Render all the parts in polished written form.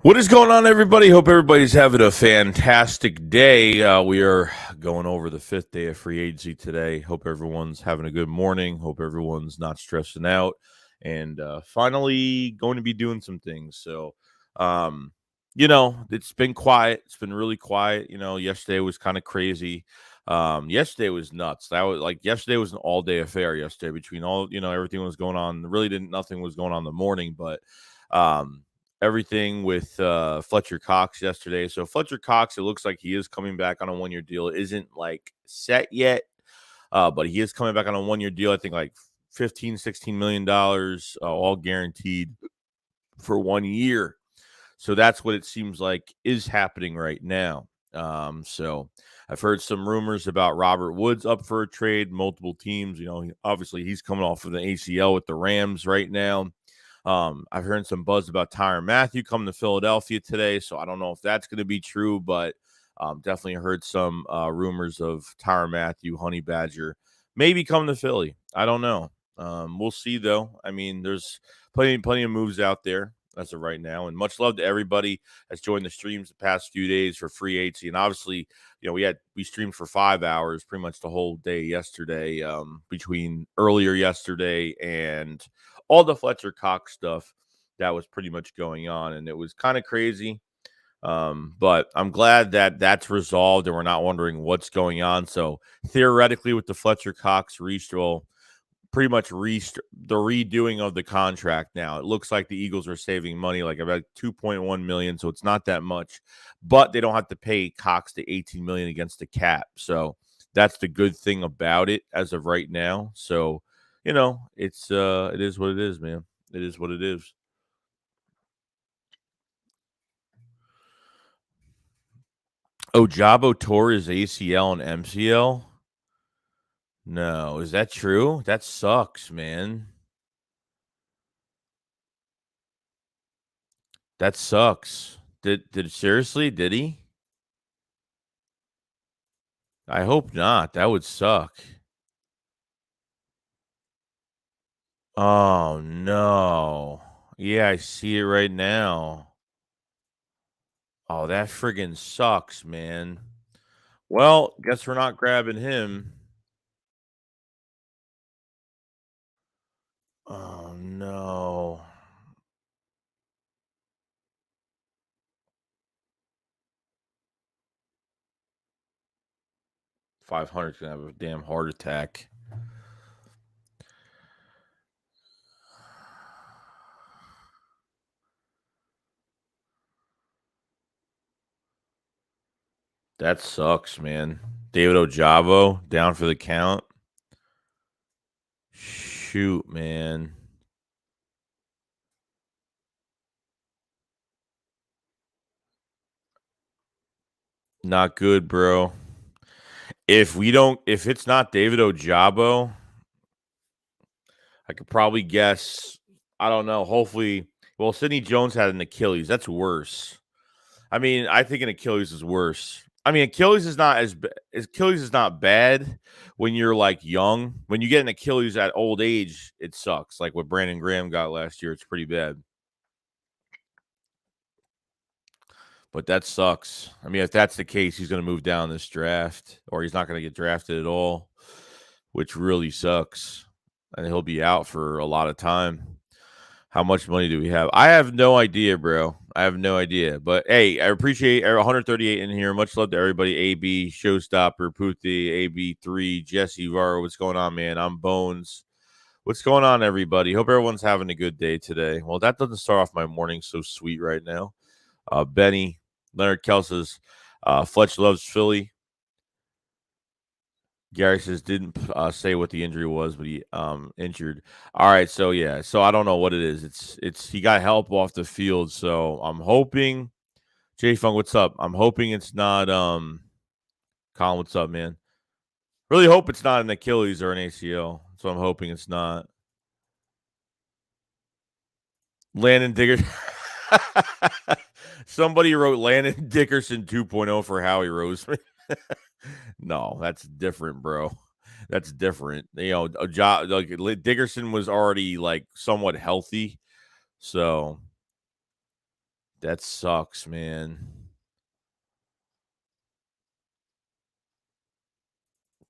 What is going on, everybody? Hope everybody's having a fantastic day. We are going over the 5th day of free agency today. Hope everyone's having a good morning. Hope everyone's not stressing out. And finally going to be doing some things. So, it's been quiet. It's been really quiet. Yesterday was kind of crazy. Yesterday was nuts. Yesterday was an all-day affair yesterday between everything was going on. Nothing was going on in the morning, but everything with Fletcher Cox yesterday. So Fletcher Cox, it looks like he is coming back on a one-year deal. It isn't set yet, but he is coming back on a one-year deal. I think $15-16 million, all guaranteed for 1 year. So that's what it seems like is happening right now. So I've heard some rumors about Robert Woods up for a trade, multiple teams. Obviously he's coming off of the ACL with the Rams right now. I've heard some buzz about Tyrann Mathieu coming to Philadelphia today, so I don't know if that's going to be true, but definitely heard some rumors of Tyrann Mathieu, Honey Badger, maybe coming to Philly. I don't know. We'll see, though. I mean, there's plenty of moves out there as of right now, and much love to everybody that's joined the streams the past few days for free agency. And obviously, we streamed for 5 hours, pretty much the whole day yesterday, between earlier yesterday and all the Fletcher Cox stuff that was pretty much going on, and it was kind of crazy. But I'm glad that that's resolved and we're not wondering what's going on. So theoretically, with the Fletcher Cox pretty much the redoing of the contract now, it looks like the Eagles are saving money, like about $2.1 million. So it's not that much, but they don't have to pay Cox the $18 million against the cap. So that's the good thing about it as of right now. So it is what it is, man. It is what it is. Oh, Jabo tore his ACL and MCL? No, is that true? That sucks, man. That sucks. Seriously, did he? I hope not. That would suck. Oh, no. Yeah, I see it right now. Oh, that friggin' sucks, man. Well, guess we're not grabbing him. Oh, no. $500's gonna have a damn heart attack. That sucks, man. David Ojabo down for the count. Shoot, man. Not good, bro. If it's not David Ojabo, I could probably guess. I don't know. Hopefully, well, Sidney Jones had an Achilles. That's worse. I mean, I think an Achilles is worse. I mean, Achilles is not bad when you're young. When you get an Achilles at old age, it sucks. Like what Brandon Graham got last year, it's pretty bad. But that sucks. I mean, if that's the case, he's going to move down this draft, or he's not going to get drafted at all, which really sucks. And he'll be out for a lot of time. How much money do we have? I have no idea, bro. I have no idea. But hey, I appreciate 138 in here. Much love to everybody. AB, Showstopper, Puthi, AB3, Jesse Varro. What's going on, man? I'm Bones. What's going on, everybody? Hope everyone's having a good day today. Well, that doesn't start off my morning so sweet right now. Benny, Leonard Kell says, Fletch loves Philly. Gary says didn't say what the injury was, but he injured. All right, so yeah, so I don't know what it is. It's he got help off the field, so I'm hoping. J Funk, what's up? I'm hoping it's not Colin, what's up, man? Really hope it's not an Achilles or an ACL. So I'm hoping it's not. Landon Dickerson. Somebody wrote Landon Dickerson 2.0 for Howie Roseman. No, that's different, bro. That's different. Dickerson was already somewhat healthy, so That sucks, man.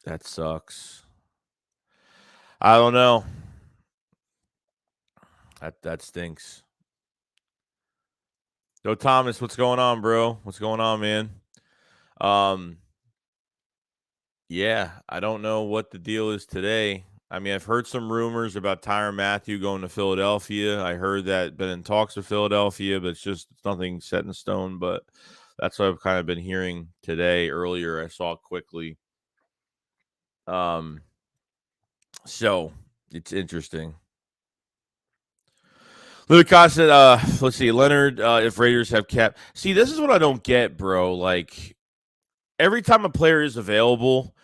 That sucks. I don't know. That stinks. Yo, Thomas, what's going on, bro? What's going on, man? Um, yeah, I don't know what the deal is today. I mean, I've heard some rumors about Tyrann Mathieu going to Philadelphia. I heard that been in talks with Philadelphia, but it's nothing set in stone. But that's what I've kind of been hearing today. Earlier, I saw it quickly. So it's interesting. Lucas said, let's see, Leonard, if Raiders have kept. See, this is what I don't get, bro. Like, every time a player is available,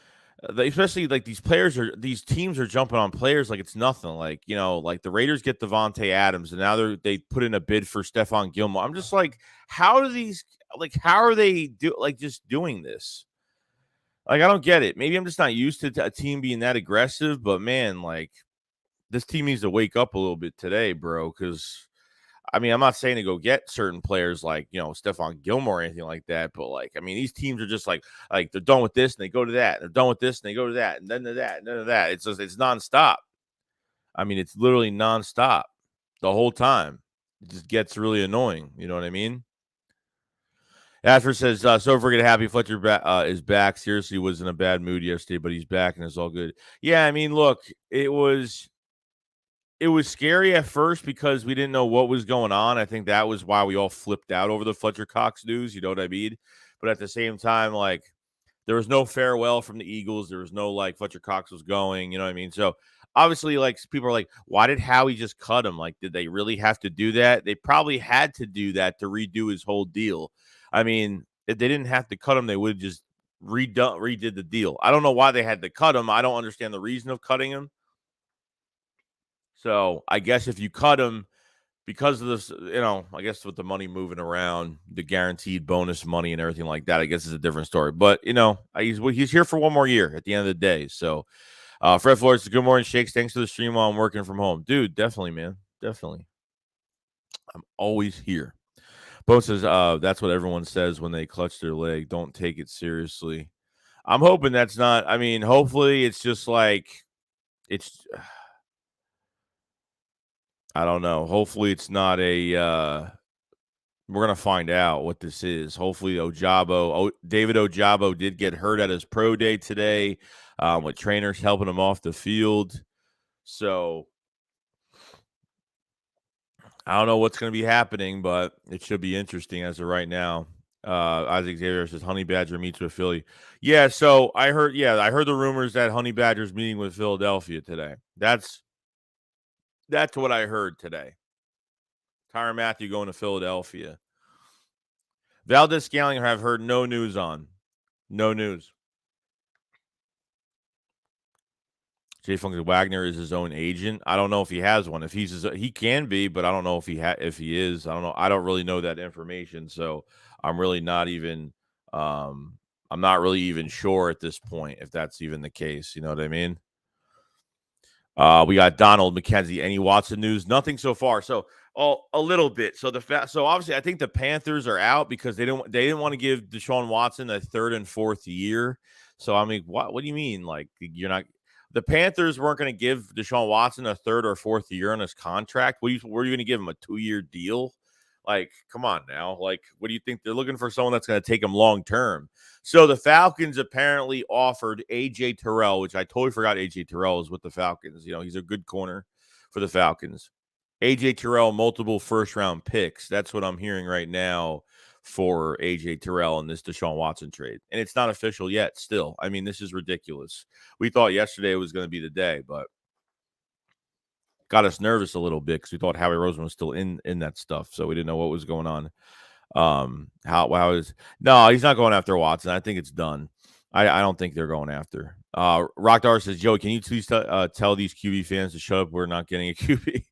especially like these teams are jumping on players like it's nothing. Like, like the Raiders get Devontae Adams, and now they put in a bid for Stephon Gilmore. I'm just like, how are they just doing this? Like, I don't get it. Maybe I'm just not used to a team being that aggressive, but man, like, this team needs to wake up a little bit today, bro, because I mean, I'm not saying to go get certain players like, Stephon Gilmore or anything like that, but like, I mean, these teams are just like they're done with this and they go to that. They're done with this and they go to that, and then to that, and then to that. It's nonstop. I mean, it's literally nonstop the whole time. It just gets really annoying. You know what I mean? Ashford says, so if we're gonna happy Fletcher is back. Seriously, was in a bad mood yesterday, but he's back and it's all good. Yeah, I mean, look, it was scary at first because we didn't know what was going on. I think that was why we all flipped out over the Fletcher Cox news. You know what I mean? But at the same time, like, there was no farewell from the Eagles. There was no, like, Fletcher Cox was going. You know what I mean? So obviously, like, people are like, why did Howie just cut him? Like, did they really have to do that? They probably had to do that to redo his whole deal. I mean, if they didn't have to cut him, they would have just redid the deal. I don't know why they had to cut him. I don't understand the reason of cutting him. So I guess if you cut him because of this, I guess with the money moving around, the guaranteed bonus money and everything like that, I guess is a different story. But he's here for one more year at the end of the day. So Fred Flores, good morning, Shakes. Thanks for the stream while I'm working from home, dude. Definitely, man. Definitely. I'm always here. Bo says, that's what everyone says when they clutch their leg. Don't take it seriously. I'm hoping that's not. I mean, hopefully it's just like it's. I don't know. Hopefully it's not a we're going to find out what this is. Hopefully David Ojabo did get hurt at his pro day today with trainers helping him off the field. So I don't know what's going to be happening, but it should be interesting as of right now. Isaac Xavier says Honey Badger meets with Philly. Yeah, so I heard the rumors that Honey Badger's meeting with Philadelphia today. That's what I heard today. Tyrann Mathieu going to Philadelphia. Valdez Scaling have heard no news on. No news. Jay Funky Wagner is his own agent. I don't know if he has one. If he can be, but I don't know if he is. I don't know. I don't really know that information, so I'm really not even I'm not really even sure at this point if that's even the case. You know what I mean? We got Donald McKenzie. Any Watson news? Nothing so far. So a little bit. So so obviously I think the Panthers are out because they didn't want to give Deshaun Watson a third and fourth year. So I mean, what do you mean? Like, you're not the Panthers weren't going to give Deshaun Watson a third or fourth year on his contract? Were you going to give him a 2-year deal? Like, come on now. Like, what do you think? They're looking for someone that's going to take him long term. So the Falcons apparently offered A.J. Tyrell, which I totally forgot A.J. Tyrell is with the Falcons. He's a good corner for the Falcons. A.J. Tyrell, multiple first-round picks. That's what I'm hearing right now for A.J. Tyrell in this Deshaun Watson trade. And it's not official yet still. I mean, this is ridiculous. We thought yesterday was going to be the day, but got us nervous a little bit because we thought Howie Roseman was still in that stuff, so we didn't know what was going on. No, he's not going after Watson. I think it's done. I don't think they're going after. Rockdar says, Joey, can you please tell these QB fans to shut up? We're not getting a QB.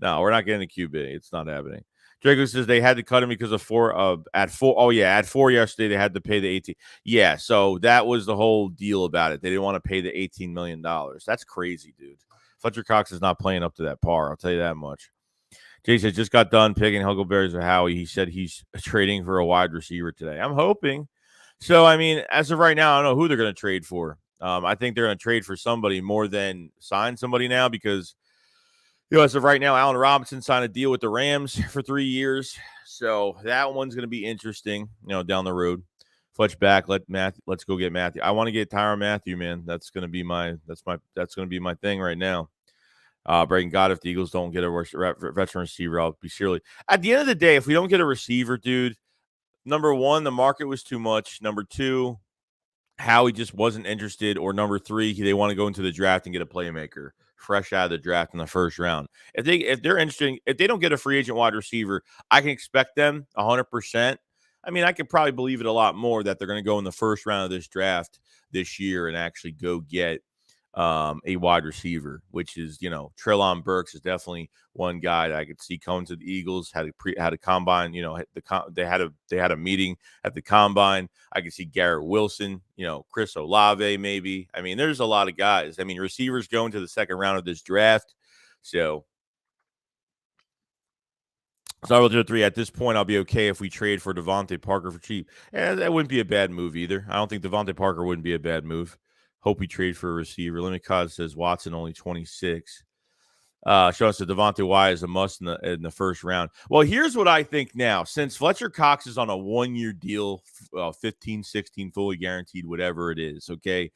No, we're not getting a QB. It's not happening. Draco says they had to cut him because of at 4. Oh yeah, at 4 yesterday they had to pay the 18. Yeah, so that was the whole deal about it. They didn't want to pay the $18 million. That's crazy, dude. Fletcher Cox is not playing up to that par. I'll tell you that much. Jay said, just got done picking Huckleberries with Howie. He said he's trading for a wide receiver today. I'm hoping. So, I mean, as of right now, I don't know who they're going to trade for. I think they're going to trade for somebody more than sign somebody now because, as of right now, Allen Robinson signed a deal with the Rams for 3 years. So that one's going to be interesting, down the road. Fletch back. Let's go get Mathieu. I want to get Tyrann Mathieu, man. That's going to be my thing right now. Breaking God, if the Eagles don't get a veteran receiver, I'll be surely. At the end of the day, if we don't get a receiver, dude, number one, the market was too much. Number two, Howie just wasn't interested. Or number three, they want to go into the draft and get a playmaker fresh out of the draft in the first round. If they're interested, if they don't get a free agent wide receiver, I can expect them 100%. I mean, I could probably believe it a lot more that they're going to go in the first round of this draft this year and actually go get a wide receiver, which is, Treylon Burks is definitely one guy that I could see coming to the Eagles. Had a combine, they had a meeting at the combine. I could see Garrett Wilson, Chris Olave, maybe. I mean, there's a lot of guys. I mean, receivers going to the second round of this draft. So Star 3, at this point, I'll be okay if we trade for Devontae Parker for cheap. That wouldn't be a bad move either. I don't think Devontae Parker wouldn't be a bad move. Hope we trade for a receiver. Limit Cause says Watson only 26. Sean said Devontae Wyatt is a must in the first round. Well, here's what I think now. Since Fletcher Cox is on a 1-year deal, 15, 16, fully guaranteed, whatever it is, okay?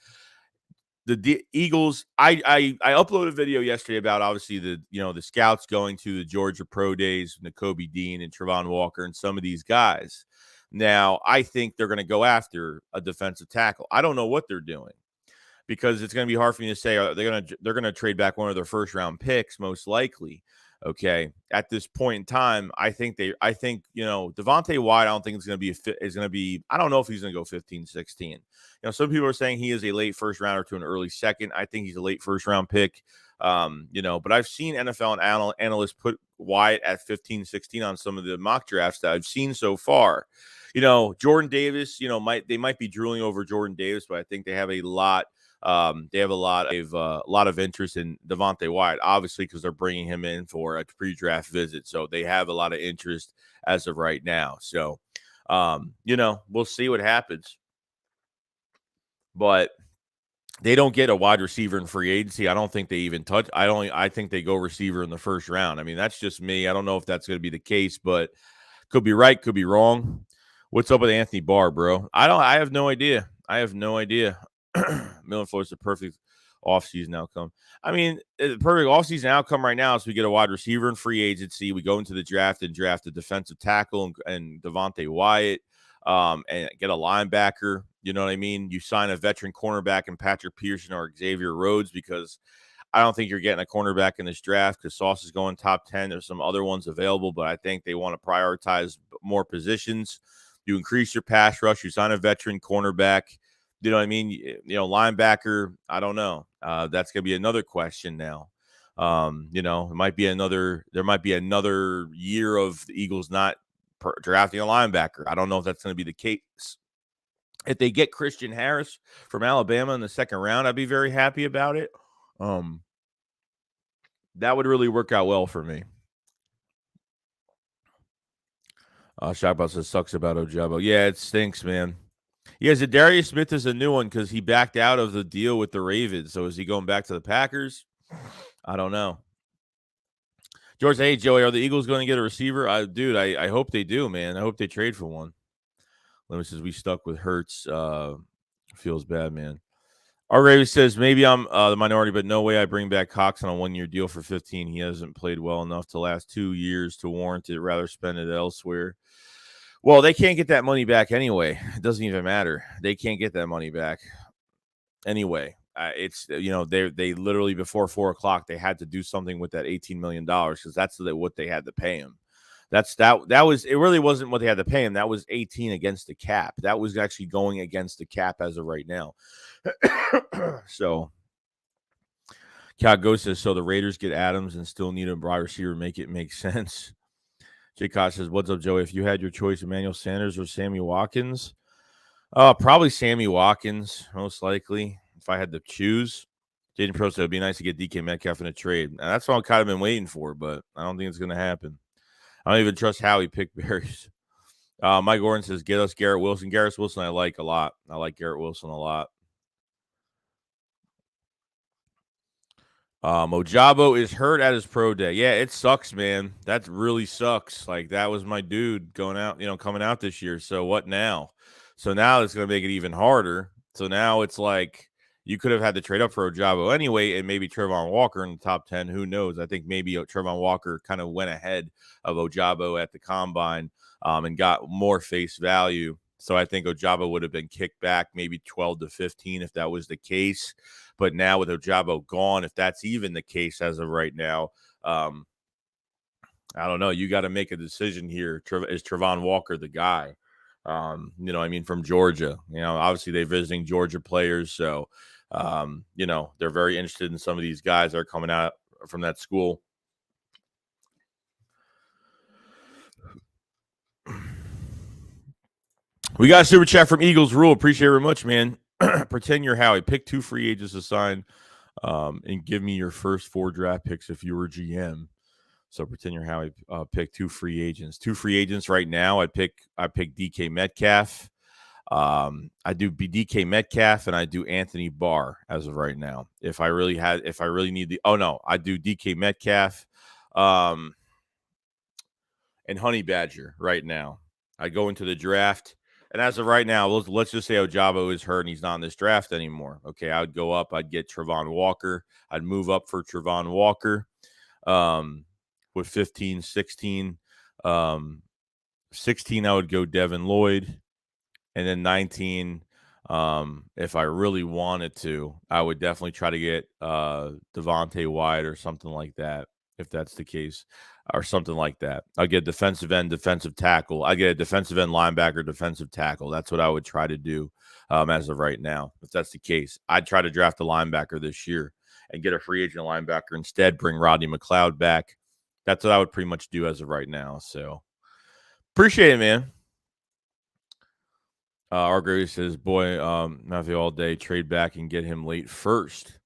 The Eagles, I uploaded a video yesterday about obviously the scouts going to the Georgia Pro Days, Nakobe Dean and Travon Walker and some of these guys. Now, I think they're going to go after a defensive tackle. I don't know what they're doing because it's going to be hard for me to say they're going to trade back one of their first round picks most likely. Okay, at this point in time, I think Devontae Wyatt, I don't think I don't know if he's going to go 15, 16. Some people are saying he is a late first rounder to an early second. I think he's a late first round pick. But I've seen NFL analysts put Wyatt at 15, 16 on some of the mock drafts that I've seen so far. Jordan Davis, they might be drooling over Jordan Davis, but I think they have a lot. They have a lot of interest in Devontae Wyatt, obviously, because they're bringing him in for a pre-draft visit. So they have a lot of interest as of right now. So, we'll see what happens. But they don't get a wide receiver in free agency. I don't think they even touch. I think they go receiver in the first round. I mean, that's just me. I don't know if that's going to be the case, but could be right, could be wrong. What's up with Anthony Barr, bro? I have no idea. Millen Floyd's the perfect offseason outcome. I mean, the perfect offseason outcome right now is we get a wide receiver in free agency. We go into the draft and draft a defensive tackle and Devontae Wyatt, and get a linebacker. You know what I mean? You sign a veteran cornerback in Patrick Pearson or Xavier Rhodes because I don't think you're getting a cornerback in this draft because Sauce is going top 10. There's some other ones available, but I think they want to prioritize more positions. You increase your pass rush. You sign a veteran cornerback. You know what I mean? Linebacker, I don't know. That's going to be another question now. There might be another year of the Eagles not drafting a linebacker. I don't know if that's going to be the case. If they get Christian Harris from Alabama in the second round, I'd be very happy about it. That would really work out well for me. Shockbot says sucks about Ojabo. Yeah, it stinks, man. Yeah, Darius Smith is a new one because he backed out of the deal with the Ravens. So is he going back to the Packers? I don't know. George, hey, Joey, are the Eagles going to get a receiver? I hope they do, man. I hope they trade for one. Lemon says we stuck with Hurts. Feels bad, man. Our Ravens says maybe I'm the minority, but no way I bring back Cox on a 1-year deal for 15. He hasn't played well enough to last 2 years to warrant it. Rather spend it elsewhere. Well, they can't get that money back anyway. It doesn't even matter. They can't get that money back anyway. It's they literally before 4:00 they had to do something with that $18 million because that's what they had to pay him. It really wasn't what they had to pay him. That was 18 against the cap. That was actually going against the cap as of right now. So Cal says, so the Raiders get Adams and still need a wide receiver, make it make sense. Jay Koch says, what's up, Joey? If you had your choice, Emmanuel Sanders or Sammy Watkins? Probably Sammy Watkins, most likely, if I had to choose. Jaden Pro said it'd be nice to get DK Metcalf in a trade. And that's what I've kind of been waiting for, but I don't think it's going to happen. I don't even trust Howie pick berries. Mike Gordon says, get us Garrett Wilson. Garrett Wilson I like a lot. I like Garrett Wilson a lot. Ojabo is hurt at his pro day. Yeah, it sucks, man. That really sucks. Like, that was my dude going out, coming out this year. So what now? So now it's going to make it even harder. So now it's like you could have had to trade up for Ojabo anyway, and maybe Travon Walker in the top 10. Who knows? I think maybe Travon Walker kind of went ahead of Ojabo at the combine and got more face value. So I think Ojabo would have been kicked back maybe 12 to 15 if that was the case. But now with Ojabo gone, if that's even the case as of right now, I don't know. You got to make a decision here. Is Travon Walker the guy? From Georgia. Obviously they're visiting Georgia players. So, they're very interested in some of these guys that are coming out from that school. We got a super chat from Eagles Rule. Appreciate it very much, man. Pretend you're Howie. Pick 2 free agents to sign and give me your first 4 draft picks if you were GM. So pretend you're Howie. Pick 2 free agents. 2 free agents right now. I pick DK Metcalf. I do DK Metcalf and I do Anthony Barr as of right now. If I really need I do DK Metcalf and Honey Badger right now. I go into the draft. And as of right now, let's just say Ojabo is hurt and he's not in this draft anymore. Okay, I would go up. I'd get Travon Walker. I'd move up for Travon Walker with 15, 16. 16, I would go Devin Lloyd. And then 19, if I really wanted to, I would definitely try to get Devontae Wyatt or something like that, if that's the case, or something like that. I'll get defensive end, defensive tackle. I get a defensive end linebacker, defensive tackle. That's what I would try to do as of right now, if that's the case. I'd try to draft a linebacker this year and get a free agent linebacker instead, bring Rodney McLeod back. That's what I would pretty much do as of right now. So appreciate it, man. Our Gravy says, boy, Mathieu all day, trade back and get him late first.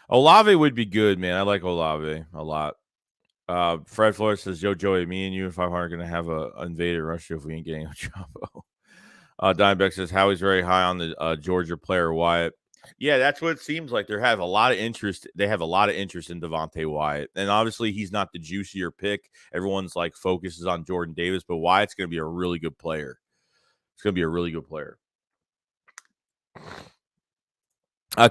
Olave would be good, man. I like Olave a lot. Fred Flores says, yo, Joey, me and you and 500 are going to have a invaded rush if we ain't getting a Chavo. Dimebeck says, Howie's very high on the Georgia player Wyatt. Yeah, that's what it seems like. They have a lot of interest. They have a lot of interest in Devontae Wyatt. And obviously, he's not the juicier pick. Everyone's like focuses on Jordan Davis, but Wyatt's going to be a really good player. It's going to be a really good player.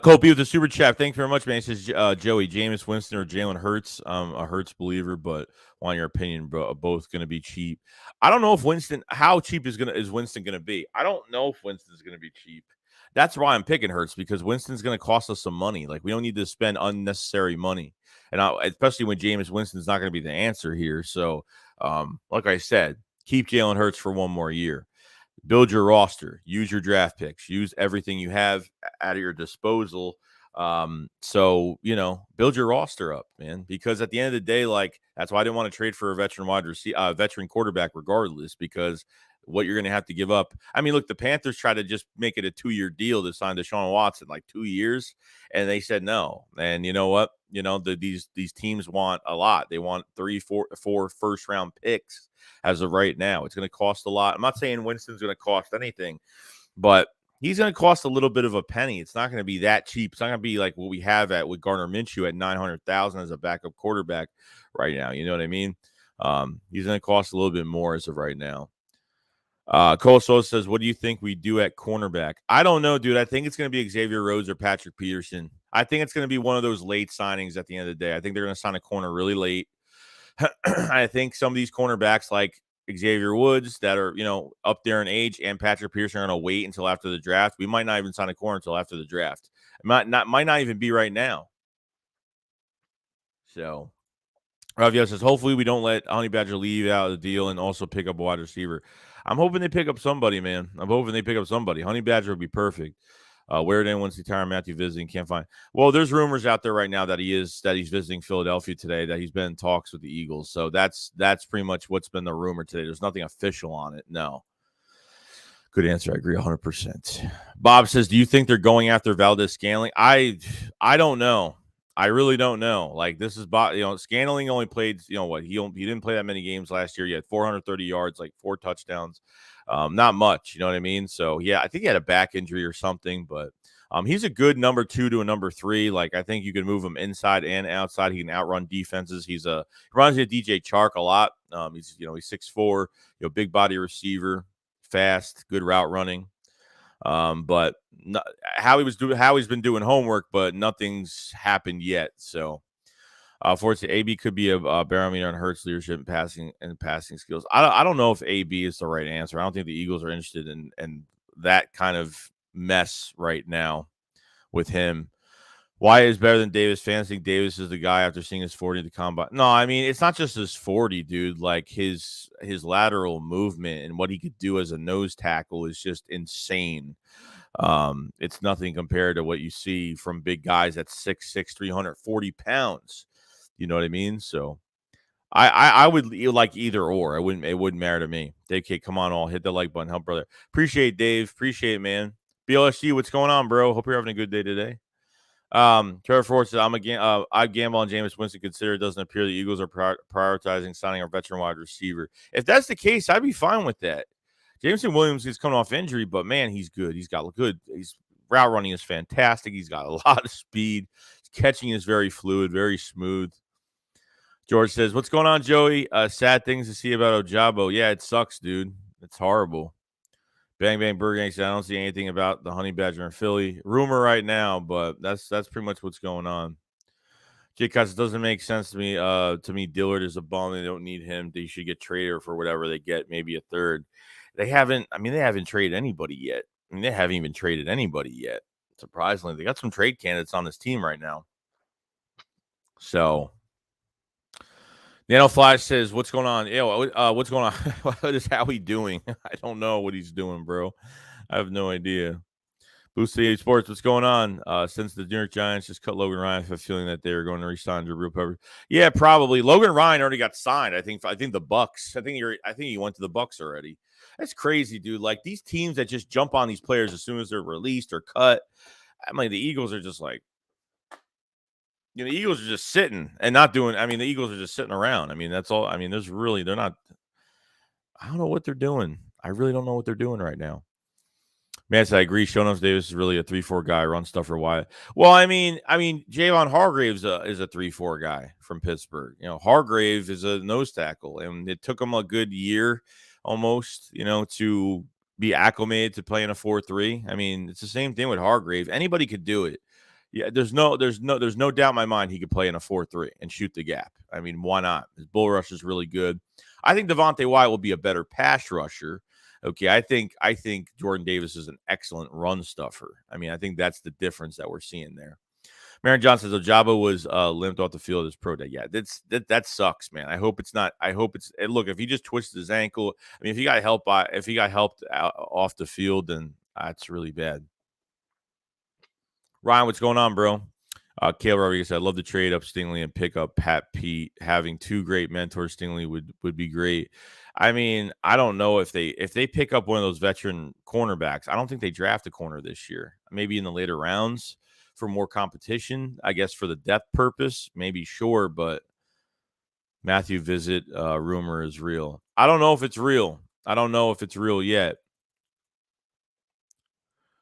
Kobe with the super chat. Thanks very much, man. He says, Joey, Jameis Winston or Jalen Hurts. A Hurts believer, but want your opinion, bro. Both going to be cheap. I don't know if how cheap is Winston going to be? I don't know if Winston's going to be cheap. That's why I'm picking Hurts, because Winston's going to cost us some money. Like, we don't need to spend unnecessary money. And especially when Jameis Winston's not going to be the answer here. So, like I said, keep Jalen Hurts for one more year. Build your roster, use your draft picks, use everything you have at your disposal. So, build your roster up, man, because at the end of the day, like, that's why I didn't want to trade for a veteran quarterback regardless, because what you're going to have to give up. I mean, look, the Panthers tried to just make it a 2-year deal to sign Deshaun Watson, like 2 years, and they said no. And you know what? These teams want a lot. They want 3-4 first-round picks as of right now. It's going to cost a lot. I'm not saying Winston's going to cost anything, but he's going to cost a little bit of a penny. It's not going to be that cheap. It's not going to be like what we have with Gardner Minshew at $900,000 as a backup quarterback right now. You know what I mean? He's going to cost a little bit more as of right now. Cole Sosa says, what do you think we do at cornerback? I don't know, dude. I think it's going to be Xavier Rhodes or Patrick Peterson. I think it's going to be one of those late signings at the end of the day. I think they're going to sign a corner really late. I think some of these cornerbacks like Xavier Woods that are, up there in age, and Patrick Peterson are going to wait until after the draft. We might not even sign a corner until after the draft. It might not even be right now. So Rafael says, hopefully we don't let Honey Badger leave out of the deal and also pick up a wide receiver. I'm hoping they pick up somebody, man. Honey Badger would be perfect. Where did anyone see Tyrann Mathieu visiting? Can't find. Well, there's rumors out there right now that he's visiting Philadelphia today, that he's been in talks with the Eagles. So that's pretty much what's been the rumor today. There's nothing official on it. No. Good answer. I agree 100%. Bob says, do you think they're going after Valdez-Scantling? I don't know. I really don't know. Like, this is, Scantling only played, he didn't play that many games last year. He had 430 yards, like 4 touchdowns. Not much, you know what I mean? So, yeah, I think he had a back injury or something, but he's a good number 2 to a number 3. Like, I think you can move him inside and outside. He can outrun defenses. He reminds me of DJ Chark a lot. He's 6'4", big body receiver, fast, good route running. But Howie's been doing homework, but nothing's happened yet. So, fortunately, AB could be a barometer on Hurts' leadership and passing skills. I don't know if AB is the right answer. I don't think the Eagles are interested in that kind of mess right now with him. Why is better than Davis? Fans think Davis is the guy after seeing his 40 at the combine. No, I mean, it's not just his 40, dude. Like, his lateral movement and what he could do as a nose tackle is just insane. It's nothing compared to what you see from big guys at 6'6", 340 pounds. You know what I mean? So I would like either or. It wouldn't matter to me. Dave K, come on, all hit the like button. Help brother. Appreciate it, Dave. Appreciate it, man. BLSG, what's going on, bro? Hope you're having a good day today. Trevor Ford says, I gamble on Jameis Winston. Consider it doesn't appear the Eagles are prioritizing signing our veteran wide receiver. If that's the case, I'd be fine with that. Jameson Williams is coming off injury, but man, he's good. He's got good. His route running is fantastic. He's got a lot of speed. His catching is very fluid, very smooth. George says, what's going on, Joey? Sad things to see about Ojabo. Yeah, it sucks, dude. It's horrible. Bang Bang Burger Gang said, I don't see anything about the Honey Badger in Philly. Rumor right now, but that's pretty much what's going on. Jay Cuts, doesn't make sense to me. Dillard is a bum. They don't need him. They should get traded for whatever they get, maybe a third. They haven't traded anybody yet. They haven't even traded anybody yet. Surprisingly, they got some trade candidates on this team right now. So, Nano Flash says, what's going on? What's going on? What is Howie doing? I don't know what he's doing, bro. I have no idea. Boost City Sports, what's going on? Since the New York Giants just cut Logan Ryan, I have a feeling that they're going to re-sign Drew Pepper. Yeah, probably. Logan Ryan already got signed. I think the Bucks. I think he went to the Bucks already. That's crazy, dude. Like, these teams that just jump on these players as soon as they're released or cut. I mean, the Eagles are just like, the Eagles are just sitting and not doing. I mean, the Eagles are just sitting around. I mean, that's all. I mean, they're not. I don't know what they're doing. I really don't know what they're doing right now. Man, I agree. Shonos Davis is really a 3-4 guy. Run stuff for Wyatt. Well, I mean, Javon Hargraves is a 3-4 guy from Pittsburgh. Hargrave is a nose tackle, and it took him a good year almost, to be acclimated to playing a 4-3. I mean, it's the same thing with Hargrave. Anybody could do it. Yeah, there's no doubt in my mind he could play in a 4-3 and shoot the gap. I mean, why not? His bull rush is really good. I think Devontae Wyatt will be a better pass rusher. Okay, I think Jordan Davis is an excellent run stuffer. I mean, I think that's the difference that we're seeing there. Marion Johnson says Ojabo was limped off the field as pro day. Yeah, that sucks, man. I hope it's not. I hope it's. Look, if he just twisted his ankle, I mean, if he got helped out off the field, then that's really bad. Ryan, what's going on, bro? Kale Rodriguez said, I love the trade up Stingley and pick up Pat Pete. Having 2 great mentors, Stingley would be great. I mean, I don't know if they pick up one of those veteran cornerbacks. I don't think they draft a corner this year. Maybe in the later rounds for more competition. I guess for the depth purpose, maybe sure, but Mathieu visit rumor is real. I don't know if it's real. I don't know if it's real yet.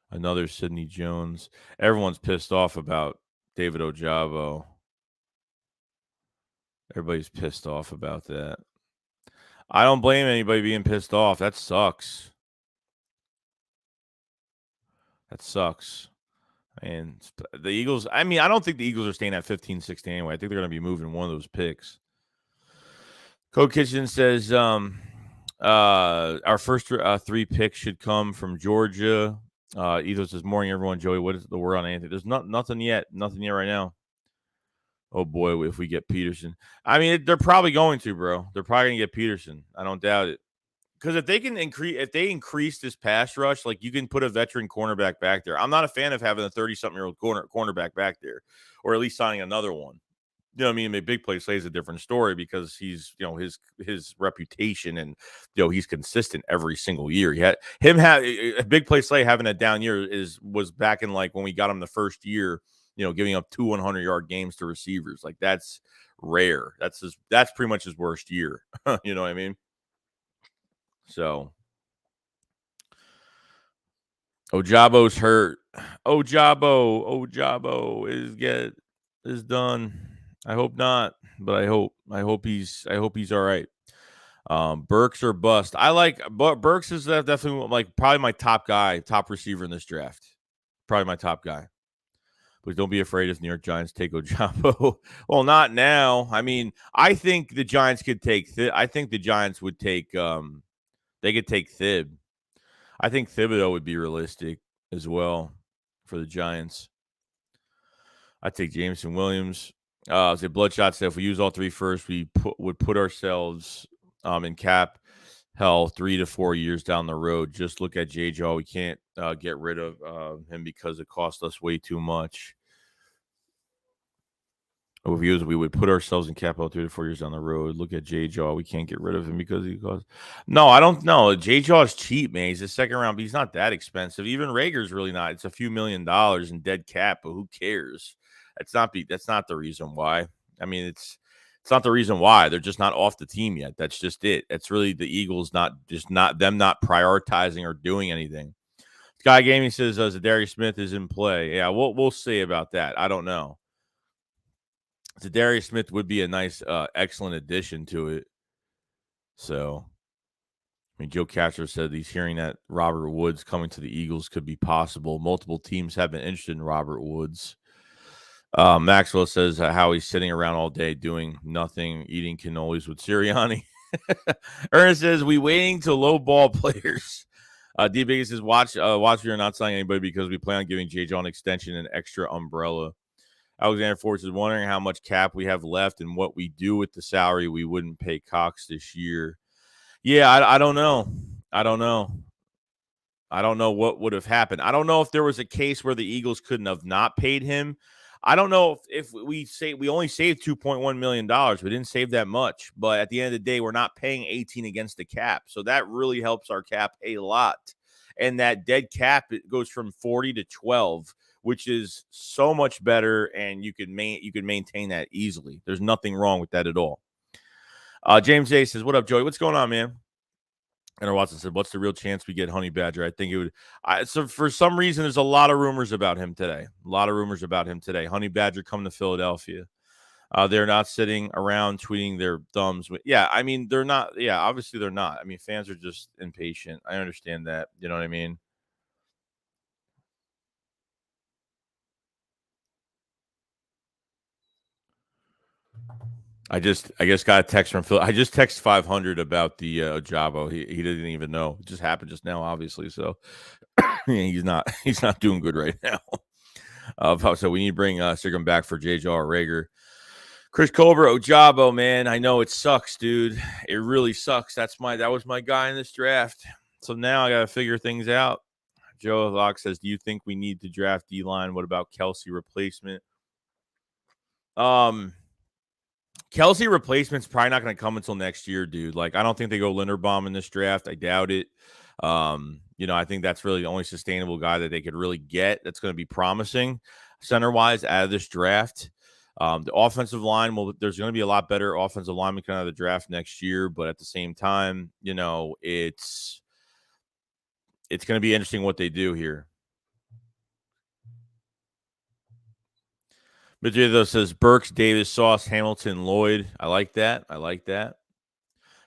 Another Sidney Jones. Everyone's pissed off about David Ojabo. Everybody's pissed off about that. I don't blame anybody being pissed off. That sucks. And the Eagles, I mean, I don't think the Eagles are staying at 15-16 anyway. I think they're going to be moving one of those picks. Code Kitchen says our first 3 picks should come from Georgia. Etho says, morning, everyone. Joey, what is the word on anything? There's nothing yet. Nothing yet right now. Oh, boy, if we get Peterson. I mean, they're probably going to, bro. They're probably going to get Peterson. I don't doubt it. Because if they increase this pass rush, like, you can put a veteran cornerback back there. I'm not a fan of having a 30-something-year-old cornerback back there, or at least signing another one. You know what I mean? A big play Slay is a different story because he's, his reputation and, he's consistent every single year. He had him have a big play Slay having a down year was back in like when we got him the first year, giving up 2 100-yard games to receivers. Like that's rare. That's pretty much his worst year. You know what I mean? So Ojabo's hurt. Ojabo is done. I hope not, but I hope he's all right. Burks or bust. But Burks is definitely like probably my top receiver in this draft. Probably my top guy. But don't be afraid if New York Giants take Ojabo. Well, not now. I mean, I think the Giants could take. I think the Giants would take. They could take Thib. I think Thibodeau would be realistic as well for the Giants. I take Jameson Williams. Say Bloodshot said if we use all three first, we would put ourselves in cap hell 3 to 4 years down the road. Just look at J-Jaw. We can't get rid of him because it cost us way too much. We would put ourselves in cap hell 3 to 4 years down the road. Look at J-Jaw. We can't get rid of him because he costs. No, I don't know. J-Jaw is cheap, man. He's a second round, but he's not that expensive. Even Rager's really not. It's a few $1 million in dead cap, but who cares? That's not the reason why. I mean, it's not the reason why. They're just not off the team yet. That's just it. It's really the Eagles not prioritizing or doing anything. Sky Gaming says Darius Smith is in play. Yeah, we'll see about that. I don't know. Darius Smith would be a nice, excellent addition to it. So, I mean, Joe Castro said he's hearing that Robert Woods coming to the Eagles could be possible. Multiple teams have been interested in Robert Woods. Maxwell says how he's sitting around all day doing nothing, eating cannolis with Sirianni. Ernest says we waiting to low ball players. D Biggest says watch we are not signing anybody because we plan on giving J. John an extension and extra umbrella. Alexander Force is wondering how much cap we have left and what we do with the salary we wouldn't pay Cox this year. Yeah, I don't know. I don't know what would have happened. I don't know if there was a case where the Eagles couldn't have not paid him. I don't know if we only saved $2.1 million. We didn't save that much. But at the end of the day, we're not paying 18 against the cap. So that really helps our cap a lot. And that dead cap, it goes from 40 to 12. Which is so much better, and you could maintain that easily. There's nothing wrong with that at all. James A says, "What up, Joey? What's going on, man?" And Watson said, "What's the real chance we get Honey Badger?" I think it would. So for some reason, there's a lot of rumors about him today. Honey Badger coming to Philadelphia. They're not sitting around tweeting their thumbs. Yeah, I mean, they're not. Yeah, obviously they're not. I mean, fans are just impatient. I understand that. You know what I mean? I just got a text from Phil. I just texted 500 about the Ojabo. He didn't even know. It just happened just now, obviously. So he's not doing good right now. So we need to bring Sigurd back for J-Jaw or Rager. Chris Cobra, Ojabo, man. I know it sucks, dude. It really sucks. That was my guy in this draft. So now I got to figure things out. Joe Locke says, "Do you think we need to draft D-line? What about Kelsey replacement?" Kelsey replacement's probably not going to come until next year, dude. Like, I don't think they go Linderbaum in this draft. I doubt it. I think that's really the only sustainable guy that they could really get that's going to be promising center-wise out of this draft. The offensive line, there's going to be a lot better offensive linemen coming out of the draft next year, but at the same time, it's going to be interesting what they do here. Mathieu says Burks, Davis, Sauce, Hamilton, Lloyd. I like that.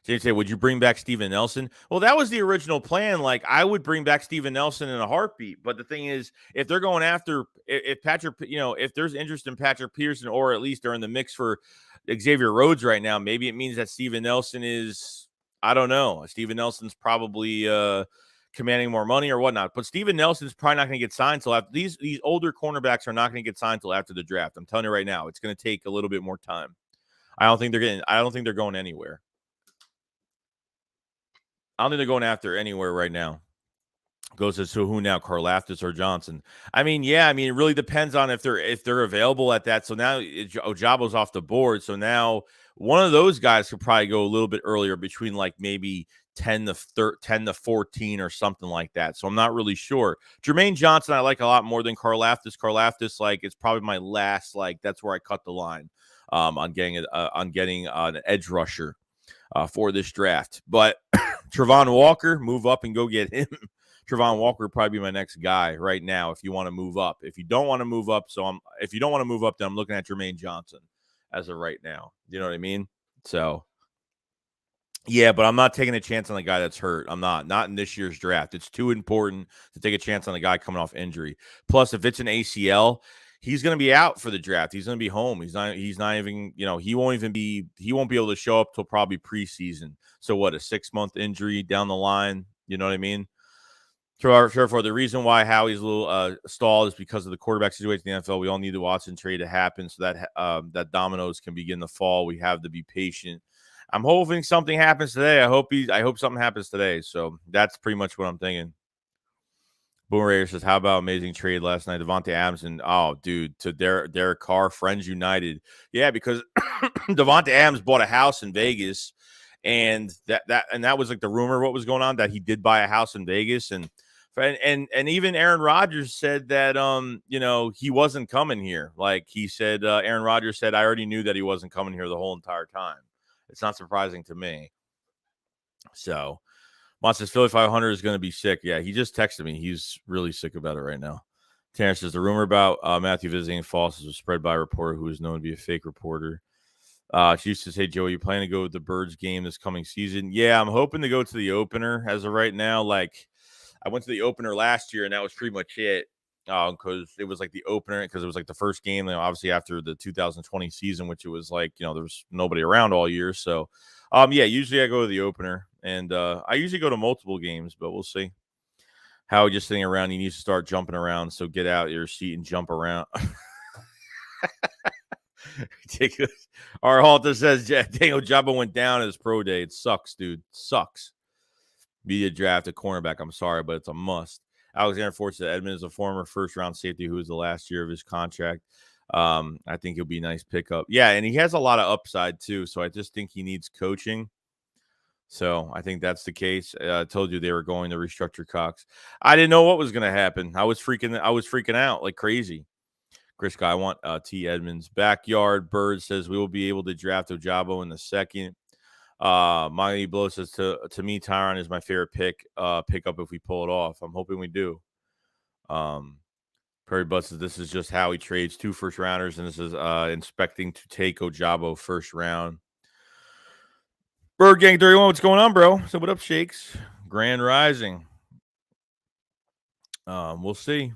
James said, "Would you bring back Steven Nelson?" Well, that was the original plan. Like, I would bring back Steven Nelson in a heartbeat. But the thing is, if they're going after, if Patrick, if there's interest in Patrick Peterson, or at least they're in the mix for Xavier Rhodes right now, maybe it means that Steven Nelson is, I don't know. Steven Nelson's probably commanding more money or whatnot. But Steven Nelson's probably not going to get signed until after these older cornerbacks are not going to get signed until after the draft. I'm telling you right now, it's going to take a little bit more time. I don't think they're going anywhere. I don't think they're going after anywhere right now. Goes to so who now, Karlaftis or Johnson? I mean, yeah, I mean, it really depends on if they're available at that. So now Ojabo's off the board. So now one of those guys could probably go a little bit earlier, between like maybe 10 to 14 or something like that. So I'm not really sure. Jermaine Johnson, I like a lot more than Karlaftis. Karlaftis, like, it's probably my last, like, that's where I cut the line on getting an edge rusher for this draft. But Travon Walker, move up and go get him. Travon Walker would probably be my next guy right now if you want to move up. If you don't want to move up, if you don't want to move up, then I'm looking at Jermaine Johnson as of right now. You know what I mean? So yeah, but I'm not taking a chance on the guy that's hurt. I'm not in this year's draft. It's too important to take a chance on a guy coming off injury. Plus, if it's an ACL, he's going to be out for the draft. He's going to be home. He's not even, he won't be able to show up till probably preseason. So what, a 6-month injury down the line? You know what I mean? Sure, for the reason why Howie's a little stalled is because of the quarterback situation in the NFL. We all need the Watson trade to happen so that that dominoes can begin to fall. We have to be patient. I'm hoping something happens today. I hope something happens today. So that's pretty much what I'm thinking. Boomer says, "How about amazing trade last night, Davante Adams and to Derek Carr, Friends United." Yeah, because Davante Adams bought a house in Vegas, and that was like the rumor what was going on, that he did buy a house in Vegas, and even Aaron Rodgers said that he wasn't coming here. Like he said, Aaron Rodgers said, "I already knew that he wasn't coming here the whole entire time." It's not surprising to me. So, Mont says Philly 500 is going to be sick. Yeah, he just texted me. He's really sick about it right now. Terrence says the rumor about Mathieu visiting Foss was spread by a reporter who is known to be a fake reporter. She used to say, "Joey, you plan to go to the Birds game this coming season?" Yeah, I'm hoping to go to the opener as of right now. Like, I went to the opener last year, and that was pretty much it. Because it was like the opener, because it was like the first game, obviously after the 2020 season, which it was like, there was nobody around all year. So, yeah, usually I go to the opener, and I usually go to multiple games, but we'll see. Howie just sitting around, he needs to start jumping around. So get out your seat and jump around. Ridiculous. Our Halter says Daniel Jabba went down at his pro day. It sucks, dude. Sucks. Media draft a cornerback. I'm sorry, but it's a must. Alexander Ford said Edmund is a former first-round safety who was the last year of his contract. I think he'll be a nice pickup. Yeah, and he has a lot of upside too. So I just think he needs coaching. So I think that's the case. I told you they were going to restructure Cox. I didn't know what was going to happen. I was freaking out like crazy. Chris Guy, I want T. Edmonds. Backyard Bird says we will be able to draft Ojabo in the second. Miami Blow says to me, Tyrann is my favorite pickup if we pull it off. I'm hoping we do. Perry Butt says this is just how he trades 2 first rounders, and this is inspecting to take Ojabo first round. Bird Gang 31, what's going on, bro? So what up, Shakes? Grand Rising. We'll see.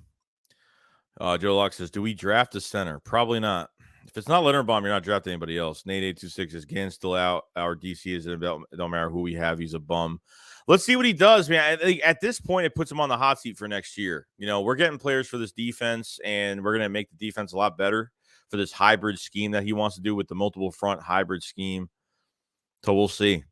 Joe Locke says, do we draft a center? Probably not. If it's not Linderbaum, you're not drafting anybody else. Nate 826 is again still out. Our DC is about. It don't matter who we have. He's a bum. Let's see what he does, man. I think at this point, it puts him on the hot seat for next year. We're getting players for this defense, and we're going to make the defense a lot better for this hybrid scheme that he wants to do with the multiple front hybrid scheme. So we'll see.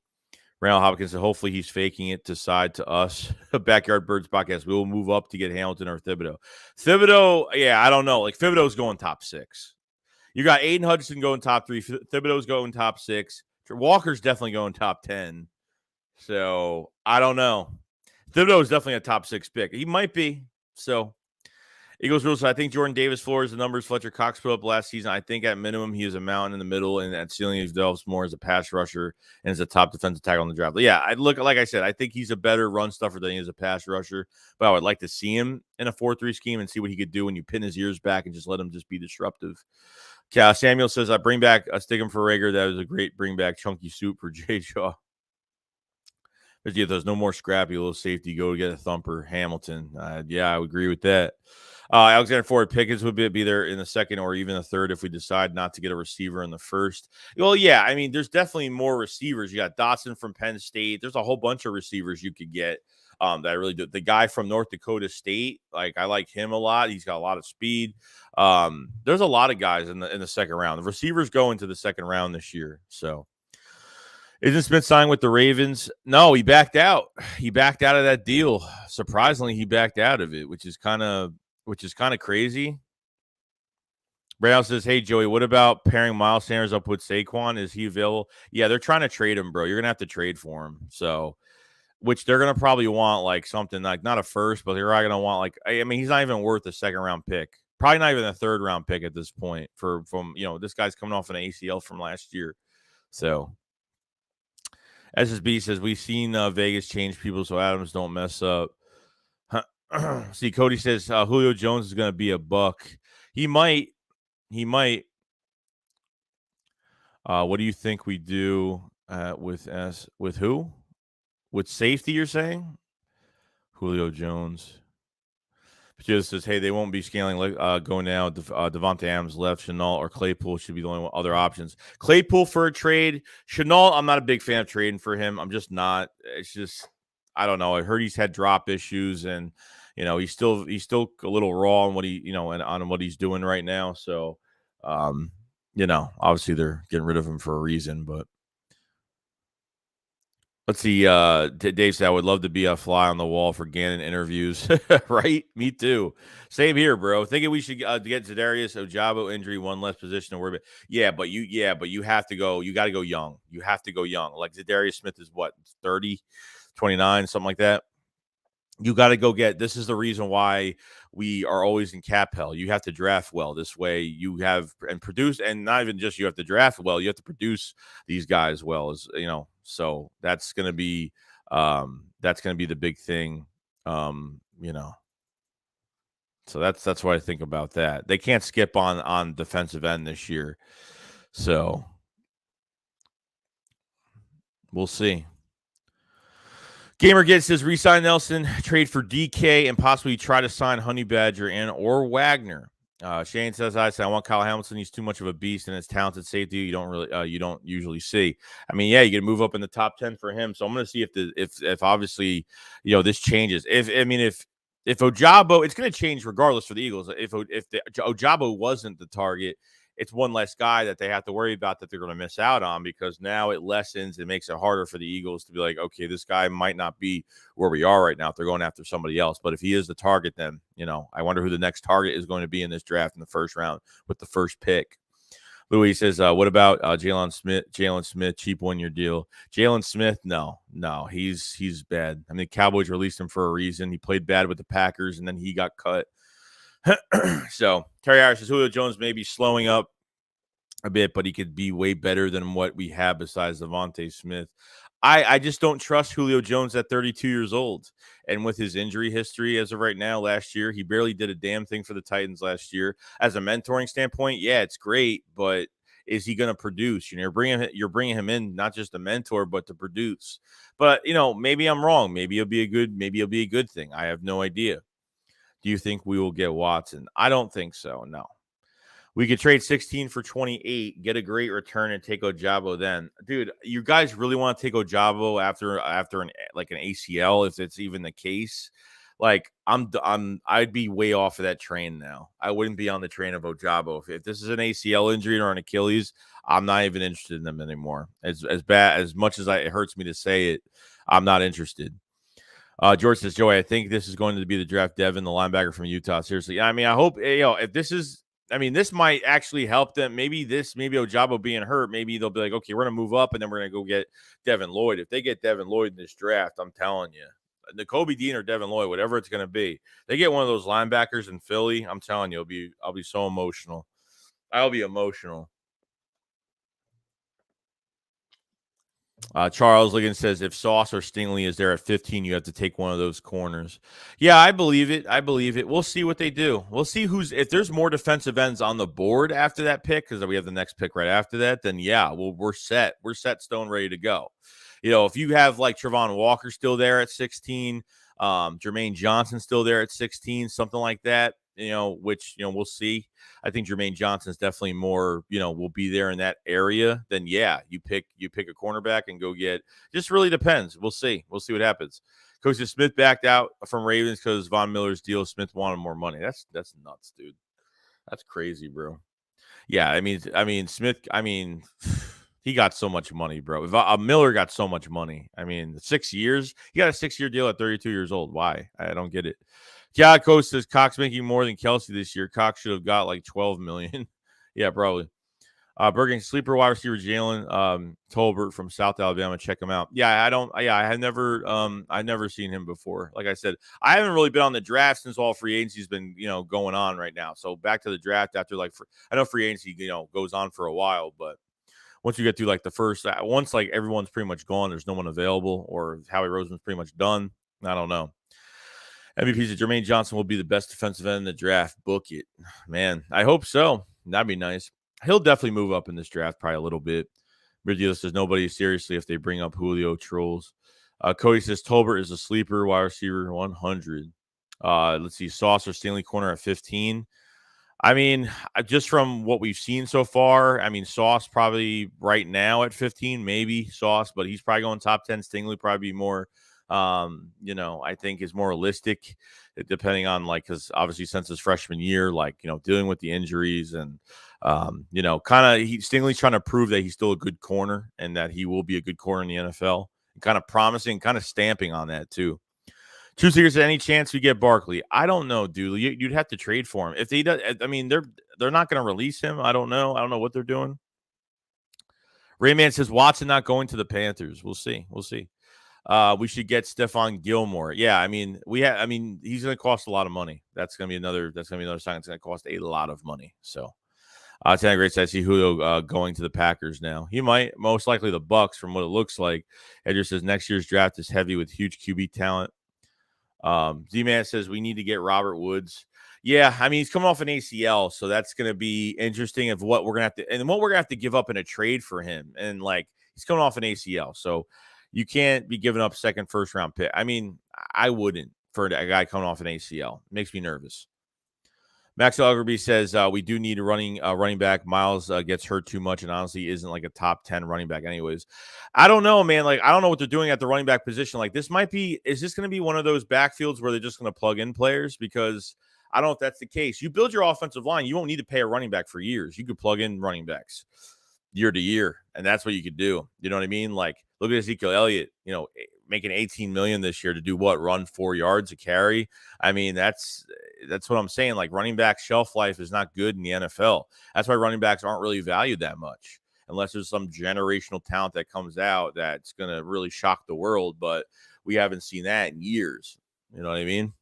Randall Hopkins said, hopefully he's faking it to side to us. Backyard Birds podcast. We will move up to get Hamilton or Thibodeau. Thibodeau, yeah, I don't know. Like, Thibodeau's going top 6. You got Aiden Hutchinson going top 3. Thibodeau's going top 6. Walker's definitely going top 10. So, I don't know. Thibodeau is definitely a top 6 pick. He might be. So, Eagles rules. So I think Jordan Davis floors the numbers Fletcher Cox put up last season. I think at minimum he is a mountain in the middle, and at ceiling he develops more as a pass rusher and as a top defensive tackle on the draft. But yeah, like I said, I think he's a better run stuffer than he is a pass rusher. But I would like to see him in a 4-3 scheme and see what he could do when you pin his ears back and just let him just be disruptive. Samuel says, I bring back a stick him for Rager. That was a great bring back. Chunky soup for Jay Shaw. But yeah, there's no more scrappy little safety. Go get a thumper. Hamilton. Yeah, I would agree with that. Alexander Ford Pickens would be there in the second or even the third if we decide not to get a receiver in the first. Well, yeah, I mean, there's definitely more receivers. You got Dotson from Penn State. There's a whole bunch of receivers you could get that I really do. The guy from North Dakota State, like I like him a lot. He's got a lot of speed. There's a lot of guys in the second round. The receivers go into the second round this year. So Isn't Smith signed with the Ravens? No, he backed out. He backed out of that deal. Surprisingly, he backed out of it, which is kind of crazy. Brown says, "Hey Joey, what about pairing Miles Sanders up with Saquon? Is he available?" Yeah, they're trying to trade him, bro. You're gonna have to trade for him. So, which they're gonna probably want like something like not a first, but they're gonna want like I mean, he's not even worth a second round pick. Probably not even a third round pick at this point. From this guy's coming off an ACL from last year. So SSB says we've seen Vegas change people so Adams don't mess up. See, Cody says Julio Jones is gonna be a buck. He might. He might. What do you think we do with who? With safety, you're saying? Julio Jones. Mathieu says, hey, they won't be scaling going now. Devontae Adams left. Shenault or Claypool should be the only other options. Claypool for a trade. Shenault, I'm not a big fan of trading for him. I'm just not. It's just, I don't know. I heard he's had drop issues, and he's still a little raw on what and on what he's doing right now. So, obviously they're getting rid of him for a reason, but. Let's see. Dave said, I would love to be a fly on the wall for Gannon interviews. Right? Me too. Same here, bro. Thinking we should get Darius Ojabo injury, one less position to worry about. Yeah, but you have to go. You got to go young. You have to go young. Like Darius Smith is what, 30, 29, something like that. You got to go get. This is the reason why we are always in cap hell. You have to draft well. This way you have and produce, and not even just you have to draft well. You have to produce these guys well. So that's going to be the big thing. So that's what I think about that. They can't skip on defensive end this year. So we'll see. Gamer Gets says resign Nelson, trade for DK, and possibly try to sign Honey Badger or Wagner. Shane says, I want Kyle Hamilton. He's too much of a beast, and his talented safety you don't usually see. I mean, yeah, you can move up in the top 10 for him. So I'm going to see if obviously this changes. If Ojabo, it's going to change regardless for the Eagles. If Ojabo wasn't the target, it's one less guy that they have to worry about that they're going to miss out on, because now it lessens. It makes it harder for the Eagles to be like, okay, this guy might not be where we are right now if they're going after somebody else. But if he is the target, then, I wonder who the next target is going to be in this draft in the first round with the first pick. Louis says, what about Jalen Smith, cheap 1-year deal? Jalen Smith, no, he's bad. I mean, the Cowboys released him for a reason. He played bad with the Packers, and then he got cut. So Terry Harris says Julio Jones may be slowing up a bit, but he could be way better than what we have besides Devontae Smith. I just don't trust Julio Jones at 32 years old. And with his injury history as of right now, last year, he barely did a damn thing for the Titans last year. As a mentoring standpoint, yeah, it's great, but is he going to produce? You're bringing him in not just a mentor, but to produce. But, maybe I'm wrong. Maybe it'll be a good thing. I have no idea. Do you think we will get Watson? I don't think so. No. We could trade 16 for 28, get a great return, and take Ojabo then. Dude, you guys really want to take Ojabo after an ACL, if it's even the case? Like, I'd be way off of that train now. I wouldn't be on the train of Ojabo. If this is an ACL injury or an Achilles, I'm not even interested in them anymore. As much as it hurts me to say it, I'm not interested. George says, Joey, I think this is going to be the draft. Devin, the linebacker from Utah. Seriously. I mean, I hope, if this is, this might actually help them. Maybe Ojabo being hurt, maybe they'll be like, okay, we're going to move up, and then we're going to go get Devin Lloyd. If they get Devin Lloyd in this draft, I'm telling you, Nakobe Dean or Devin Lloyd, whatever it's going to be, they get one of those linebackers in Philly, I'm telling you, I'll be so emotional. I'll be emotional. Charles Ligon says, if Sauce or Stingley is there at 15, you have to take one of those corners. Yeah, I believe it. We'll see what they do. We'll see if there's more defensive ends on the board after that pick, because we have the next pick right after that, then yeah, we're set. We're set, stone, ready to go. If you have like Travon Walker still there at 16, Jermaine Johnson still there at 16, something like that, which, we'll see. I think Jermaine Johnson's definitely more, will be there in that area. Then yeah, you pick a cornerback and go get. Just really depends. We'll see. We'll see what happens. Coach Smith backed out from Ravens because Von Miller's deal. Smith wanted more money. That's nuts, dude. That's crazy, bro. Yeah, I mean Smith. He got so much money, bro. If Miller got so much money, I mean, 6 years. He got a 6-year deal at 32 years old. Why? I don't get it. Kiako says Cox making more than Kelsey this year. Cox should have got like 12 million. Yeah, probably. Bergen sleeper wide receiver Jalen Tolbert from South Alabama. Check him out. Yeah, I don't. Yeah, I had never. I've never seen him before. Like I said, I haven't really been on the draft since all free agency's been going on right now. So back to the draft after I know free agency goes on for a while, but once you get through like the first, once like everyone's pretty much gone, there's no one available, or Howie Roseman's pretty much done. I don't know. MVP said Jermaine Johnson will be the best defensive end in the draft. Book it, man. I hope so. That'd be nice. He'll definitely move up in this draft, probably a little bit. Ridgio says nobody seriously if they bring up Julio trolls. Cody says Tolbert is a sleeper wide receiver 100. Let's see, Sauce or Stanley Corner at 15. I mean, just from what we've seen so far, I mean, Sauce probably right now at 15, maybe Sauce, but he's probably going top 10. Stingley probably be more, I think is more realistic, depending on because obviously since his freshman year, dealing with the injuries and, Stingley's trying to prove that he's still a good corner and that he will be a good corner in the NFL. Kind of promising, kind of stamping on that too. Two Seekers, any chance we get Barkley? I don't know, dude. You'd have to trade for him. If they does, I mean, they're not going to release him. I don't know. I don't know what they're doing. Rayman says Watson not going to the Panthers. We'll see. We'll see. We should get Stephon Gilmore. Yeah, I mean, he's going to cost a lot of money. That's going to be another sign. It's going to cost a lot of money. So, Tanner Great says, I see Julio going to the Packers now. He might, most likely the Bucks from what it looks like. Edgar says next year's draft is heavy with huge QB talent. Z-Man says we need to get Robert Woods. Yeah, I mean, he's coming off an ACL, so that's going to be interesting of what we're going to have to give up in a trade for him. And he's coming off an ACL, so you can't be giving up second, first round pick. I mean, I wouldn't for a guy coming off an ACL. It makes me nervous. Max Elgerby says we do need a running back. Miles gets hurt too much and honestly isn't like a top 10 running back anyways. I don't know, man. I don't know what they're doing at the running back position. Is this going to be one of those backfields where they're just going to plug in players? Because I don't know if that's the case. You build your offensive line. You won't need to pay a running back for years. You could plug in running backs year to year, and that's what you could do. You know what I mean? Look at Ezekiel Elliott, making $18 million this year to do what? Run 4 yards a carry. I mean, that's what I'm saying. Running back shelf life is not good in the NFL. That's why running backs aren't really valued that much, unless there's some generational talent that comes out that's going to really shock the world. But we haven't seen that in years. You know what I mean?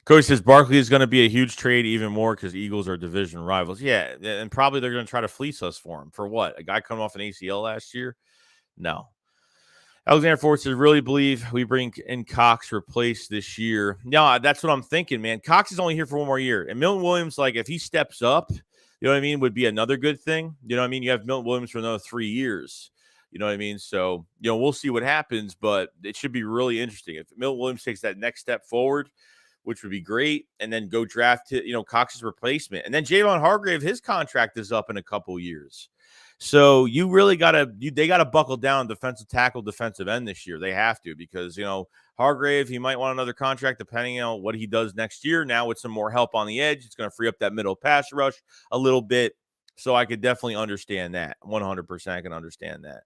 Cody says Barkley is going to be a huge trade even more because Eagles are division rivals. Yeah, and probably they're going to try to fleece us for him. For what? A guy coming off an ACL last year? No. Alexander Ford says, really believe we bring in Cox replace this year. No, that's what I'm thinking, man. Cox is only here for one more year. And Milton Williams, if he steps up, you know what I mean, would be another good thing. You know what I mean? You have Milton Williams for another 3 years. You know what I mean? So, we'll see what happens, but it should be really interesting. If Milton Williams takes that next step forward, which would be great, and then go draft, Cox's replacement. And then Javon Hargrave, his contract is up in a couple years. So you really they got to buckle down defensive tackle, defensive end this year. They have to, because, Hargrave, he might want another contract depending on what he does next year. Now with some more help on the edge, it's going to free up that middle pass rush a little bit. So I could definitely understand that. 100% I can understand that.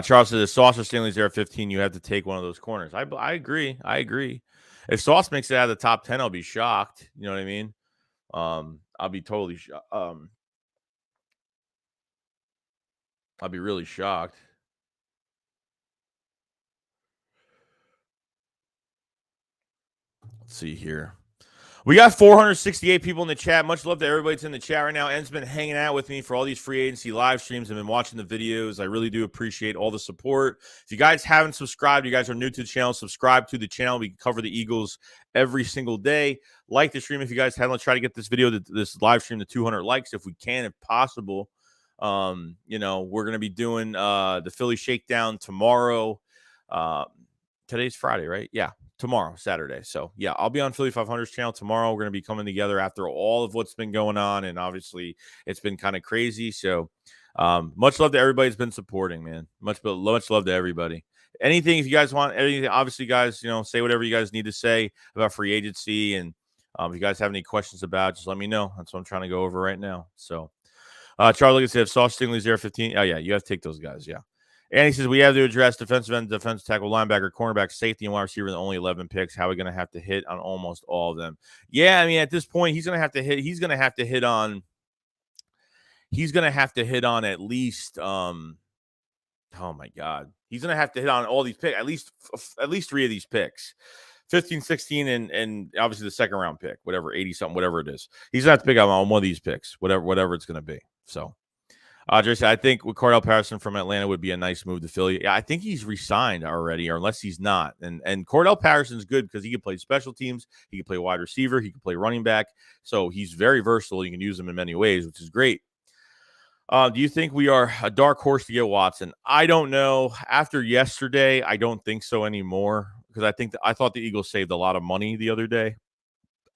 Charles says, if Sauce or Stanley's there at 15, you have to take one of those corners. I agree. I agree. If Sauce makes it out of the top 10, I'll be shocked. You know what I mean? I'll be totally I'll be really shocked. Let's see here. We got 468 people in the chat. Much love to everybody that's in the chat right now. En's been hanging out with me for all these free agency live streams and been watching the videos. I really do appreciate all the support. If you guys haven't subscribed, you guys are new to the channel, subscribe to the channel. We cover the Eagles every single day. Like the stream if you guys haven't. Let's try to get this video, this live stream to 200 likes if we can, if possible. We're going to be doing the Philly Shakedown tomorrow. Today's Friday, right? Yeah. Tomorrow, Saturday. So, yeah, I'll be on Philly 500's channel tomorrow. We're going to be coming together after all of what's been going on, and obviously it's been kind of crazy. So, much love to everybody who's been supporting, man. Much love to everybody. Anything, if you guys want anything, obviously, guys, say whatever you guys need to say about free agency, and if you guys have any questions about it, just let me know. That's what I'm trying to go over right now. So, Charlie, like I said, if Sauce Stingley's there 15. Oh, yeah, you have to take those guys. Yeah. And he says, we have to address defensive end, defensive tackle, linebacker, cornerback, safety, and wide receiver in the only 11 picks. How are we going to have to hit on almost all of them? Yeah, I mean, at this point, he's going to have to hit. He's going to have to hit on. He's going to have to hit on at least. Oh my God, he's going to have to hit on all these picks. At least 3 of these picks. 15, 16, and obviously the second round pick, whatever, 80 something, whatever it is. He's going to have to pick up on one of these picks, whatever it's going to be. So. Jason, I think with Cordell Patterson from Atlanta would be a nice move to Philly. Yeah, I think he's re-signed already, or unless he's not. And Cordell Patterson's good because he can play special teams, he can play wide receiver, he can play running back. So he's very versatile. You can use him in many ways, which is great. Do you think we are a dark horse to get Watson? I don't know. After yesterday, I don't think so anymore because I thought the Eagles saved a lot of money the other day.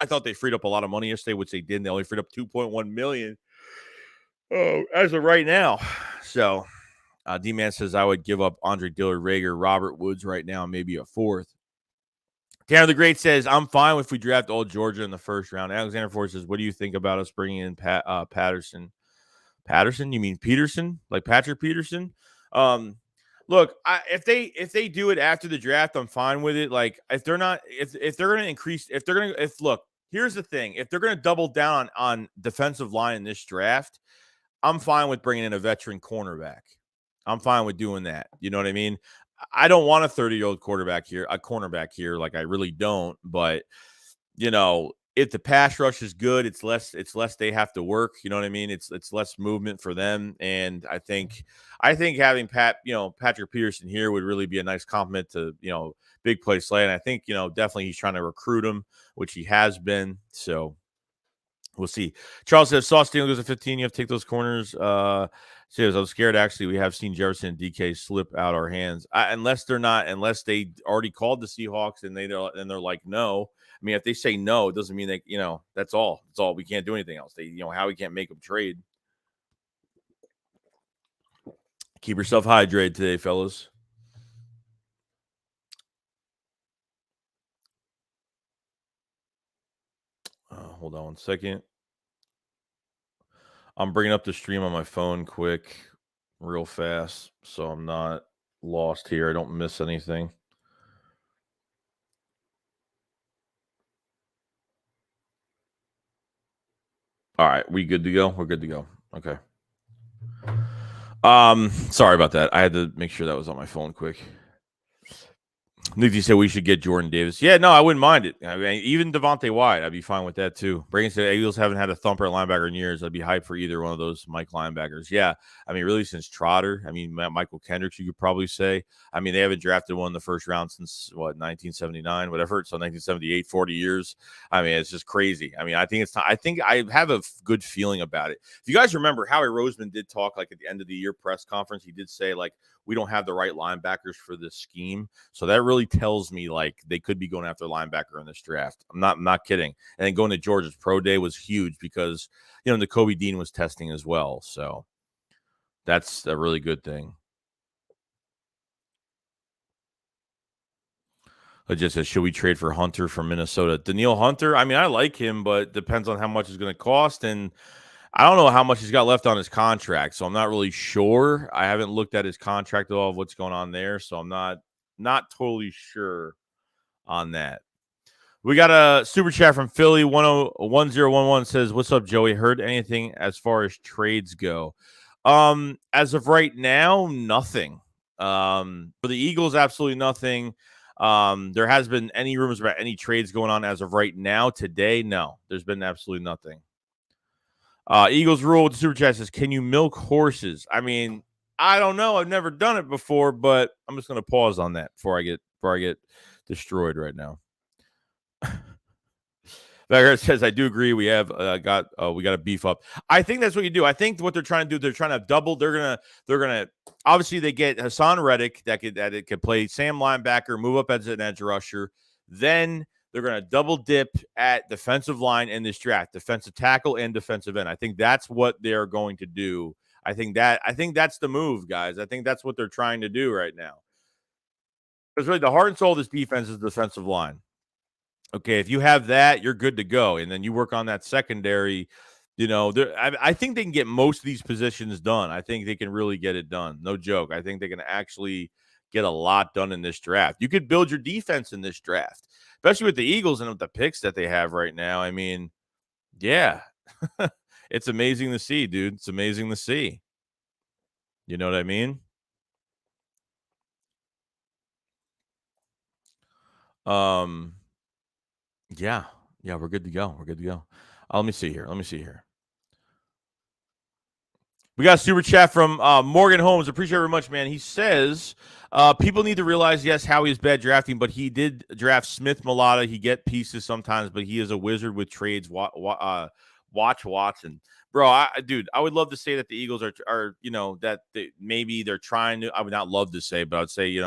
I thought they freed up a lot of money yesterday, which they didn't. They only freed up $2.1 million. Oh, as of right now. So, D-Man says I would give up Andre Dillard, Rager, Robert Woods right now, maybe a 4th. Tanner the Great says, I'm fine if we draft all Georgia in the first round. Alexander Ford says, what do you think about us bringing in Patterson? Patterson? You mean Peterson? Like Patrick Peterson? Look, if they do it after the draft, I'm fine with it. Like if they're going to increase, look, here's the thing. If they're going to double down on defensive line in this draft, I'm fine with bringing in a veteran cornerback. I'm fine with doing that. You know what I mean? I don't want a 30-year-old cornerback here. Like I really don't. But if the pass rush is good, it's less they have to work. You know what I mean? It's less movement for them. And I think having Patrick Peterson here would really be a nice compliment to big play Slay. And I think definitely he's trying to recruit him, which he has been. So. We'll see. Charles says, Sauce Steele goes to 15. You have to take those corners. Says, I'm scared, actually. We have seen Jefferson and DK slip out our hands. Unless they already called the Seahawks and they're like, no. I mean, if they say no, it doesn't mean that's all. That's all. We can't do anything else. How we can't make them trade. Keep yourself hydrated today, fellas. Hold on 1 second. I'm bringing up the stream on my phone quick, real fast, so I'm not lost here. I don't miss anything. All right, we good to go? We're good to go. Okay. Sorry about that. I had to make sure that was on my phone quick. Nikki said we should get Jordan Davis. Yeah, no, I wouldn't mind it. I mean, even Devontae Wyatt, I'd be fine with that too. Brayden said Eagles haven't had a thumper at linebacker in years. I'd be hyped for either one of those Mike linebackers. Yeah, I mean, really since Trotter. I mean, Michael Kendricks, you could probably say. I mean, they haven't drafted one in the first round since 1979, whatever. So 1978, 40 years. I mean, it's just crazy. I mean, I think it's time. I think I have a good feeling about it. If you guys remember, Howie Roseman did talk like at the end of the year press conference. He did say like, we don't have the right linebackers for this scheme. So that really tells me like they could be going after linebacker in this draft. I'm not kidding. And then going to Georgia's pro day was huge because, N'Kobe Dean was testing as well. So that's a really good thing. It just says, should we trade for Hunter from Minnesota? Daniil Hunter? I mean, I like him, but depends on how much it's going to cost. And I don't know how much he's got left on his contract, so I'm not really sure. I haven't looked at his contract at all of what's going on there, so I'm not totally sure on that. We got a super chat from Philly 1011 says, "What's up, Joey? Heard anything as far as trades go?" As of right now, nothing. For the Eagles, absolutely nothing. There has been any rumors about any trades going on as of right now today? No, there's been absolutely nothing. Eagles rule with the super chat says, can you milk horses? I mean, I don't know. I've never done it before, but I'm just going to pause on that before I get destroyed right now. Bagger says, I do agree. We have we got to beef up. I think that's what you do. I think what they're trying to do, they're trying to double. They're gonna obviously they get Hassan Reddick that could play Sam linebacker, move up as an edge rusher. Then they're going to double dip at defensive line in this draft, defensive tackle and defensive end. I think that's what they're going to do. I think that's the move, guys. I think that's what they're trying to do right now. Because really the heart and soul of this defense is the defensive line. Okay, if you have that, you're good to go. And then you work on that secondary. I think they can get most of these positions done. I think they can really get it done. No joke. I think they can actually get a lot done in this draft. You could build your defense in this draft, especially with the Eagles and with the picks that they have right now. I mean, yeah, it's amazing to see, dude. It's amazing to see. You know what I mean? Um, yeah, yeah, we're good to go. We're good to go. Let me see here. Let me see here. We got a super chat from Morgan Holmes. Appreciate it very much, man. He says people need to realize, yes, Howie is bad drafting, but he did draft Smith Mulata. He get pieces sometimes, but he is a wizard with trades. Watch Watson, bro. Dude, I would love to say that the Eagles are that maybe they're trying to. I would not love to say, but I'd say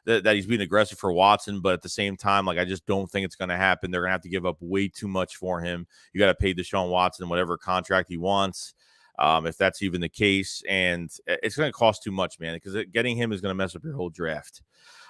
that he's being aggressive for Watson, but at the same time, like I just don't think it's going to happen. They're going to have to give up way too much for him. You got to pay Deshaun Watson whatever contract he wants. If that's even the case. And it's going to cost too much, man, because getting him is going to mess up your whole draft.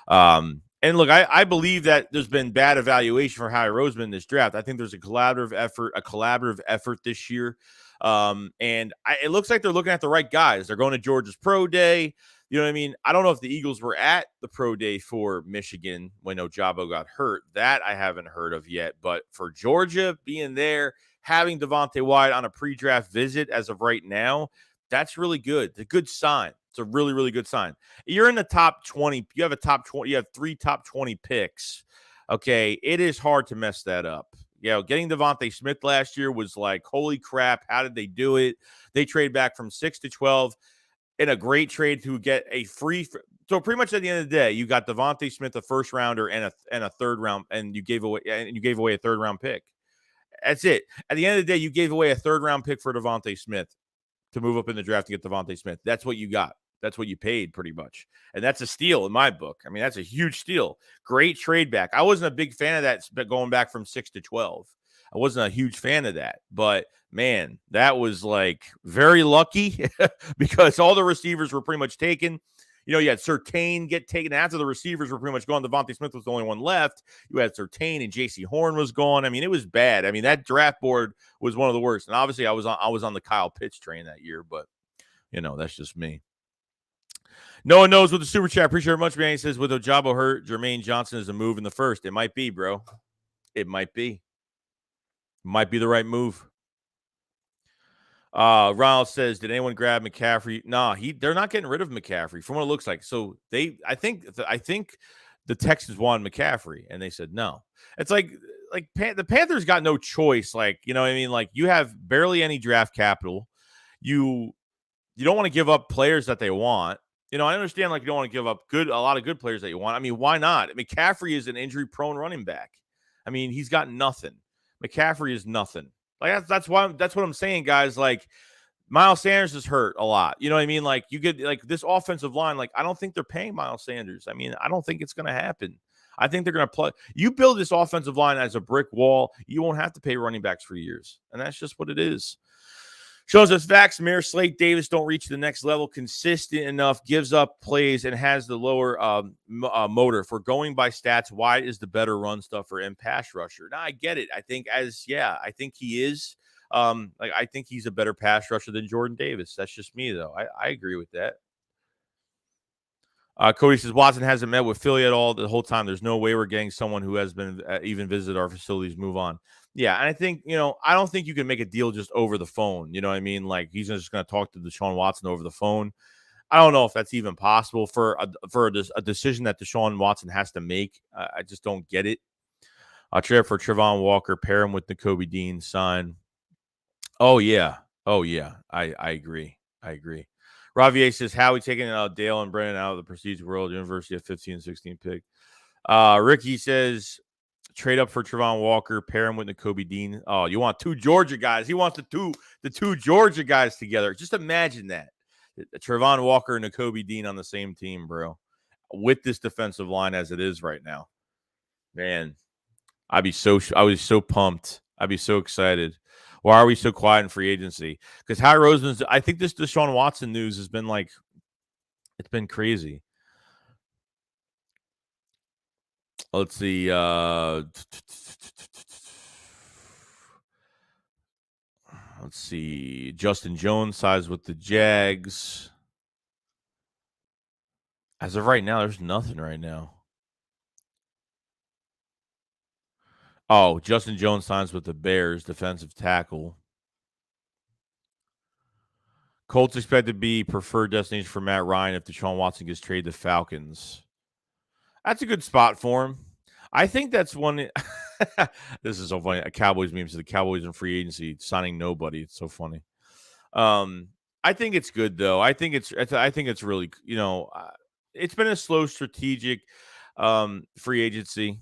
And look, I believe that there's been bad evaluation for Howie Roseman in this draft. I think there's a collaborative effort this year. And it looks like they're looking at the right guys. They're going to Georgia's pro day. You know what I mean? I don't know if the Eagles were at the pro day for Michigan when Ojabo got hurt. That I haven't heard of yet. But for Georgia being there, having Devontae Wyatt on a pre-draft visit as of right now, that's really good. It's a good sign. It's a really, really good sign. You're in the top 20. You have a top 20. You have 3 top 20 picks. Okay, it is hard to mess that up. Getting Devontae Smith last year was like, holy crap, how did they do it? They trade back from 6 to 12 in a great trade to get a free. So pretty much at the end of the day, you got Devontae Smith, a first rounder, and a third round, and you gave away a third round pick. That's it. At the end of the day, you gave away a third round pick for Devontae Smith to move up in the draft to get Devontae Smith. That's what you got. That's what you paid pretty much. And that's a steal in my book. I mean, that's a huge steal. Great trade back. I wasn't a big fan of that going back from 6 to 12. I wasn't a huge fan of that. But man, that was like very lucky because all the receivers were pretty much taken. You had Surtain get taken after the receivers were pretty much gone. Devontae Smith was the only one left. You had Surtain and J.C. Horn was gone. I mean, it was bad. I mean, that draft board was one of the worst. And obviously, I was on the Kyle Pitts train that year, but that's just me. No one knows with the super chat. Appreciate it much, man. He says with Ojabo hurt, Jermaine Johnson is a move in the first. It might be, bro. It might be. Might be the right move. Ronald says, did anyone grab McCaffrey? Nah, they're not getting rid of McCaffrey from what it looks like. So I think the Texans wanted McCaffrey and they said no. It's like the Panthers got no choice. Like, you know what I mean? Like you have barely any draft capital. You don't want to give up players that they want. I understand like you don't want to give up a lot of good players that you want. I mean, why not? McCaffrey is an injury prone running back. I mean, he's got nothing. McCaffrey is nothing. Like that's what I'm saying, guys. Like Miles Sanders is hurt a lot. You know what I mean? Like you get like this offensive line. Like I don't think they're paying Miles Sanders. I mean, I don't think it's going to happen. I think they're going to play. You build this offensive line as a brick wall. You won't have to pay running backs for years, and that's just what it is. Shows us facts. Mir, Slate, Davis don't reach the next level. Consistent enough, gives up plays, and has the lower motor. For going by stats, Wyatt is the better run stuffer and pass rusher. Now, I get it. I think I think he is. I think he's a better pass rusher than Jordan Davis. That's just me, though. I agree with that. Cody says Watson hasn't met with Philly at all the whole time. There's no way we're getting someone who has been even visited our facilities. Move on. Yeah, and I think I don't think you can make a deal just over the phone. You know what I mean? Like he's just going to talk to Deshaun Watson over the phone. I don't know if that's even possible for a decision that Deshaun Watson has to make. I just don't get it. Trade for Travon Walker, pair him with Nakobe Dean, sign. Oh yeah, I agree. Ravier says, Howie taking Dale and Brennan out of the prestige world, University of 15 and 16 pick. Ricky says, trade up for Travon Walker, pair him with Nakobe Dean. Oh, you want 2 Georgia guys. He wants the two Georgia guys together. Just imagine that. Travon Walker and Nakobe Dean on the same team, bro. With this defensive line as it is right now. Man, I was so pumped. I'd be so excited. Why are we so quiet in free agency? Because Howie Roseman's, I think this Deshaun Watson news has been like, it's been crazy. Let's see. Let's see. Justin Jones signs with the Jags. As of right now, there's nothing right now. Oh, Justin Jones signs with the Bears, defensive tackle. Colts expect to be preferred destination for Matt Ryan if Deshaun Watson gets traded to Falcons. That's a good spot for him. I think that's one. This is so funny. A Cowboys meme says the Cowboys in free agency signing nobody. It's so funny. I think it's good though. I think it's really, it's been a slow strategic free agency.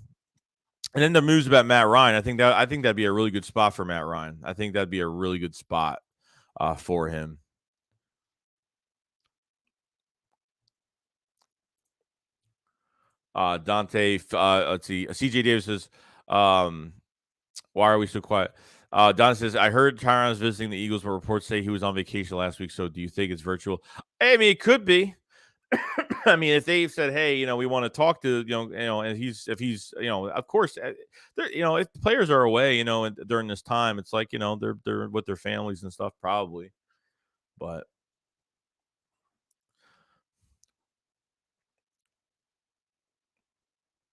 And then the news about Matt Ryan, I think that'd be a really good spot for Matt Ryan. I think that'd be a really good spot for him. Dante, let's see. CJ Davis says, why are we so quiet? Don says, I heard Tyrann is visiting the Eagles, but reports say he was on vacation last week. So do you think it's virtual? I mean, it could be. I mean, if they said, "Hey, we want to talk to and if he's, of course, if players are away, during this time, it's like, they're with their families and stuff, probably." But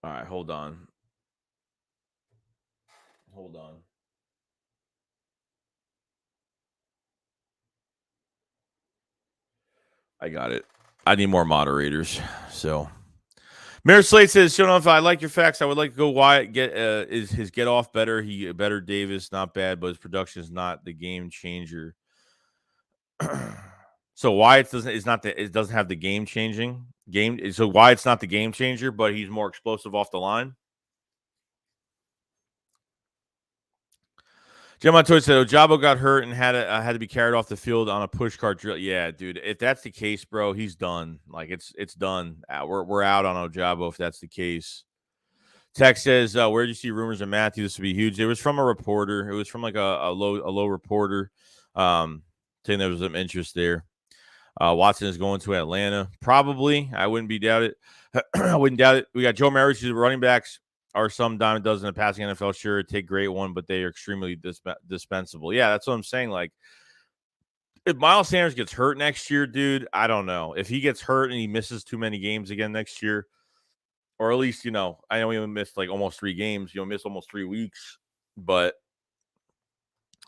all right, hold on. I got it. I need more moderators. So Mayor Slate says, "Show if I like your facts. I would like to go Wyatt is his get off better. He better Davis, not bad, but his production is not the game changer." So Wyatt doesn't have the game changing game. So Wyatt's not the game changer, but he's more explosive off the line. Jim Montoya said Ojabo got hurt and had to be carried off the field on a push cart drill. Yeah, dude. If that's the case, bro, he's done. Like it's done. We're out on Ojabo if that's the case. Tech says, where did you see rumors of Mathieu? This would be huge. It was from a reporter. It was from like a low reporter saying there was some interest there. Watson is going to Atlanta. Probably. I wouldn't be doubted. I wouldn't doubt it. We got Joe Murray. The running backs are some dime a dozen in the passing NFL. Sure, take great one, but they are extremely dispensable. Yeah, that's what I'm saying. Like, if Miles Sanders gets hurt next year, dude, I don't know. If he gets hurt and he misses too many games again next year, or at least, I know he missed like almost 3 games, missed almost 3 weeks, but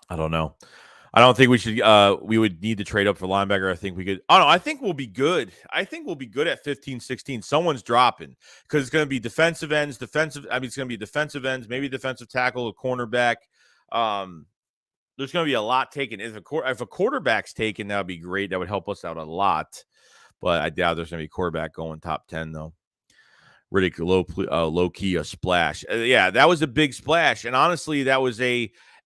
I don't know. I don't think we would need to trade up for linebacker. I think we could. Oh, no, I think we'll be good. I think we'll be good at 15, 16. Someone's dropping because it's going to be defensive ends, it's going to be defensive ends, maybe defensive tackle, a cornerback. There's going to be a lot taken. If a quarterback's taken, that would be great. That would help us out a lot. But I doubt there's going to be a quarterback going top 10, though. Riddick, low key, a splash. Yeah, that was a big splash. And honestly, that was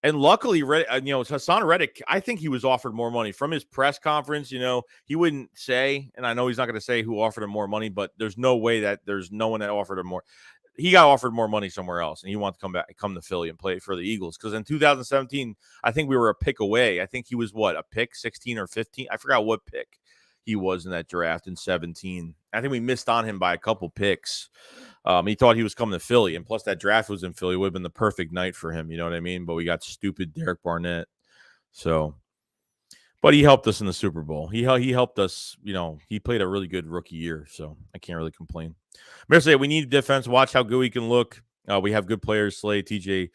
and luckily, Hassan Reddick, I think he was offered more money from his press conference. He wouldn't say, and I know he's not going to say who offered him more money, but there's no way that there's no one that offered him more. He got offered more money somewhere else, and he wanted to come to Philly and play for the Eagles. Because in 2017, I think we were a pick away. I think he was a pick 16 or 15. I forgot what pick he was in that draft in 17. I think we missed on him by a couple picks. He thought he was coming to Philly, and plus that draft was in Philly. It would have been the perfect night for him. You know what I mean? But we got stupid Derek Barnett. So, but he helped us in the Super Bowl. He helped us. He played a really good rookie year, so I can't really complain. Mercy, we need defense. Watch how good we can look. We have good players: Slay, TJ,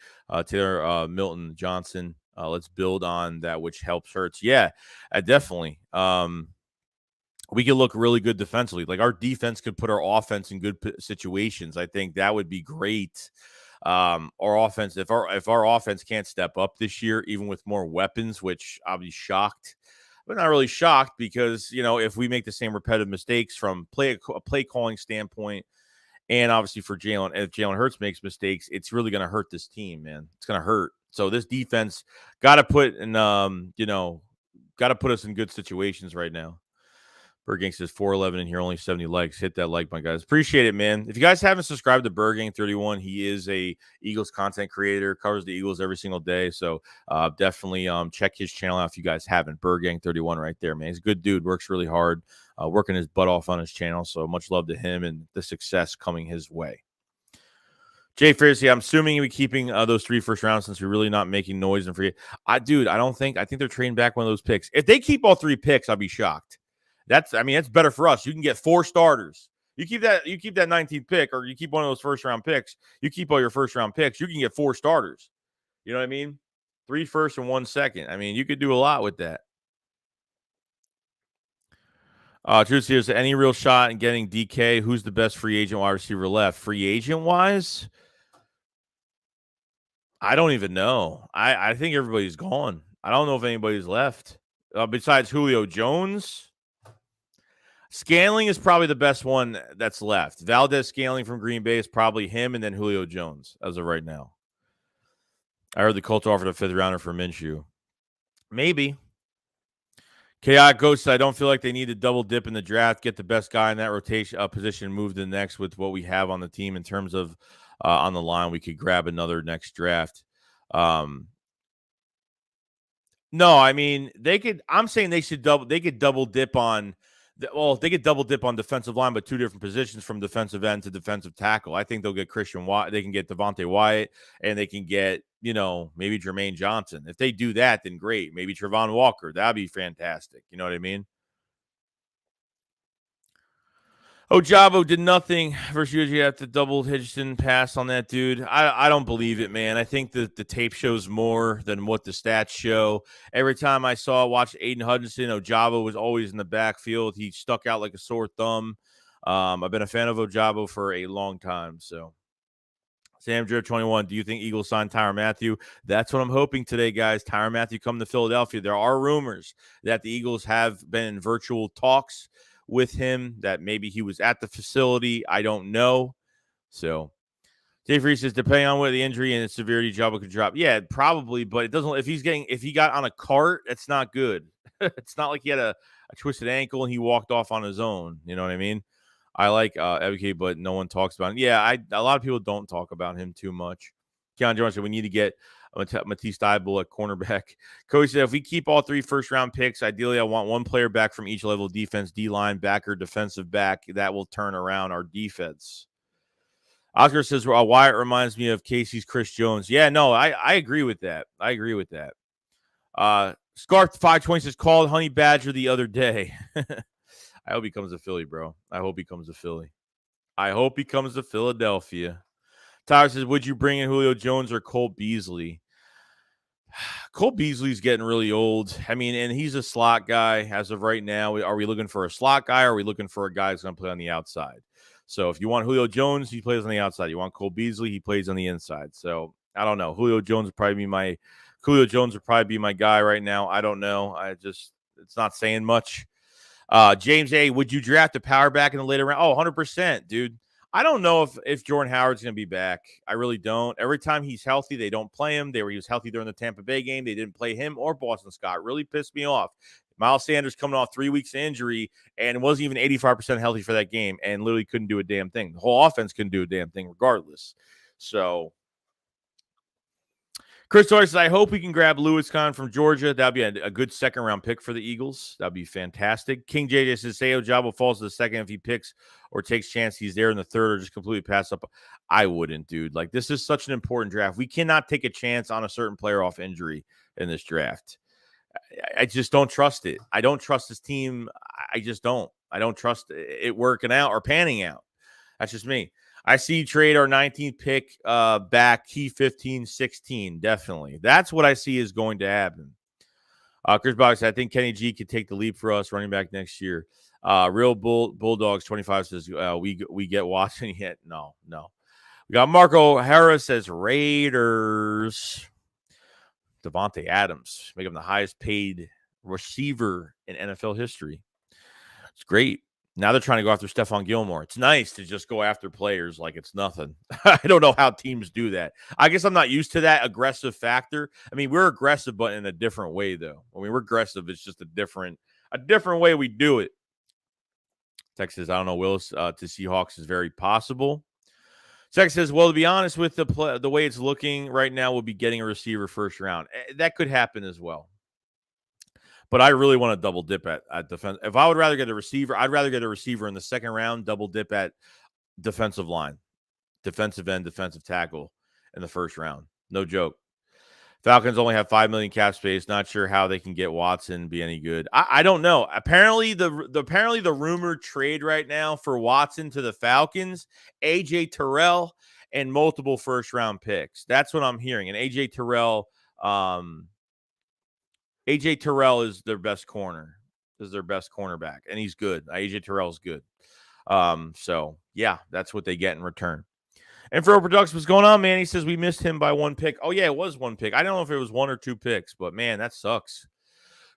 Taylor, Milton, Johnson. Let's build on that, which helps Hurts. Yeah, definitely. We could look really good defensively. Like our defense could put our offense in good situations. I think that would be great. Our offense, if our offense can't step up this year, even with more weapons, which I'll be shocked, but not really shocked because if we make the same repetitive mistakes from a play calling standpoint, and obviously for Jalen, if Jalen Hurts makes mistakes, it's really going to hurt this team, man. It's going to hurt. So this defense got to put in, got to put us in good situations right now. Burgang says 411 in here, only 70 likes. Hit that like, my guys. Appreciate it, man. If you guys haven't subscribed to Burgang31, he is a Eagles content creator, covers the Eagles every single day. So definitely check his channel out if you guys haven't. Burgang31 right there, man. He's a good dude, works really hard, working his butt off on his channel. So much love to him and the success coming his way. Jay Fierce, I'm assuming you'll be keeping those 3 first rounds since you're really not making noise and free. I think they're trading back one of those picks. If they keep all 3 picks, I'll be shocked. That's better for us. You can get 4 starters. You keep that 19th pick, or you keep one of those first round picks. You keep all your first round picks. You can get 4 starters. You know what I mean? 3 first and 1 second. You could do a lot with that. Truth is, any real shot in getting DK? Who's the best free agent wide receiver left? Free agent wise? I don't even know. I think everybody's gone. I don't know if anybody's left besides Julio Jones. Scaling is probably the best one that's left. Valdez Scaling from Green Bay is probably him, and then Julio Jones as of right now. I heard the Colts offered a 5th rounder for Minshew. Maybe. Chaotic Ghost, I don't feel like they need to double dip in the draft, get the best guy in that rotation position, move to the next with what we have on the team in terms of on the line. We could grab another next draft. No, they could. I'm saying they should double. They could double dip on. They could double dip on defensive line, but 2 different positions from defensive end to defensive tackle. I think they'll get Christian Wyatt. They can get Devontae Wyatt, and they can get maybe Jermaine Johnson. If they do that, then great. Maybe Travon Walker. That'd be fantastic. You know what I mean? Ojabo did nothing versus you have to double Hitchison pass on that dude. I don't believe it, man. I think that the tape shows more than what the stats show. Every time I watched Aiden Hutchinson, Ojabo was always in the backfield. He stuck out like a sore thumb. I've been a fan of Ojabo for a long time. So, Sam Drip 21, do you think Eagles sign Tyrann Mathieu? That's what I'm hoping today, guys. Tyrann Mathieu come to Philadelphia. There are rumors that the Eagles have been in virtual talks with him, that maybe he was at the facility. I don't know. So Dave Reese says, depending on what the injury and the severity, Jabba could drop. Yeah, probably, but it doesn't. If he got on a cart, that's not good. It's not like he had a twisted ankle and he walked off on his own. You know what I mean? I like Ebike, but no one talks about him. Yeah, a lot of people don't talk about him too much. Keon Jones said we need to get Mathieu Steibel at cornerback. Cody said, if we keep all 3 first-round picks, ideally I want 1 player back from each level of defense, D-line, backer, defensive back. That will turn around our defense. Oscar says, Wyatt reminds me of Casey's Chris Jones. Yeah, no, I agree with that. Scarf 520 says, called Honey Badger the other day. I hope he comes to Philly, bro. I hope he comes to Philadelphia. Tyler says, would you bring in Julio Jones or Cole Beasley? Cole Beasley's getting really old. And he's a slot guy as of right now. Are we looking for a slot guy, or are we looking for a guy who's going to play on the outside? So if you want Julio Jones, he plays on the outside. You want Cole Beasley, he plays on the inside. So I don't know. Julio Jones would probably be my guy right now. I don't know. It's not saying much. James A., would you draft a power back in the later round? Oh, 100%, dude. I don't know if Jordan Howard's going to be back. I really don't. Every time he's healthy, they don't play him. He was healthy during the Tampa Bay game. They didn't play him or Boston Scott. Really pissed me off. Miles Sanders coming off 3 weeks of injury and wasn't even 85% healthy for that game and literally couldn't do a damn thing. The whole offense couldn't do a damn thing regardless. So Chris Torres says, I hope we can grab Lewis Khan from Georgia. That would be a good second-round pick for the Eagles. That would be fantastic. King JJ says, say Ojabo falls to the second if he picks or takes chance he's there in the third or just completely pass up. I wouldn't, dude. Like, this is such an important draft. We cannot take a chance on a certain player off injury in this draft. I just don't trust it. I don't trust this team. I just don't. I don't trust it working out or panning out. That's just me. I see you trade our 19th pick back, key 15, 16. Definitely. That's what I see is going to happen. Chris Box, I think Kenny G could take the leap for us running back next year. Real Bulldogs 25 says we get Watson yet. No. We got Marco O'Hara says Raiders. Devontae Adams, make him the highest paid receiver in NFL history. It's great. Now they're trying to go after Stephon Gilmore. It's nice to just go after players like it's nothing. I don't know how teams do that. I guess I'm not used to that aggressive factor. We're aggressive, but in a different way, though. We're aggressive. It's just a different way we do it. Texas, I don't know. Willis to Seahawks is very possible. Sex says, well, to be honest with the way it's looking right now, we'll be getting a receiver first round. That could happen as well. But I really want to double dip at defense. If I would rather get a receiver, I'd rather get a receiver in the second round, double dip at defensive line. defensive end, defensive tackle in the first round. No joke. Falcons only have $5 million cap space. Not sure how they can get Watson be any good. I don't know. Apparently, the rumored trade right now for Watson to the Falcons, AJ Tyrell and multiple first round picks. That's what I'm hearing. And AJ Tyrell is their best corner. Is their best cornerback, and he's good. AJ Terrell's good. So yeah, that's what they get in return. And for Production, what's going on, man? He says we missed him by one pick. Oh, yeah, it was one pick. I don't know if it was 1 or 2 picks, but, man, that sucks.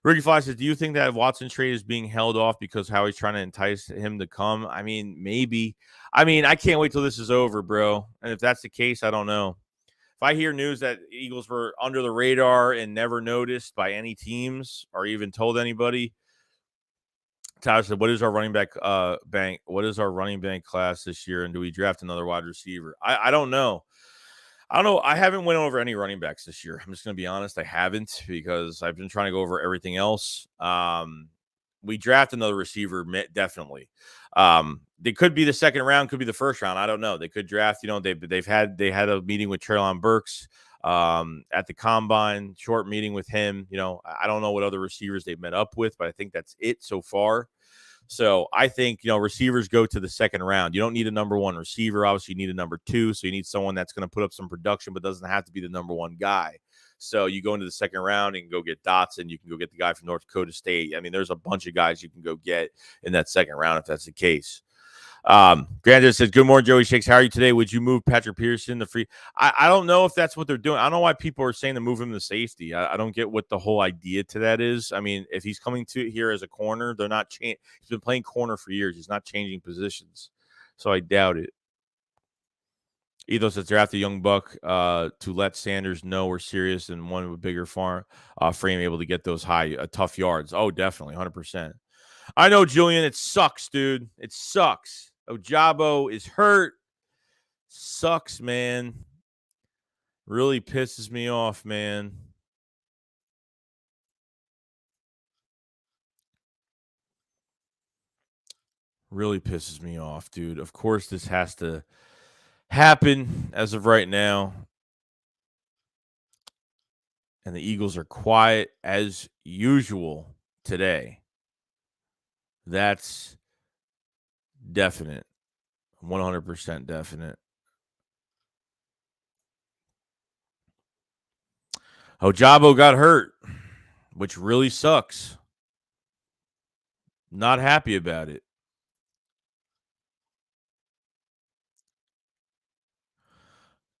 Ricky Fly says, do you think that Watson trade is being held off because Howie's trying to entice him to come? I mean, maybe. I mean, I can't wait till this is over, bro. And if that's the case, I don't know. If I hear news that Eagles were under the radar and never noticed by any teams or even told anybody, Tyler said, what is our running back bank? What is our running bank class this year? And do we draft another wide receiver? I don't know. I don't know. I haven't went over any running backs this year. I'm just going to be honest. I haven't because I've been trying to go over everything else. We draft another receiver, definitely. They could be the second round, could be the first round. I don't know. They could draft, they had a meeting with Treylon Burks at the combine, short meeting with him. I don't know what other receivers they've met up with, but I think that's it so far. So I think, receivers go to the second round. You don't need a number one receiver. Obviously, you need a number 2. So you need someone that's going to put up some production, but doesn't have to be the number 1 guy. So you go into the second round and go get Dotson. You can go get the guy from North Dakota State. I mean, there's a bunch of guys you can go get in that second round if that's the case. Grandad says, good morning, Joey Shakes. How are you today? Would you move Patrick Peterson to free? I don't know if that's what they're doing. I don't know why people are saying to move him to safety. I don't get what the whole idea to that is. I mean, if he's coming to here as a corner, they're not changing. He's been playing corner for years. He's not changing positions. So I doubt it. Ethos says draft a young buck to let Sanders know we're serious and one with a bigger frame able to get those tough yards. Oh, definitely, 100%. I know, Julian. It sucks, dude. It sucks. Ojabo is hurt. Sucks, man. Really pisses me off, man. Really pisses me off, dude. Of course, this has to happen as of right now. And the Eagles are quiet as usual today. That's definite. 100% definite. Ojabo got hurt, which really sucks. Not happy about it.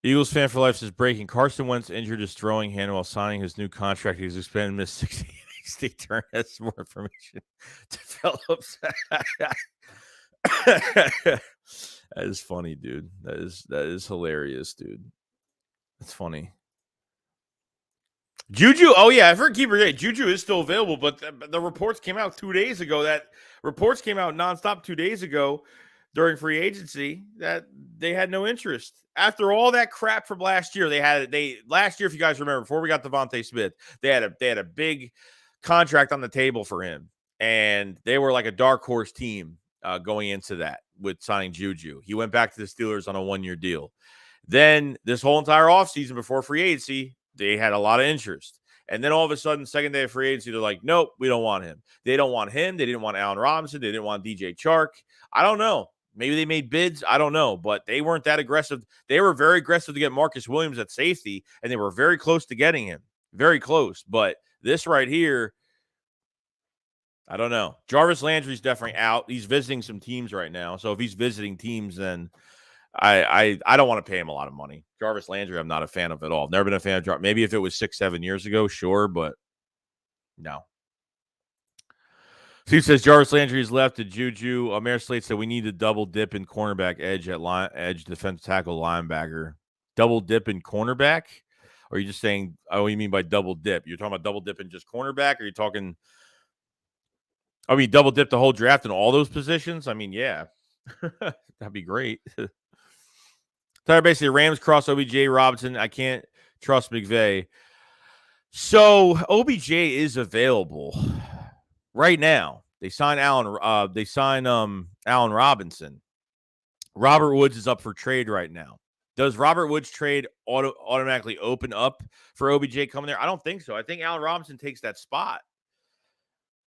Eagles fan for life says breaking. Carson Wentz injured his throwing hand while signing his new contract. He's expanded missed 60 innings. They turn has more information develops. That is funny, dude. That is hilarious, dude. That's funny. Juju, oh yeah, I've heard keeper day. Juju is still available, but the reports came out 2 days ago. Reports came out nonstop 2 days ago during free agency that they had no interest. After all that crap from last year, last year, if you guys remember, before we got Devontae Smith, they had a big contract on the table for him, and they were like a dark horse team going into that with signing Juju. He went back to the Steelers on a 1-year deal. Then this whole entire offseason before free agency, they had a lot of interest. And then all of a sudden, second day of free agency, they're like, nope, we don't want him. They don't want him. They didn't want Allen Robinson. They didn't want DJ Chark. I don't know. Maybe they made bids. I don't know. But they weren't that aggressive. They were very aggressive to get Marcus Williams at safety, and they were very close to getting him. Very close. But this right here, I don't know. Jarvis Landry's definitely out. He's visiting some teams right now. So if he's visiting teams, then I don't want to pay him a lot of money. Jarvis Landry, I'm not a fan of at all. Never been a fan of Jarvis. Maybe if it was 6-7 years ago, sure, but no. Steve says Jarvis Landry is left to Juju. Mayor Slate said we need to double dip in cornerback edge at edge defensive tackle linebacker. Double dip in cornerback? Or are you just saying, what do you mean by double dip? You're talking about double dip in just cornerback? Or are you talking, double dip the whole draft in all those positions? I mean, yeah. That'd be great. Tyler basically Rams cross OBJ Robinson. I can't trust McVay. So OBJ is available right now. They sign Allen Robinson. Robert Woods is up for trade right now. Does Robert Woods trade automatically open up for OBJ coming there? I don't think so. I think Allen Robinson takes that spot.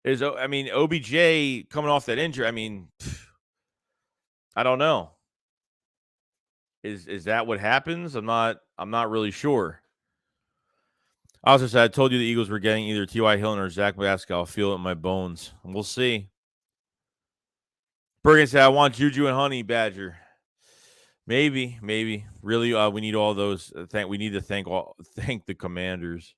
OBJ coming off that injury. I don't know. Is that what happens? I'm not really sure. I also said I told you the Eagles were getting either T.Y. Hilton or Zach Pascal. I'll feel it in my bones. We'll see. Bergen said I want Juju and Honey Badger. Maybe. Really, we need all those. We need to thank the Commanders.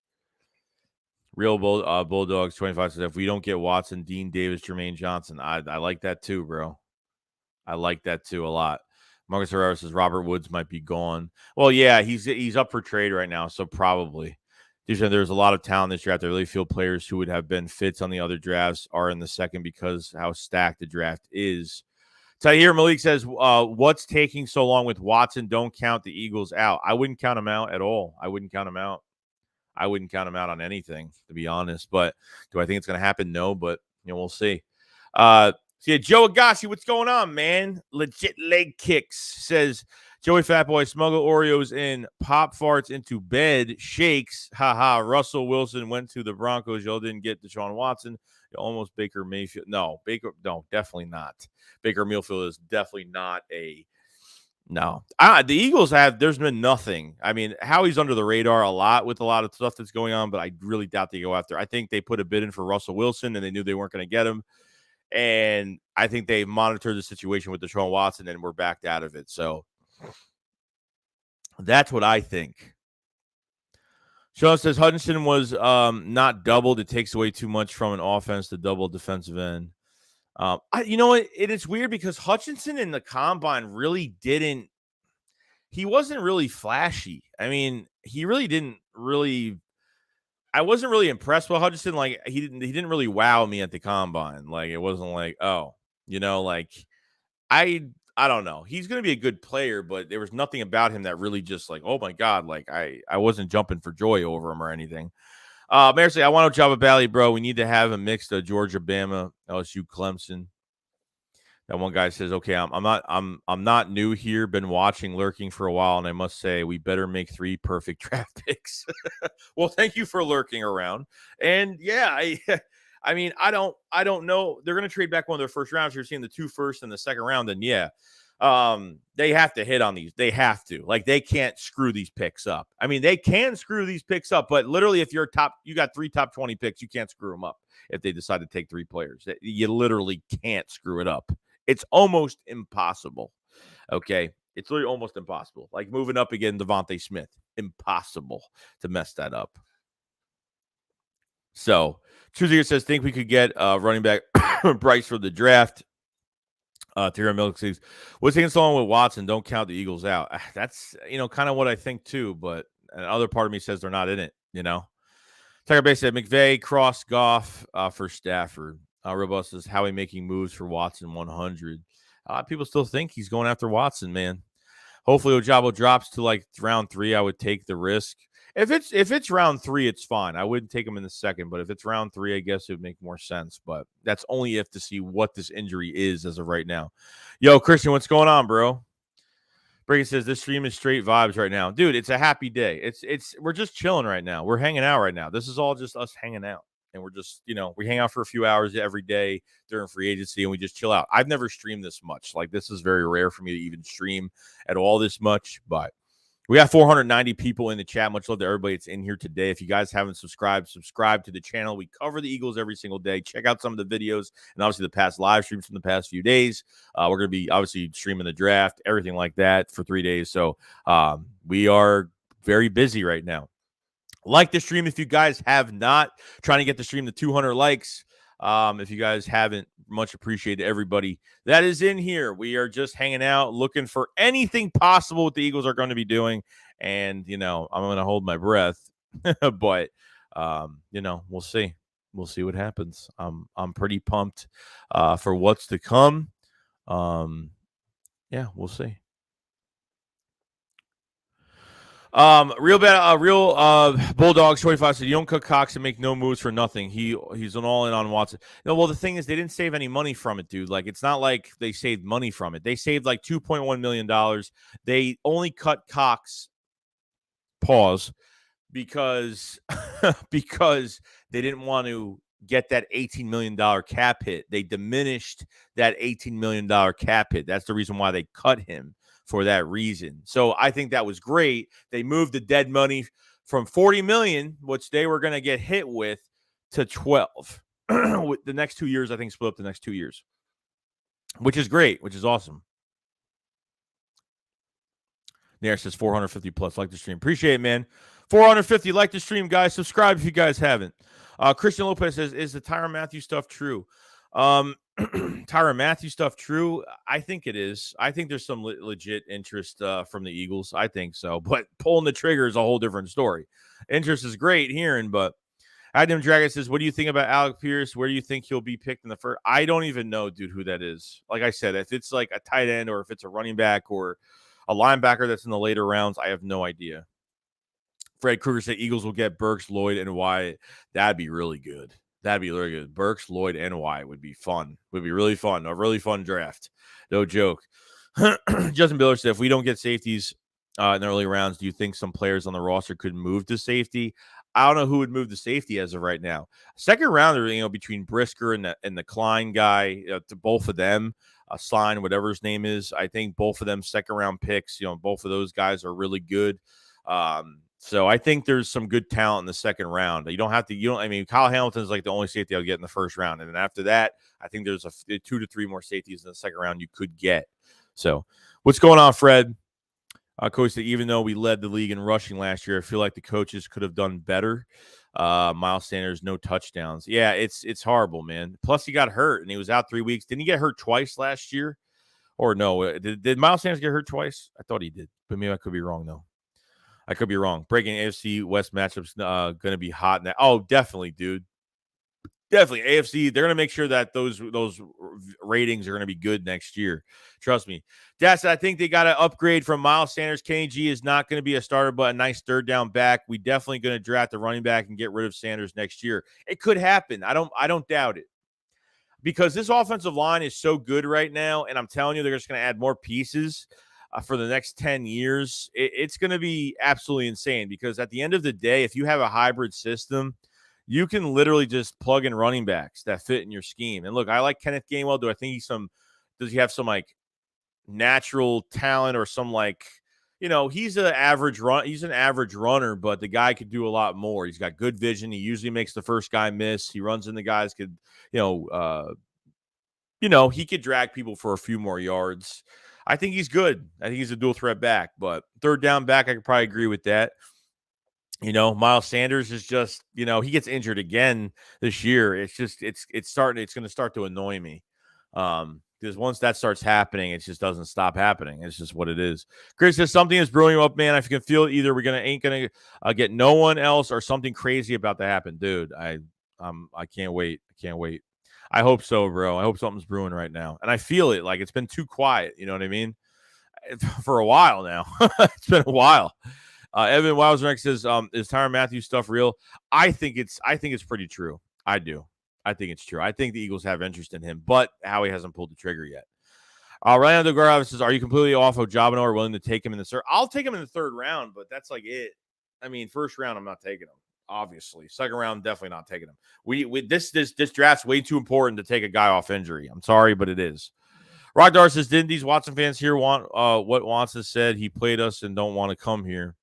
Real Bulldogs 25 says if we don't get Watson, Dean Davis, Jermaine Johnson, I like that too, bro. I like that too a lot. Marcus Herrera says Robert Woods might be gone. Well, yeah, he's up for trade right now, so probably. There's a lot of talent this draft. I really feel players who would have been fits on the other drafts are in the second because how stacked the draft is. Tahir Malik says, what's taking so long with Watson? Don't count the Eagles out. I wouldn't count them out at all. I wouldn't count them out on anything, to be honest. But do I think it's going to happen? No, but we'll see. Joe Agassi, what's going on, man? Legit leg kicks says Joey Fatboy smuggle Oreos in, pop farts into bed, shakes. Haha. Russell Wilson went to the Broncos. Y'all didn't get Deshaun Watson. Almost Baker Mayfield. No, definitely not. Baker Mayfield is definitely not a. No, the Eagles there's been nothing. Howie's under the radar a lot with a lot of stuff that's going on, but I really doubt they go after. I think they put a bid in for Russell Wilson and they knew they weren't going to get him. And I think they monitored the situation with Deshaun Watson and we're backed out of it. So that's what I think. Sean says Hutchinson was not doubled. It takes away too much from an offense to double defensive end. It's weird because Hutchinson in the combine really didn't. He wasn't really flashy. He really didn't really. I wasn't really impressed with Hutchinson. Like he didn't really wow me at the combine. Like it wasn't like I don't know. He's going to be a good player, but there was nothing about him that really just like, oh my God, like I wasn't jumping for joy over him or anything. Mayor say, I want to Java Valley, bro. We need to have a mix of Georgia, Bama, LSU, Clemson. That one guy says, okay, I'm not new here, been watching, lurking for a while, and I must say we better make 3 perfect draft picks. Well, thank you for lurking around. And yeah, I don't know. They're going to trade back one of their first rounds. You're seeing the 2 first and the second round, then yeah. They have to hit on these. They have to. Like they can't screw these picks up. They can screw these picks up, but literally if you got 3 top 20 picks, you can't screw them up if they decide to take 3 players. You literally can't screw it up. It's almost impossible. Okay. It's literally almost impossible. Like moving up again, Devontae Smith. Impossible to mess that up. So, Truzier says, think we could get running back Bryce for the draft. Tyrann Milk says, what's taking so long with Watson? Don't count the Eagles out. That's, kind of what I think too, but another part of me says they're not in it, Tiger Bay said, McVay, Cross, Goff for Stafford. Robust says, Howie making moves for Watson 100. People still think he's going after Watson, man. Hopefully Ojabo drops to like round 3. I would take the risk. If it's round 3, it's fine. I wouldn't take him in the second, but if it's round 3, I guess it would make more sense. But that's only if to see what this injury is as of right now. Yo, Christian, what's going on, bro? Brady says this stream is straight vibes right now. Dude, it's a happy day. We're just chilling right now. We're hanging out right now. This is all just us hanging out. And we're just, we hang out for a few hours every day during free agency and we just chill out. I've never streamed this much. Like, this is very rare for me to even stream at all this much. But we got 490 people in the chat. Much love to everybody that's in here today. If you guys haven't subscribed to the channel. We cover the Eagles every single day. Check out some of the videos and obviously the past live streams from the past few days. We're going to be obviously streaming the draft, everything like that for 3 days. So we are very busy right now. Like the stream if you guys have not. Trying to get the stream to 200 likes. If you guys haven't, much appreciated everybody that is in here. We are just hanging out, looking for anything possible what the Eagles are going to be doing. And, I'm going to hold my breath. But, we'll see. We'll see what happens. I'm pretty pumped for what's to come. Yeah, we'll see. Real Bulldogs 25 said you don't cut Cox and make no moves for nothing. He's an all in on Watson. No, well the thing is they didn't save any money from it, dude. Like it's not like they saved money from it. They saved like $2.1 million. They only cut Cox pause because because they didn't want to get that $18 million cap hit. They diminished that $18 million cap hit. That's the reason why they cut him, for that reason. So I think that was great. They moved the dead money from 40 million, which they were going to get hit with, to 12. With the next 2 years, I think split up the next 2 years, which is great, which is awesome. Nair says 450 plus. Like the stream. Appreciate it, man. 450. Like the stream, guys. Subscribe if you guys haven't. Christian Lopez says, is the Tyrann Mathieu stuff true? Tyrann Mathieu stuff true? I think it is. I think there's some legit interest from the Eagles. I think so. But pulling the trigger is a whole different story. Interest is great hearing, but Adam Dragon says, what do you think about Alec Pierce? Where do you think he'll be picked in the first? I don't even know, dude, who that is. Like I said, if it's like a tight end or if it's a running back or a linebacker that's in the later rounds, I have no idea. Fred Krueger said Eagles will get Burks, Lloyd, and Wyatt. That'd be really good. That'd be really good. Burks, Lloyd, and Wyatt would be fun. Would be really fun. A really fun draft. No joke. Justin Biller said, if we don't get safeties in the early rounds, do you think some players on the roster could move to safety? I don't know who would move to safety as of right now. Second rounder, between Brisker and the Klein guy, to both of them, Slime, whatever his name is, I think both of them second round picks. Both of those guys are really good. So I think there's some good talent in the second round. Kyle Hamilton's like the only safety I'll get in the first round. And then after that, I think there's 2 to 3 more safeties in the second round you could get. So what's going on, Fred? Coach said, even though we led the league in rushing last year, I feel like the coaches could have done better. Miles Sanders, no touchdowns. Yeah, it's horrible, man. Plus he got hurt and he was out 3 weeks. Didn't he get hurt twice last year? Or no, did Miles Sanders get hurt twice? I thought he did, but maybe I could be wrong though. I could be wrong. Breaking AFC West matchups going to be hot now. Oh, definitely, dude. Definitely. AFC, they're going to make sure that those ratings are going to be good next year. Trust me. That's, I think they got to upgrade from Miles Sanders. Kenny G is not going to be a starter, but a nice third down back. We definitely going to draft the running back and get rid of Sanders next year. It could happen. I don't doubt it. Because this offensive line is so good right now, and I'm telling you, they're just going to add more pieces for the next 10 years. It's going to be absolutely insane because at the end of the day, if you have a hybrid system, you can literally just plug in running backs that fit in your scheme. And look, I like Kenneth Gainwell. Do I think does he have some like natural talent or some like, he's an average runner, but the guy could do a lot more. He's got good vision. He usually makes the first guy miss. He runs in the guys he could drag people for a few more yards. I think he's good. I think he's a dual threat back, but third down back, I could probably agree with that. Miles Sanders is just, he gets injured again this year. It's just, it's going to start to annoy me. Because once that starts happening, it just doesn't stop happening. It's just what it is. Chris says something is brewing up, man. I can feel it. Either ain't gonna get no one else or something crazy about to happen, dude. I can't wait. I can't wait. I hope so, bro. I hope something's brewing right now, and I feel it. Like it's been too quiet. You know what I mean? For a while now. It's been a while. Evan Wildrex says, "Is Tyrann Mathieu stuff real?" I think it's pretty true. I do. I think it's true. I think the Eagles have interest in him, but Howie hasn't pulled the trigger yet. Ryan DeGarava says, "Are you completely off of Ojabo or willing to take him in the third?" I'll take him in the third round, but that's like it. I mean, first round, I'm not taking him. Obviously, second round, definitely not taking him. This draft's way too important to take a guy off injury. I'm sorry, but it is. Rock Dar says, "Didn't these Watson fans here want what Watson said? He played us and don't want to come here."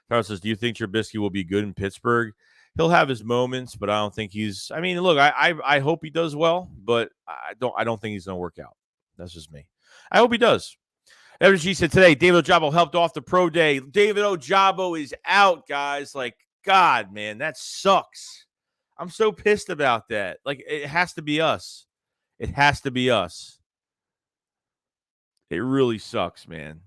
Charles says, "Do you think Trubisky will be good in Pittsburgh?" He'll have his moments, but I don't think he's. I mean, look, I hope he does well, but I don't think he's going to work out. That's just me. I hope he does. FG said today, David Ojabo helped off the pro day. David Ojabo is out, guys. Like, God, man, that sucks. I'm so pissed about that. Like, it has to be us. It has to be us. It really sucks, man.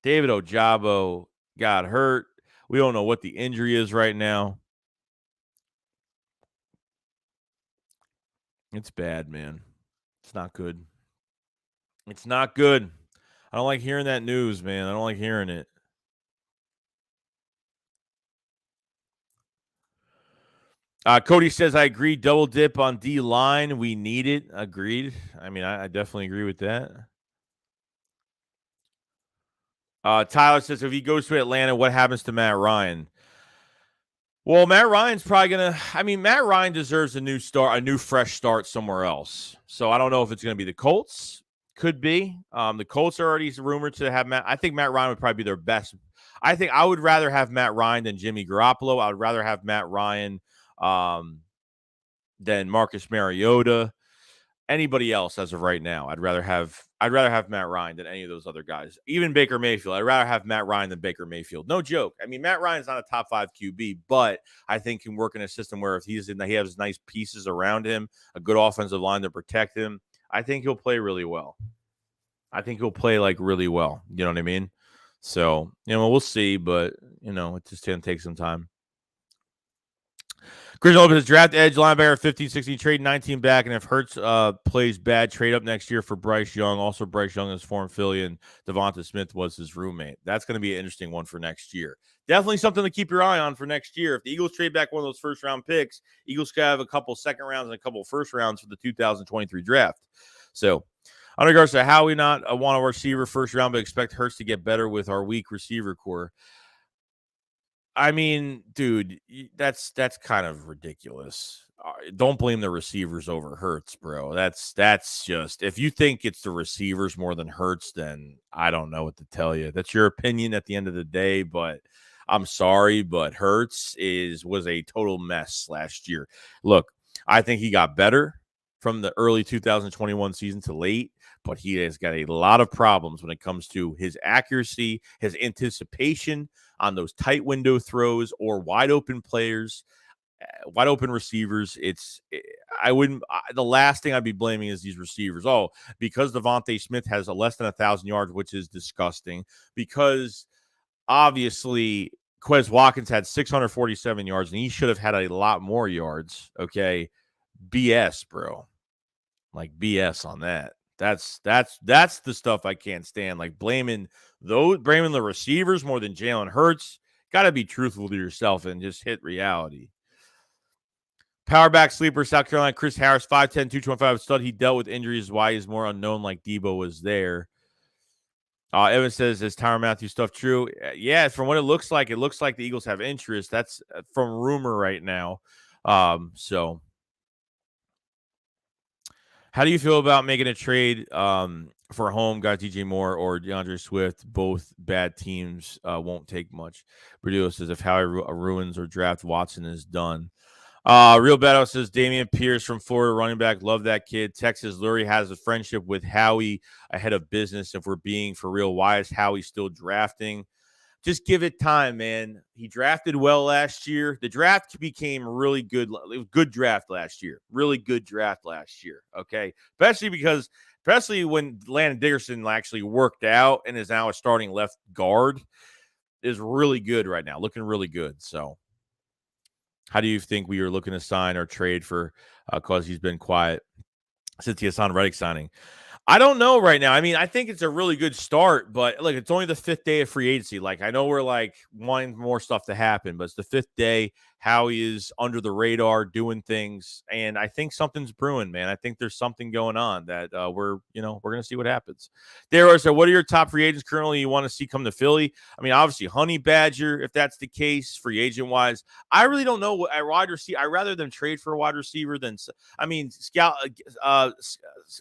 David Ojabo got hurt. We don't know what the injury is right now. It's bad, man. It's not good. It's not good. I don't like hearing that news, man. I don't like hearing it. Cody says, I agree. Double dip on D line. We need it. Agreed. I mean, I definitely agree with that. Tyler says, if he goes to Atlanta, what happens to Matt Ryan? Well, Matt Ryan's probably gonna. I mean, Matt Ryan deserves a new start, a new fresh start somewhere else. So I don't know if it's gonna be the Colts. Could be. The Colts are already rumored to have Matt. I think Matt Ryan would probably be their best. I think I would rather have Matt Ryan than Jimmy Garoppolo. I would rather have Matt Ryan than Marcus Mariota. Anybody else as of right now, I'd rather have Matt Ryan than any of those other guys. Even Baker Mayfield, I'd rather have Matt Ryan than Baker Mayfield. No joke. I mean, Matt Ryan's not a top 5 QB, but I think he can work in a system where if he has nice pieces around him, a good offensive line to protect him, I think he'll play really well. I think he'll play like really well. You know what I mean? So, we'll see, but it's just going to take some time. Chris Lopez, draft edge linebacker 15, 16, trade 19 back, and if Hurts plays bad, trade up next year for Bryce Young. Also, Bryce Young is former Philly, and Devonta Smith was his roommate. That's going to be an interesting one for next year. Definitely something to keep your eye on for next year. If the Eagles trade back one of those first-round picks, Eagles could have a couple second rounds and a couple first rounds for the 2023 draft. So, in regards to how we not want a receiver first round, but expect Hurts to get better with our weak receiver core. I mean, dude, that's kind of ridiculous. Don't blame the receivers over Hurts, bro. That's just, if you think it's the receivers more than Hurts, then I don't know what to tell you. That's your opinion at the end of the day, but I'm sorry, but Hurts was a total mess last year. Look, I think he got better from the early 2021 season to late, but he has got a lot of problems when it comes to his accuracy, his anticipation on those tight window throws or wide open players, wide open receivers. The last thing I'd be blaming is these receivers. Oh, because Devonta Smith has less than 1,000 yards, which is disgusting, because obviously Quez Watkins had 647 yards and he should have had a lot more yards. Okay. BS, bro. Like BS on that. That's the stuff I can't stand. Like blaming the receivers more than Jalen Hurts. Got to be truthful to yourself and just hit reality. Powerback sleeper, South Carolina, Chris Harris, 5'10", 225 stud. He dealt with injuries, why he's more unknown, like Debo was there. Evan says, is Tyrann Mathieu stuff true? Yeah, from what it looks like the Eagles have interest. That's from rumor right now. So how do you feel about making a trade for home guys, DJ Moore or DeAndre Swift? Both bad teams won't take much. Berdillo says, if Howie ruins or draft Watson is done. Real Battle says, Damian Pierce from Florida, running back. Love that kid. Texas Lurie has a friendship with Howie ahead of business. If we're being for real, why is Howie still drafting? Just give it time, man. He drafted well last year. The draft became really good. It was good draft last year. Really good draft last year. Okay. Especially when Landon Dickerson actually worked out and is now a starting left guard, is really good right now. Looking really good. So how do you think we are looking to sign or trade for because he's been quiet since the Hassan Reddick signing? I don't know right now. I mean, I think it's a really good start, but look, it's only the 5th day of free agency. Like, I know we're like wanting more stuff to happen, but it's the 5th day. Howie is under the radar doing things, and I think something's brewing, man. I think there's something going on that we're going to see what happens. There, so what are your top free agents currently you want to see come to Philly? I mean, obviously Honey Badger, if that's the case, free agent wise. I really don't know what a wide receiver. I rather them trade for a wide receiver than. I mean,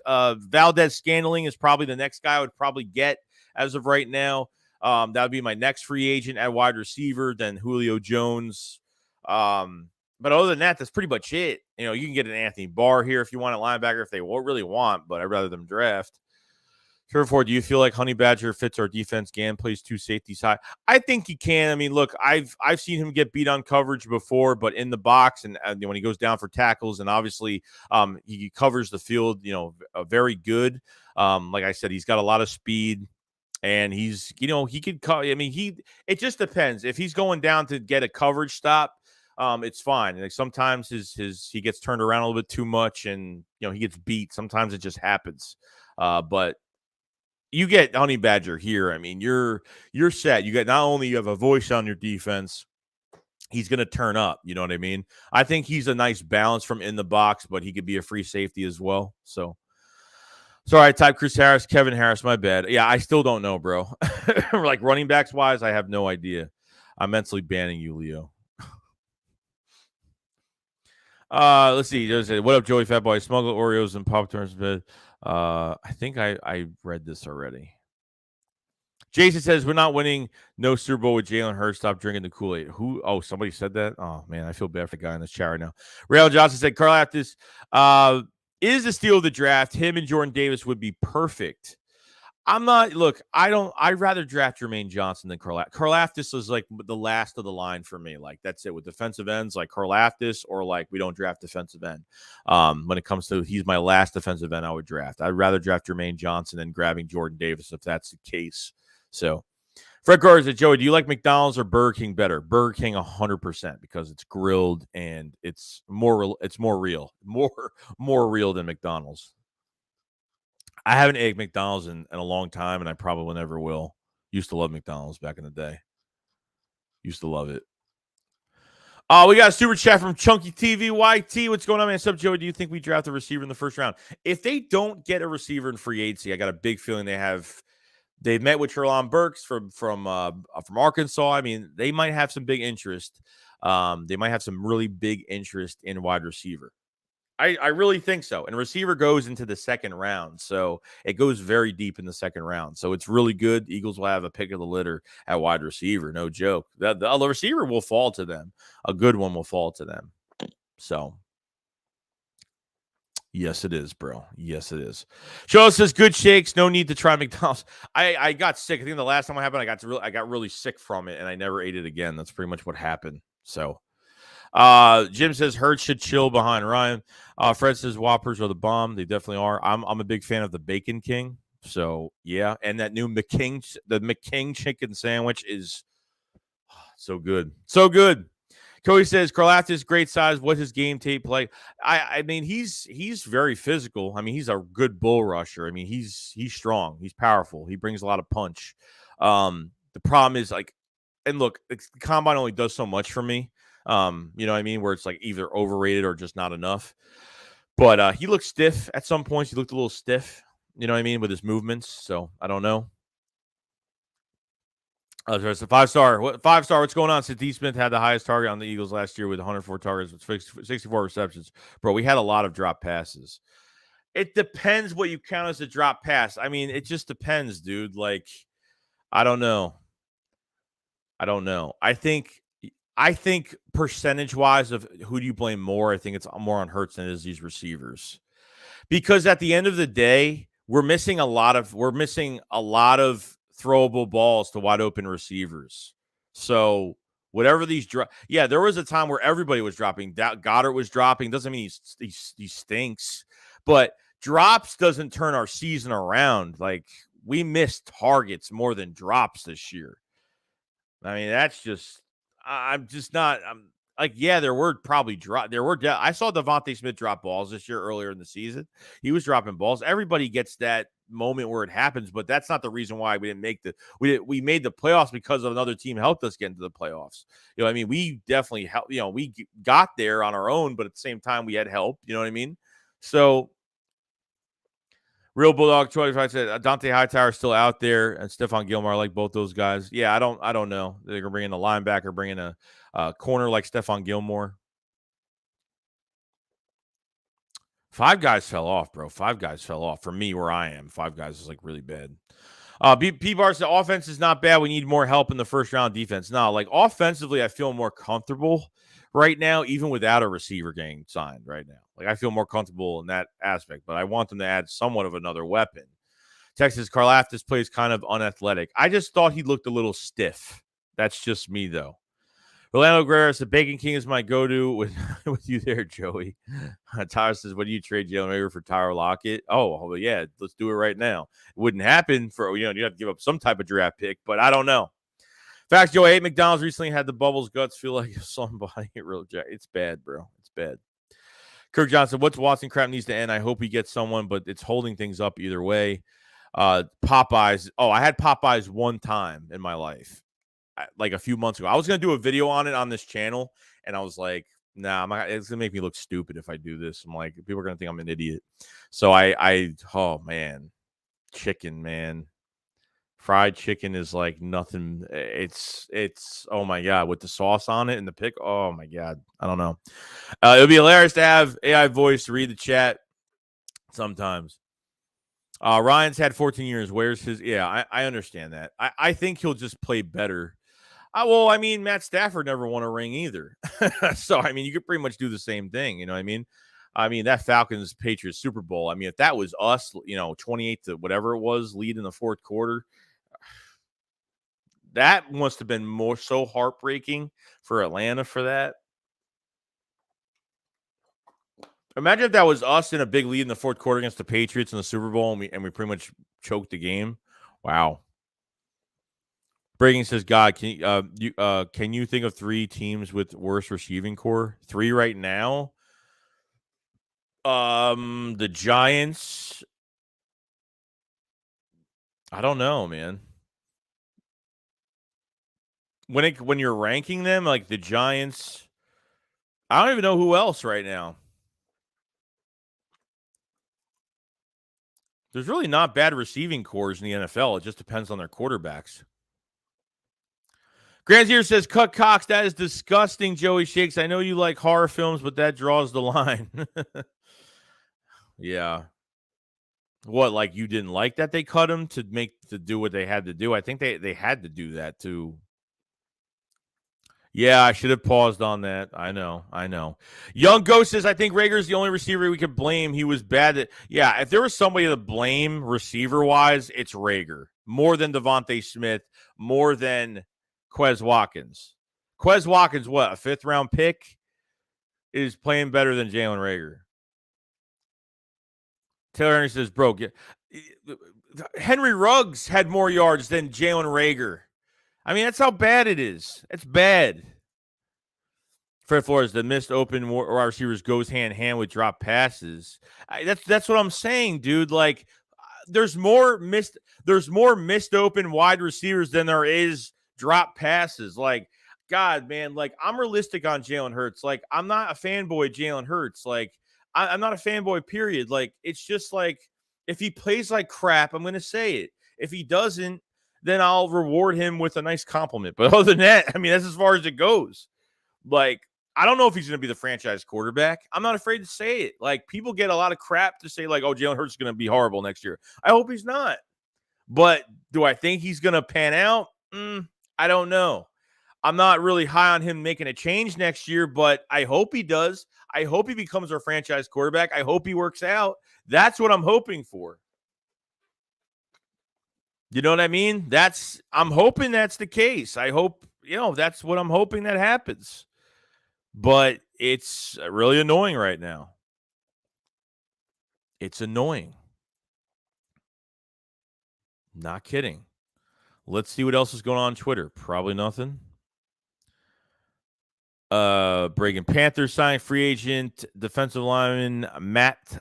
Valdez Scantling is probably the next guy I would probably get as of right now. That would be my next free agent at wide receiver, then Julio Jones. But other than that, that's pretty much it. You can get an Anthony Barr here if you want a linebacker if they really want, but I'd rather them draft. Therefore, do you feel like Honey Badger fits our defense? Gann plays 2 safeties high. I think he can. I mean, look, I've seen him get beat on coverage before, but in the box and when he goes down for tackles, and obviously he covers the field, very good. Like I said, he's got a lot of speed, and he's, he could. I mean, it just depends. If he's going down to get a coverage stop, it's fine. Like sometimes he gets turned around a little bit too much, and he gets beat. Sometimes it just happens. But you get Honey Badger here. I mean, you're set. You have a voice on your defense. he's going to turn up. You know what I mean? I think he's a nice balance from in the box, but he could be a free safety as well. So, sorry, I typed Chris Harris, Kevin Harris. My bad. Yeah, I still don't know, bro. Like running backs wise, I have no idea. I'm mentally banning you, Leo. Let's see. What up, Joey Fatboy? Smuggle Oreos and Pop Tarts. I think I read this already. Jason says, we're not winning no Super Bowl with Jalen Hurts. Stop drinking the Kool-Aid. Who? Oh, somebody said that? Oh, man, I feel bad for the guy in this chat right now. Rail Johnson said, Karlaftis is the steal of the draft. Him and Jordan Davis would be perfect. I'm not, look, I'd rather draft Jermaine Johnson than Karlaftis. Karlaftis is like the last of the line for me. Like, that's it. With defensive ends, like Karlaftis, or like we don't draft defensive end. When it comes to, he's my last defensive end I would draft. I'd rather draft Jermaine Johnson than grabbing Jordan Davis if that's the case. So, Fred Garza, Joey, do you like McDonald's or Burger King better? Burger King 100% because it's grilled and it's more real, more real than McDonald's. I haven't ate McDonald's in a long time, and I probably never will. Used to love McDonald's back in the day. Used to love it. We got a super chat from Chunky TV YT. What's going on, man? What's up, Joey? Do you think we draft a receiver in the first round? If they don't get a receiver in free agency, I got a big feeling they've met with Treylon Burks from Arkansas. I mean, they might have some big interest. They might have some really big interest in wide receiver. I really think so. And receiver goes into the second round. So it goes very deep in the second round. So it's really good. Eagles will have a pick of the litter at wide receiver. No joke. The receiver will fall to them. A good one will fall to them. So, yes, it is, bro. Yes, it is. Show says good shakes. No need to try McDonald's. I got sick. I think the last time I happened, I got really sick from it, and I never ate it again. That's pretty much what happened. So, Jim says Hurts should chill behind Ryan. Fred says Whoppers are the bomb. They definitely are. I'm a big fan of the Bacon King. So yeah, and that new McKing chicken sandwich is so good. So good. Cody says Karlaftis great size. What's his game tape like? I mean, he's very physical. I mean, he's a good bull rusher. I mean, he's strong. He's powerful. He brings a lot of punch. The problem is like, and look, the combine only does so much for me. You know what I mean? Where it's like either overrated or just not enough. But he looked stiff at some points. He looked a little stiff, you know what I mean, with his movements. So I don't know. It's a 5-star. What 5-star? What's going on? Darius Smith had the highest target on the Eagles last year with 104 targets, with 64 receptions. Bro, we had a lot of drop passes. It depends what you count as a drop pass. I mean, it just depends, dude. Like, I don't know. I think percentage-wise of who do you blame more, I think it's more on Hurts than it is these receivers. Because at the end of the day, we're missing a lot of throwable balls to wide open receivers. So whatever these there was a time where everybody was dropping. Goddard was dropping. Doesn't mean he stinks, but drops doesn't turn our season around. Like, we missed targets more than drops this year. I mean, that's just, I'm like, yeah, there were probably I saw Devontae Smith drop balls this year earlier in the season. He was dropping balls. Everybody gets that moment where it happens, but that's not the reason why we didn't make we made the playoffs because of another team helped us get into the playoffs. You know what I mean? We definitely helped, you know, we got there on our own, but at the same time we had help, you know what I mean? So, Real Bulldog 25 said Dante Hightower is still out there, and Stephon Gilmore. I like both those guys. Yeah, I don't know. They're gonna bring in a linebacker, bring in a corner like Stephon Gilmore. 5 guys fell off, bro. 5 guys fell off for me where I am. 5 guys is like really bad. P-Bar said offense is not bad. We need more help in the first round defense. No, like offensively, I feel more comfortable right now, even without a receiver getting signed right now. Like, I feel more comfortable in that aspect, but I want them to add somewhat of another weapon. Texas Karlaftis plays kind of unathletic. I just thought he looked a little stiff. That's just me, though. Rolando Guerrero said, Bacon King is my go-to with you there, Joey. Tyler says, what do you trade Jalen Reagor for Tyler Lockett? Oh, well, yeah, let's do it right now. It wouldn't happen for, you have to give up some type of draft pick, but I don't know. Facts, Joe, I ate McDonald's recently, had the bubbles guts, feel like somebody real jack. It's bad, bro. It's bad. Kirk Johnson, what's Watson crap needs to end? I hope he gets someone, but it's holding things up either way. Popeyes. Oh, I had Popeyes one time in my life. like a few months ago. I was gonna do a video on it on this channel, and I was like, nah, it's gonna make me look stupid if I do this. I'm like, people are gonna think I'm an idiot. So oh man, chicken, man. Fried chicken is like nothing. It's oh my god, with the sauce on it and the pick. Oh my god, I don't know. It would be hilarious to have AI voice read the chat sometimes. Ryan's had 14 years. Where's his? Yeah, I understand that. I think he'll just play better. Well, I mean, Matt Stafford never won a ring either. So, I mean, you could pretty much do the same thing. You know what I mean? I mean, that Falcons-Patriots Super Bowl, I mean, if that was us, 28 to whatever it was, lead in the fourth quarter, that must have been more so heartbreaking for Atlanta for that. Imagine if that was us in a big lead in the fourth quarter against the Patriots in the Super Bowl, and we pretty much choked the game. Wow. Breaking says, God, can you think of 3 teams with worse receiving core? 3 right now. The Giants. I don't know, man. When you're ranking them, like the Giants, I don't even know who else right now. There's really not bad receiving cores in the NFL. It just depends on their quarterbacks. Granzier says, cut Cox. That is disgusting, Joey Shakes. I know you like horror films, but that draws the line. Yeah. What, like you didn't like that they cut him to do what they had to do? I think they had to do that too. Yeah, I should have paused on that. I know. Young Ghost says, I think Rager's the only receiver we could blame. He was bad. Yeah, if there was somebody to blame receiver-wise, it's Rager. More than Devontae Smith, more than Quez Watkins. Quez Watkins, what, a 5th-round pick? Is playing better than Jalen Rager. Taylor Henry says, bro, Henry Ruggs had more yards than Jalen Rager. I mean, that's how bad it is. It's bad. Fred Flores, the missed open wide receivers goes hand in hand with drop passes. That's what I'm saying, dude. Like, there's more missed open wide receivers than there is drop passes. Like, God, man, like I'm realistic on Jalen Hurts. Like, I'm not a fanboy of Jalen Hurts. Like, I'm not a fanboy, period. Like, it's just like if he plays like crap, I'm going to say it. If he doesn't, then I'll reward him with a nice compliment. But other than that, I mean, that's as far as it goes. Like, I don't know if he's going to be the franchise quarterback. I'm not afraid to say it. Like, people get a lot of crap to say, like, oh, Jalen Hurts is going to be horrible next year. I hope he's not. But do I think he's going to pan out? I don't know. I'm not really high on him making a change next year, but I hope he does. I hope he becomes our franchise quarterback. I hope he works out. That's what I'm hoping for. You know what I mean? I'm hoping that's the case. I hope, that's what I'm hoping that happens. But it's really annoying right now. It's annoying. Not kidding. Let's see what else is going on Twitter. Probably nothing. Breaking Panthers signed free agent defensive lineman Matt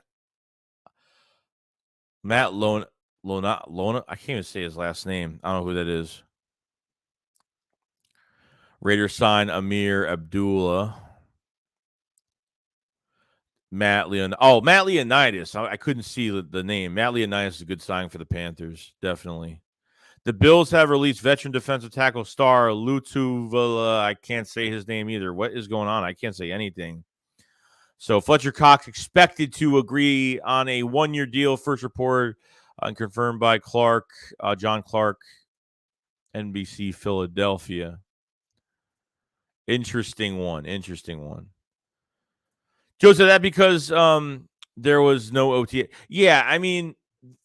Lona. I can't even say his last name. I don't know who that is. Raiders signed Amir Abdullah. Matt Leonidas. I couldn't see the name. Matt Leonidas is a good sign for the Panthers. Definitely. The Bills have released veteran defensive tackle star Lutuvala. I can't say his name either. What is going on? I can't say anything. So Fletcher Cox expected to agree on a 1-year deal. First report confirmed by John Clark, NBC Philadelphia. Interesting one. Joe said that because there was no OTA. Yeah, I mean,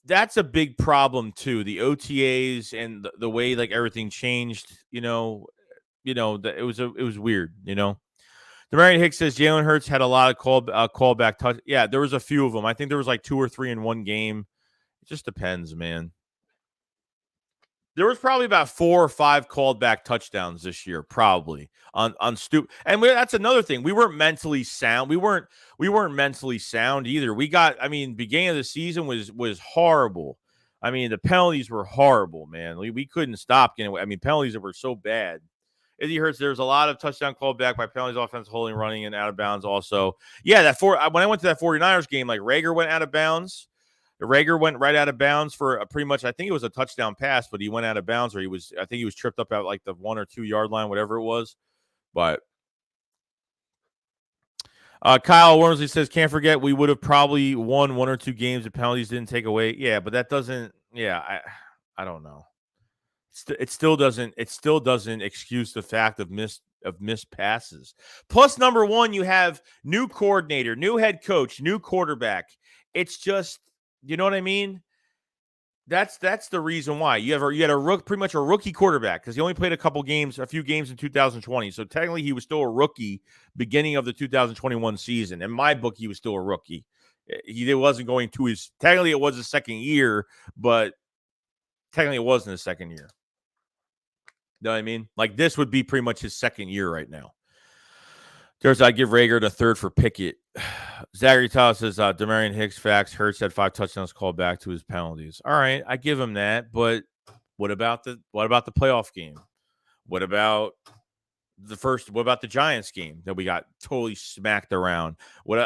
that's a big problem too. The OTAs and the way like everything changed. It was weird. Demarion Hicks says Jalen Hurts had a lot of callback touch. Yeah, there was a few of them. I think there was like 2 or 3 in one game. It just depends, man. There was probably about 4 or 5 called back touchdowns this year, probably on And that's another thing. We weren't mentally sound. We weren't mentally sound either. Beginning of the season was horrible. I mean, the penalties were horrible, man. We couldn't stop getting away. I mean, penalties that were so bad. Izzy Hurts, there's a lot of touchdown called back by penalties, offense holding, running, and out of bounds also. Yeah, when I went to that 49ers game, like Rager went out of bounds. Rager went right out of bounds for pretty much, I think it was a touchdown pass, but he went out of bounds, or I think he was tripped up at like the 1 or 2 yard line, whatever it was. But Kyle Wormsley says, can't forget we would have probably won 1 or 2 games if penalties didn't take away. Yeah, but that doesn't. Yeah, I don't know. It still doesn't excuse the fact of missed passes. Plus, number one, you have new coordinator, new head coach, new quarterback. It's just, you know what I mean? That's the reason why you had pretty much a rookie quarterback, because he only played a few games in 2020. So technically, he was still a rookie beginning of the 2021 season. In my book, he was still a rookie. He wasn't going to technically it was his second year, but technically it wasn't his second year. You know what I mean? Like, this would be pretty much his second year right now. I give Rager the third for Pickett. Zachary Tyler says, Demarion Hicks, facts. Hurts had 5 touchdowns called back to his penalties. All right, I give him that. But what about the playoff game? What about the Giants game that we got totally smacked around? What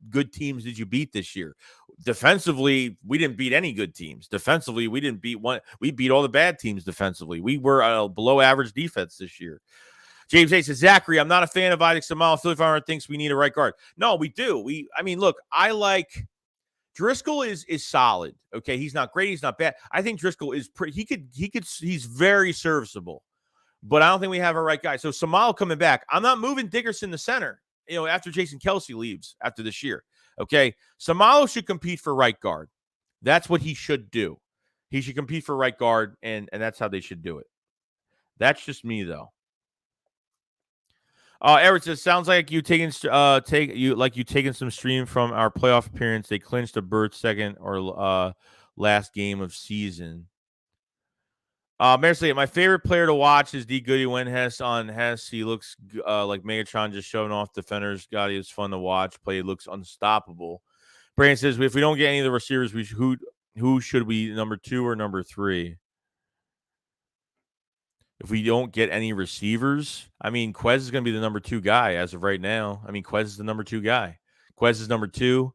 good teams did you beat this year? Defensively, we didn't beat any good teams. Defensively, we didn't beat one. We beat all the bad teams defensively. We were a below average defense this year. James A says, Zachary, I'm not a fan of Isaac Seumalo. Philly Farmer thinks we need a right guard. No, we do. Look, I like Driscoll is solid. Okay, he's not great. He's not bad. I think Driscoll is pretty. He's very serviceable. But I don't think we have a right guy. So Seumalo coming back. I'm not moving Dickerson to center, after Jason Kelce leaves after this year. Okay. Seumalo should compete for right guard. That's what he should do. He should compete for right guard, and that's how they should do it. That's just me, though. Eric says, sounds like you taking some stream from our playoff appearance. They clinched a Bird second or last game of season. My favorite player to watch is D. Goody when Hess on Hess. He looks like Megatron just showing off defenders. God, he was fun to watch. Play looks unstoppable. Brandon says, if we don't get any of the receivers, who should we, number 2 or number 3? If we don't get any receivers, Quez is going to be the number 2 guy as of right now. Quez is the number 2 guy. Quez is number 2.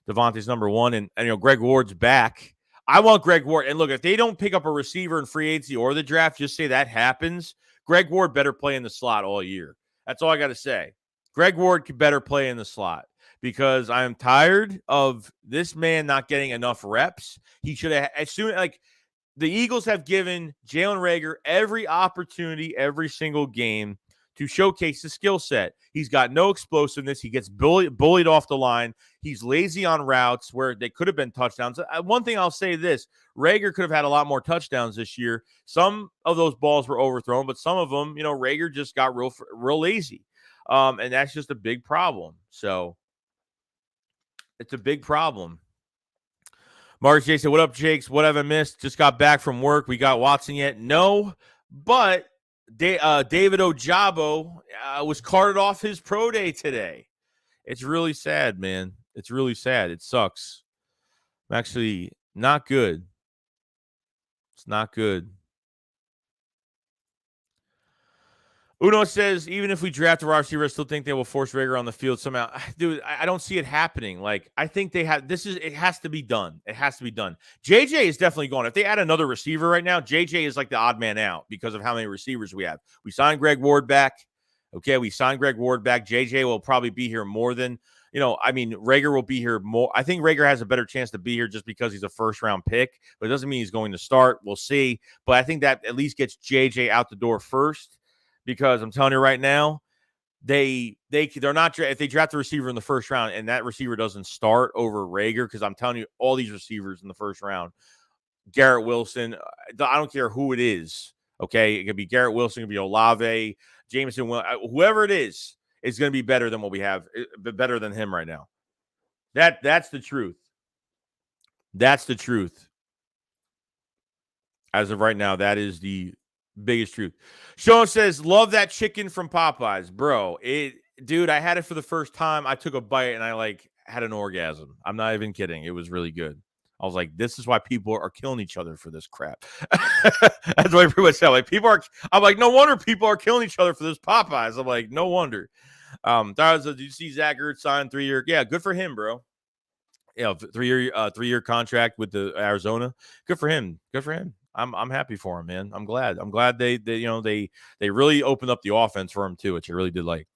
Devontae's number 1. And Greg Ward's back. I want Greg Ward. And look, if they don't pick up a receiver in free agency or the draft, just say that happens. Greg Ward better play in the slot all year. That's all I got to say. Greg Ward could better play in the slot, because I am tired of this man not getting enough reps. He should have, the Eagles have given Jalen Reagor every opportunity, every single game, to showcase his skill set. He's got no explosiveness. He gets bullied off the line. He's lazy on routes where they could have been touchdowns. One thing I'll say this, Reagor could have had a lot more touchdowns this year. Some of those balls were overthrown, but some of them, Reagor just got real lazy. And that's just a big problem. So it's a big problem. Mark J said, what up, Jakes? What have I missed? Just got back from work. We got Watson yet? No, but David Ojabo was carted off his pro day today. It's really sad, man. It's really sad. It sucks. I'm actually not good. It's not good. Uno says, even if we draft a wide receiver, I still think they will force Reagor on the field somehow. Dude, I don't see it happening. Like, I think they have it has to be done. It has to be done. JJ is definitely gone. If they add another receiver right now, JJ is like the odd man out because of how many receivers we have. We signed Greg Ward back. Okay, we signed Greg Ward back. JJ will probably be here more than, Reagor will be here more. I think Reagor has a better chance to be here just because he's a first-round pick, but it doesn't mean he's going to start. We'll see. But I think that at least gets JJ out the door first. Because I'm telling you right now, they're not, if they draft a receiver in the first round and that receiver doesn't start over Reagor, because I'm telling you, all these receivers in the first round, Garrett Wilson, I don't care who it is. Okay, it could be Garrett Wilson, it could be Olave, Jameson, whoever it is going to be better than what we have, better than him right now. That's the truth. That's the truth. As of right now, that is the biggest truth. Sean says, love that chicken from Popeyes. Bro, dude, I had it for the first time. I took a bite and I had an orgasm. I'm not even kidding. It was really good. I was like, this is why people are killing each other for this crap. That's what everyone said. Like, I'm like, no wonder people are killing each other for this Popeyes. I'm like, no wonder. Did you see Zach Ertz sign 3-year? Yeah, good for him, bro. Yeah, 3-year contract with the Arizona. Good for him. Good for him. I'm happy for him, man. I'm glad. They really opened up the offense for him too, which I really did like.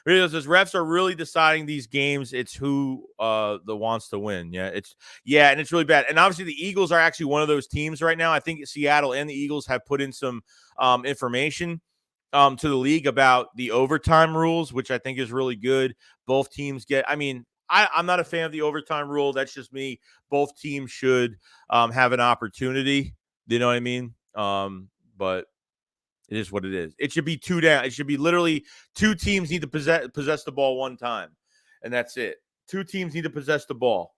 Because as refs are really deciding these games, it's who wants to win. And it's really bad. And obviously the Eagles are actually one of those teams right now. I think Seattle and the Eagles have put in some information to the league about the overtime rules, which I think is really good. Both teams get, I'm not a fan of the overtime rule. That's just me. Both teams should have an opportunity. You know what I mean? But it is what it is. It should be 2 down. It should be literally 2 teams need to possess the ball one time, and that's it. 2 teams need to possess the ball.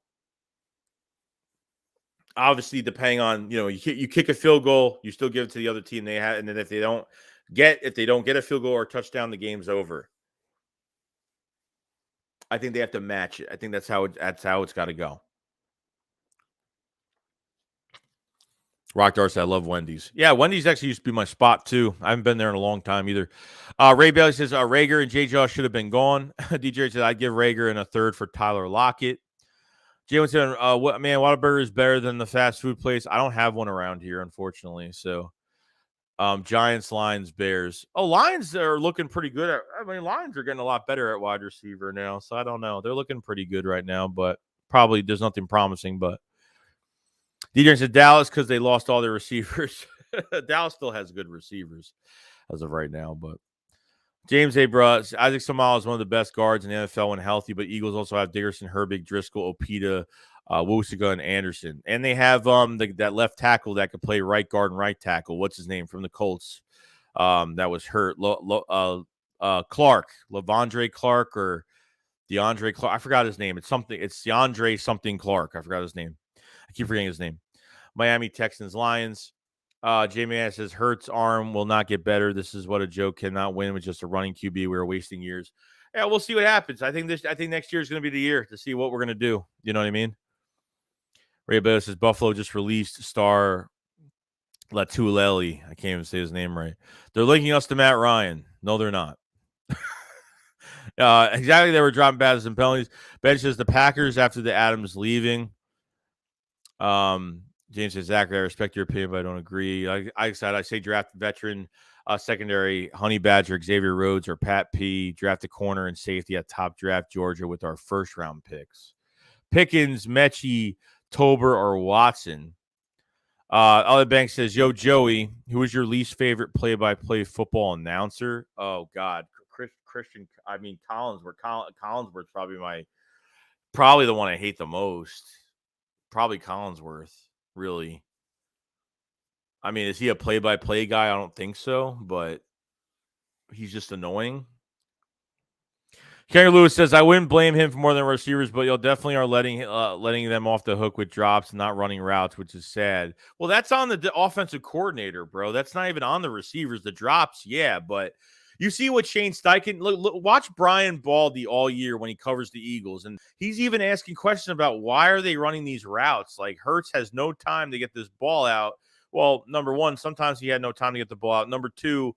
Obviously, depending on you kick a field goal, you still give it to the other team. And then if they don't get a field goal or a touchdown, the game's over. I think they have to match it. I think that's how it's got to go. Rock Darcy, I love Wendy's. Yeah, Wendy's actually used to be my spot too. I haven't been there in a long time either. Ray Bailey says Rager and J. Josh should have been gone. DJ says I'd give Rager and a third for Tyler Lockett. Jalen said, Whataburger is better than the fast food place. I don't have one around here, unfortunately. So, Giants, Lions, Bears. Oh, Lions are looking pretty good. Lions are getting a lot better at wide receiver now. So I don't know. They're looking pretty good right now, but probably there's nothing promising. But DJ said Dallas because they lost all their receivers. Dallas still has good receivers as of right now. But James A. Isaac Seumalo is one of the best guards in the NFL when healthy, but Eagles also have Dickerson, Herbig, Driscoll, Opita, Wusiga, and Anderson. And they have that left tackle that could play right guard and right tackle. What's his name from the Colts? That was hurt. Clark, Lavondre Clark or DeAndre Clark. I forgot his name. It's DeAndre something Clark. I forgot his name. I keep forgetting his name. Miami, Texans, Lions. Jamie says Hurts' arm will not get better. This is what a joke. Cannot win with just a running QB. We were wasting years. Yeah, we'll see what happens. I think next year is going to be the year to see what we're going to do. You know what I mean? Ray Bell says Buffalo just released star Latuleli. I can't even say his name right. They're linking us to Matt Ryan. No, they're not. Exactly. They were dropping batters and penalties. Ben says the Packers after the Adams leaving. James says, Zachary, I respect your opinion, but I don't agree. I say draft veteran, secondary, Honey Badger, Xavier Rhodes, or Pat P. Draft a corner and safety at top draft Georgia with our first-round picks. Pickens, Mechie, Tober, or Watson. Other Bank says, yo, Joey, who is your least favorite play-by-play football announcer? Oh, God. Collinsworth. Collinsworth's probably the one I hate the most. Probably Collinsworth, really. Is he a play-by-play guy? I don't think so, but he's just annoying. Kenny Lewis says, I wouldn't blame him for more than receivers, but you'll definitely are letting them off the hook with drops and not running routes, which is sad. Well, that's on the offensive coordinator, bro. That's not even on the receivers. The drops, yeah, but you see what Shane Steichen, look, watch Brian Baldy all year when he covers the Eagles, and he's even asking questions about why are they running these routes? Like, Hurts has no time to get this ball out. Well, number one, sometimes he had no time to get the ball out. Number two,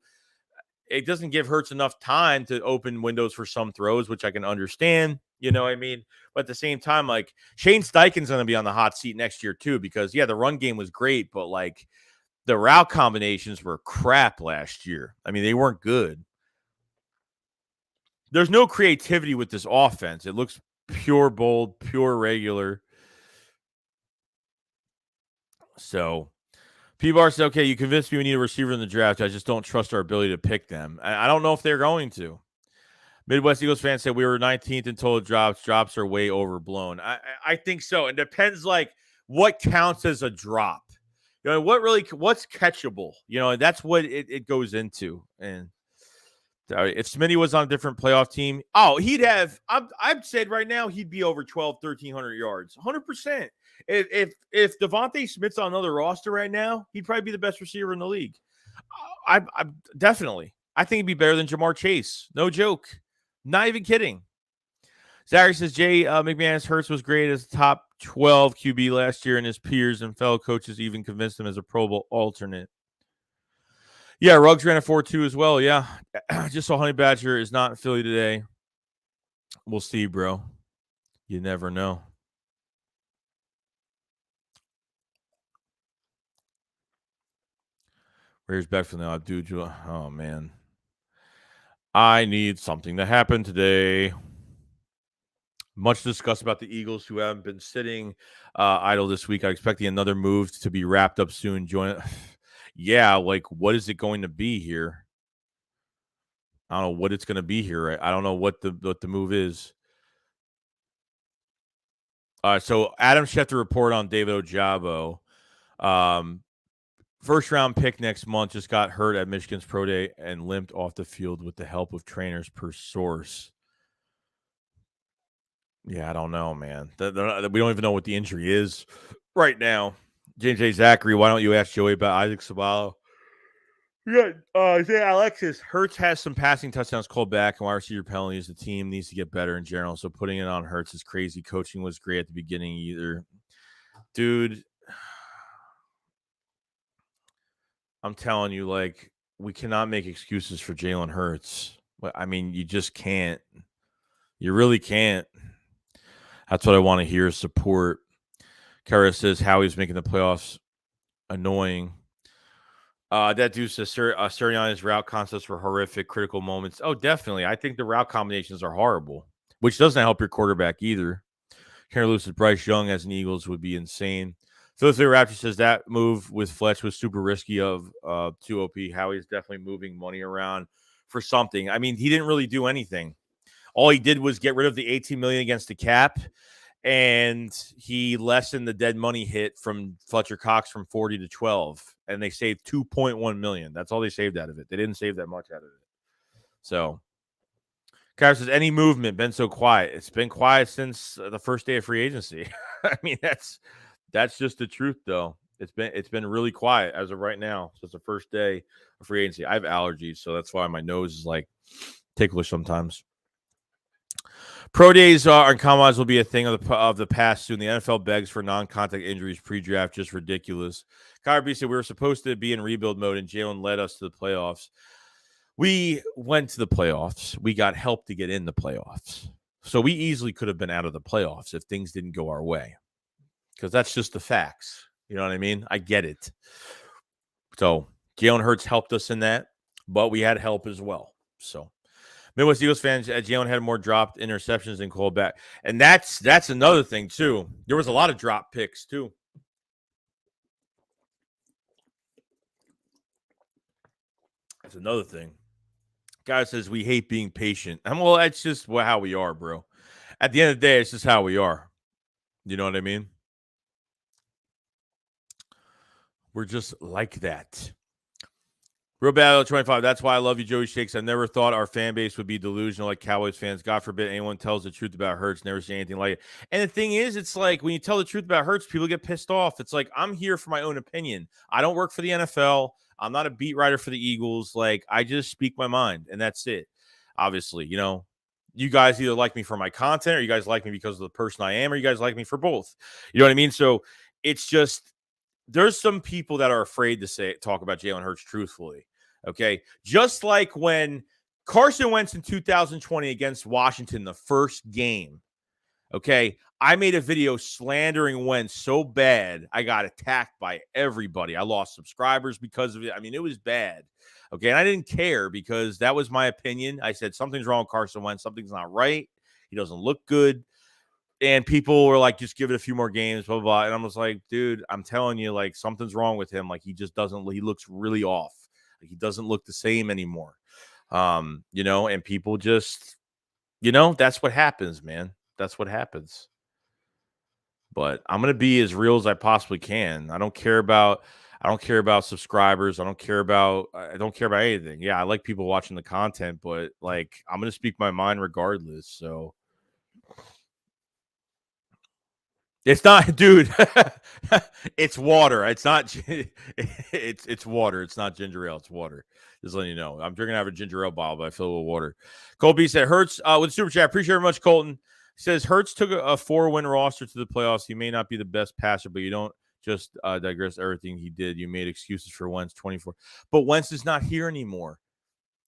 it doesn't give Hurts enough time to open windows for some throws, which I can understand. You know what I mean? But at the same time, like, Shane Steichen's going to be on the hot seat next year too, because, yeah, the run game was great, but, like, the route combinations were crap last year. They weren't good. There's no creativity with this offense. It looks pure bold, pure regular. So, P-Bar said, okay, you convinced me we need a receiver in the draft. I just don't trust our ability to pick them. I don't know if they're going to. Midwest Eagles fans said we were 19th in total drops. Drops are way overblown. I think so. It depends, like, what counts as a drop. What's catchable? That's what it goes into. And if Smitty was on a different playoff team, he'd have, I've said right now, he'd be over 1,300 yards, 100%. If Devontae Smith's on another roster right now, he'd probably be the best receiver in the league. I definitely. I think he'd be better than Jamar Chase. No joke. Not even kidding. Zachary says, Jay McManus Hurts was great as top 12 QB last year, and his peers and fellow coaches even convinced him as a Pro Bowl alternate. Yeah, Ruggs ran a 4.2 as well. Yeah. Just saw Honey Badger is not in Philly today. We'll see, bro. You never know. Where's back from the dude? Oh, man. I need something to happen today. Much discussed about the Eagles, who haven't been sitting idle this week. I'm expecting another move to be wrapped up soon. Yeah, like, what is it going to be here? I don't know what it's going to be here. Right? I don't know what the move is. So Adam Schefter report on David Ojabo. First round pick next month just got hurt at Michigan's Pro Day and limped off the field with the help of trainers, per source. Yeah, I don't know, man. We don't even know what the injury is right now. James A. Zachary, why don't you ask Joey about Isaac Sabalo? Yeah, Alexis Hurts has some passing touchdowns called back and wide receiver penalties. The team needs to get better in general. So putting it on Hurts is crazy. Coaching was great at the beginning either. Dude, I'm telling you, like, we cannot make excuses for Jalen Hurts. I mean, you just can't. You really can't. That's what I want to hear, support. Kara says Howie's making the playoffs annoying. That dude says Sirianni's route concepts were horrific, critical moments. Oh, definitely. I think the route combinations are horrible, which doesn't help your quarterback either. Karen Lewis says Bryce Young as an Eagles would be insane. Philadelphia Raptor says that move with Fletch was super risky of 2OP. Howie's definitely moving money around for something. I mean, he didn't really do anything. All he did was get rid of the $18 million against the cap, and he lessened the dead money hit from Fletcher Cox from 40 to 12, and they saved $2.1 million. That's all they saved out of it. They didn't save that much out of it. So, Kyle says, any movement been so quiet? It's been quiet since the first day of free agency. I mean, that's just the truth, though. It's been really quiet as of right now. So it's the first day of free agency. I have allergies, so that's why my nose is like ticklish sometimes. Pro days and combines will be a thing of the past soon. The NFL begs for non-contact injuries pre-draft, just ridiculous. Kyrie B said we were supposed to be in rebuild mode, and Jalen led us to the playoffs. We went to the playoffs. We got help to get in the playoffs. So we easily could have been out of the playoffs if things didn't go our way, because that's just the facts. You know what I mean? I get it. So Jalen Hurts helped us in that, but we had help as well. So Midwest Eagles fans, Jalen had more dropped interceptions than called back. And that's another thing, too. There was a lot of drop picks, too. That's another thing. Guy says we hate being patient. Well, that's just how we are, bro. At the end of the day, it's just how we are. You know what I mean? We're just like that. Real Battle 25. That's why I love you, Joey Shakes. I never thought our fan base would be delusional like Cowboys fans. God forbid anyone tells the truth about Hurts. Never see anything like it. And the thing is, it's like when you tell the truth about Hurts, people get pissed off. It's like, I'm here for my own opinion. I don't work for the NFL. I'm not a beat writer for the Eagles. Like, I just speak my mind, and that's it. Obviously, you know, you guys either like me for my content, or you guys like me because of the person I am, or you guys like me for both. You know what I mean? So it's just, there's some people that are afraid to talk about Jalen Hurts truthfully. Okay. Just like when Carson Wentz in 2020 against Washington, the first game. Okay. I made a video slandering Wentz so bad, I got attacked by everybody. I lost subscribers because of it. I mean, it was bad. Okay. And I didn't care because that was my opinion. I said, something's wrong with Carson Wentz. Something's not right. He doesn't look good. And people were like, just give it a few more games, blah, blah, blah. And I was like, dude, I'm telling you, like, something's wrong with him. Like, he just doesn't, he looks really off. Like, he doesn't look the same anymore. You know, and people just, you know, that's what happens, man. That's what happens. But I'm going to be as real as I possibly can. I don't care about subscribers. I don't care about anything. Yeah, I like people watching the content, but like, I'm going to speak my mind regardless. So it's not, dude. It's water. It's not. It's water. It's not ginger ale. It's water. Just letting you know. I'm drinking out of a ginger ale bottle, but I fill it with water. Colby said Hurts with super chat. Appreciate it very much, Colton. He says Hurts took a 4-win roster to the playoffs. He may not be the best passer, but you don't just digress everything he did. You made excuses for Wentz 24. But Wentz is not here anymore.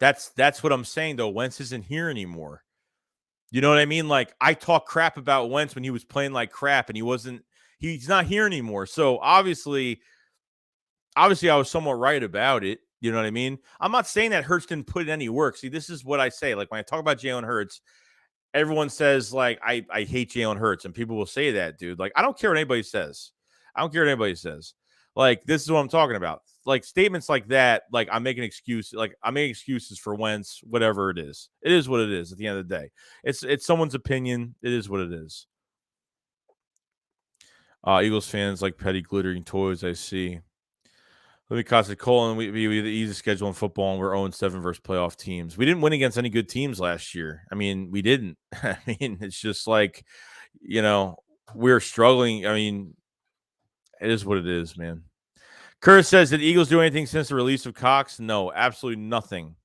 That's what I'm saying, though. Wentz isn't here anymore. You know what I mean? Like, I talk crap about Wentz when he was playing like crap, and he's not here anymore. So obviously I was somewhat right about it. You know what I mean? I'm not saying that Hurts didn't put in any work. See, this is what I say. Like, when I talk about Jalen Hurts, everyone says, like, I hate Jalen Hurts, and people will say that, dude. Like, I don't care what anybody says. Like, this is what I'm talking about. Like, statements like that, like, I'm making excuses for Wentz, whatever it is. It is what it is at the end of the day. It's someone's opinion. It is what it is. Eagles fans like petty glittering toys, I see. Let me cost it. Colin, we the easiest schedule in football, and we're 0-7 versus playoff teams. We didn't win against any good teams last year. I mean, we didn't. I mean, it's just like, we're struggling. I mean, it is what it is, man. Curtis says, did Eagles do anything since the release of Cox? No, absolutely nothing.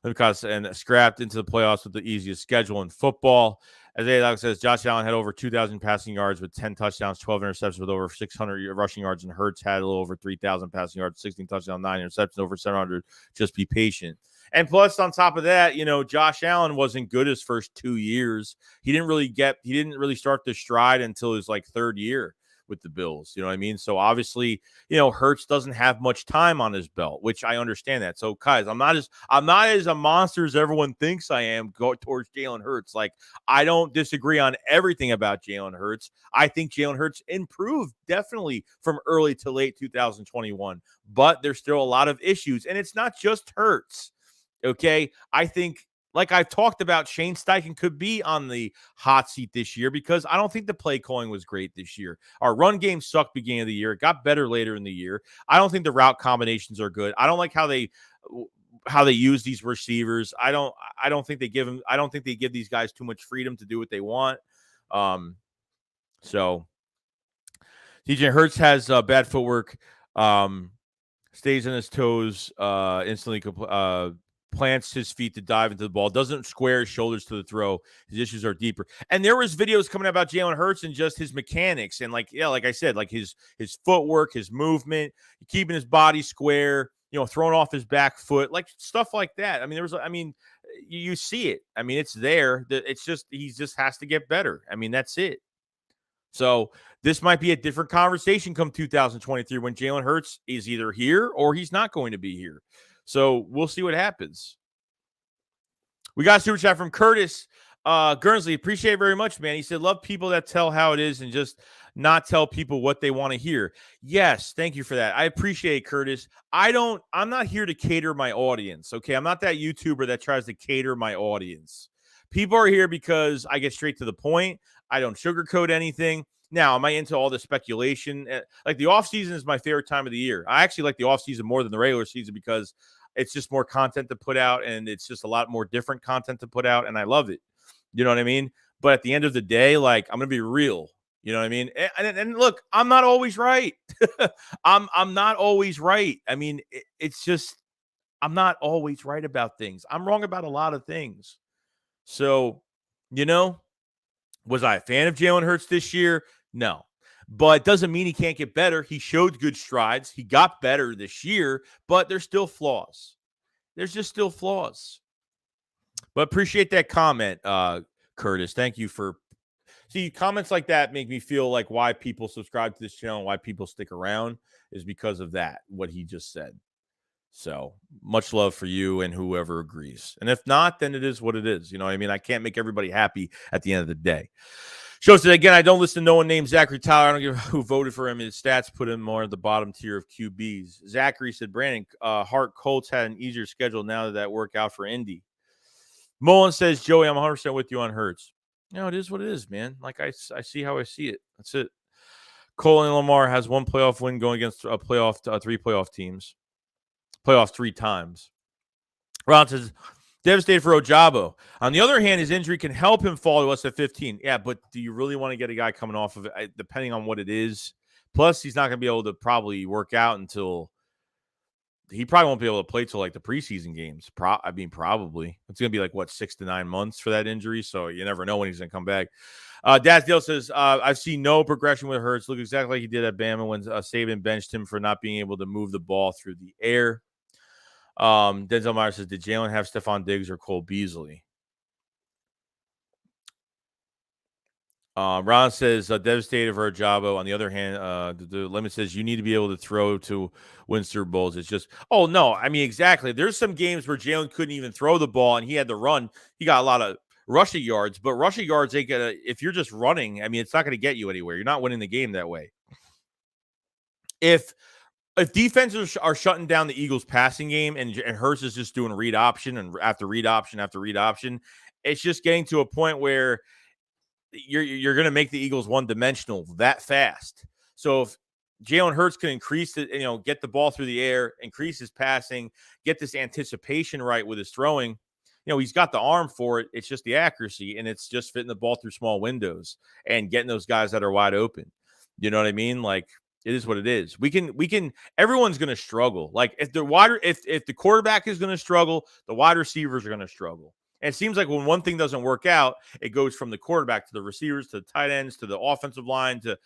And scrapped into the playoffs with the easiest schedule in football. As Alex says, Josh Allen had over 2,000 passing yards with 10 touchdowns, 12 interceptions with over 600 rushing yards, and Hurts had a little over 3,000 passing yards, 16 touchdowns, 9 interceptions, over 700. Just be patient. And plus, on top of that, Josh Allen wasn't good his first 2 years. He didn't really start to stride until his third year with the Bills. You know what I mean? So obviously, Hurts doesn't have much time on his belt, which I understand that. So guys, I'm not as a monster as everyone thinks I am towards Jalen Hurts. Like, I don't disagree on everything about Jalen Hurts. I think Jalen Hurts improved definitely from early to late 2021, but there's still a lot of issues, and it's not just Hurts. Okay. I think, like I've talked about, Shane Steichen could be on the hot seat this year because I don't think the play calling was great this year. Our run game sucked beginning of the year. It got better later in the year. I don't think the route combinations are good. I don't like how they use these receivers. I don't think they give these guys too much freedom to do what they want. So DJ Hurts has bad footwork. Stays on his toes, instantly plants his feet to dive into the ball, doesn't square his shoulders to the throw. His issues are deeper. And there was videos coming out about Jalen Hurts and just his mechanics. And like I said, like his footwork, his movement, keeping his body square, throwing off his back foot, like stuff like that. I mean, you see it. I mean, it's there. It's just, he just has to get better. I mean, that's it. So this might be a different conversation come 2023 when Jalen Hurts is either here or he's not going to be here. So we'll see what happens. We got a super chat from Curtis Gurnsley. Appreciate it very much, man. He said, love people that tell how it is and just not tell people what they want to hear. Yes, thank you for that. I appreciate it, Curtis. I'm not here to cater my audience, okay? I'm not that YouTuber that tries to cater my audience. People are here because I get straight to the point. I don't sugarcoat anything. Now, am I into all the speculation? Like, the offseason is my favorite time of the year. I actually like the offseason more than the regular season because it's just more content to put out, and it's just a lot more different content to put out, and I love it. You know what I mean? But at the end of the day, like, I'm going to be real. You know what I mean? And look, I'm not always right. I'm not always right. I mean, it's just, I'm not always right about things. I'm wrong about a lot of things. So, was I a fan of Jalen Hurts this year? No. But it doesn't mean he can't get better. He showed good strides. He got better this year, but there's still flaws. There's just still flaws. But appreciate that comment, Curtis. Thank you for... See, comments like that make me feel like why people subscribe to this channel and why people stick around is because of that, what he just said. So much love for you and whoever agrees. And if not, then it is what it is. You know what I mean? I can't make everybody happy at the end of the day. Shows that, again, I don't listen to no one named Zachary Tyler. I don't give who voted for him. His stats put him more at the bottom tier of QBs. Zachary said, Brandon, Hart Colts had an easier schedule now that worked out for Indy. Mullen says, Joey, I'm 100% with you on Hurts. It is what it is, man. Like, I see how I see it. That's it. Colin Lamar has one playoff win going against three playoff teams. Playoffs 3 times. Ron says, devastated for Ojabo. On the other hand, his injury can help him fall to us at 15. Yeah, but do you really want to get a guy coming off of it, depending on what it is? Plus, he's not going to be able to probably work out until he probably won't be able to play till like the preseason games. Probably. It's going to be like, what, 6 to 9 months for that injury. So you never know when he's going to come back. Dazdale says, I've seen no progression with Hurts. Look exactly like he did at Bama when Saban benched him for not being able to move the ball through the air. Denzel Myers says, did Jalen have Stephon Diggs or Cole Beasley? Ron says, devastated for Ajabo. On the other hand, the limit says you need to be able to throw to win Super Bowls. It's just, oh, no. I mean, exactly. There's some games where Jalen couldn't even throw the ball and he had to run. He got a lot of rushing yards, but rushing yards ain't gonna, if you're just running, I mean, it's not going to get you anywhere. You're not winning the game that way. If defenses are shutting down the Eagles' passing game and Hurts is just doing read option and after read option after read option, it's just getting to a point where you're going to make the Eagles one-dimensional that fast. So if Jalen Hurts can increase it, get the ball through the air, increase his passing, get this anticipation right with his throwing, he's got the arm for it. It's just the accuracy, and it's just fitting the ball through small windows and getting those guys that are wide open. You know what I mean? Like, it is what it is. We can. Everyone's going to struggle. Like, if the quarterback is going to struggle, the wide receivers are going to struggle. And it seems like when one thing doesn't work out, it goes from the quarterback to the receivers to the tight ends to the offensive line to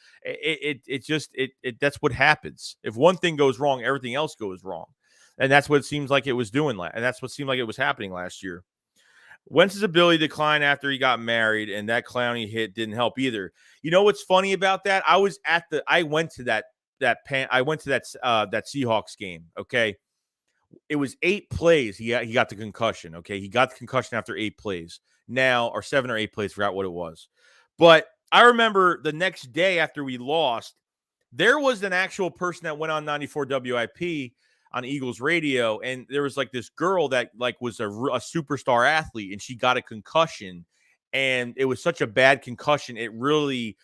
that's what happens. If one thing goes wrong, everything else goes wrong. And that's what it seems like it was doing. And that's what seemed like it was happening last year. Wentz's ability declined after he got married, and that Clowney hit didn't help either. You know what's funny about that? I went to that Seahawks game. Okay. It was 8 plays. He got the concussion. Okay. He got the concussion after 8 plays now, or 7 or 8 plays. Forgot what it was. But I remember the next day after we lost, there was an actual person that went on 94 WIP on Eagles radio. And there was like this girl that like was a superstar athlete, and she got a concussion, and it was such a bad concussion. It really,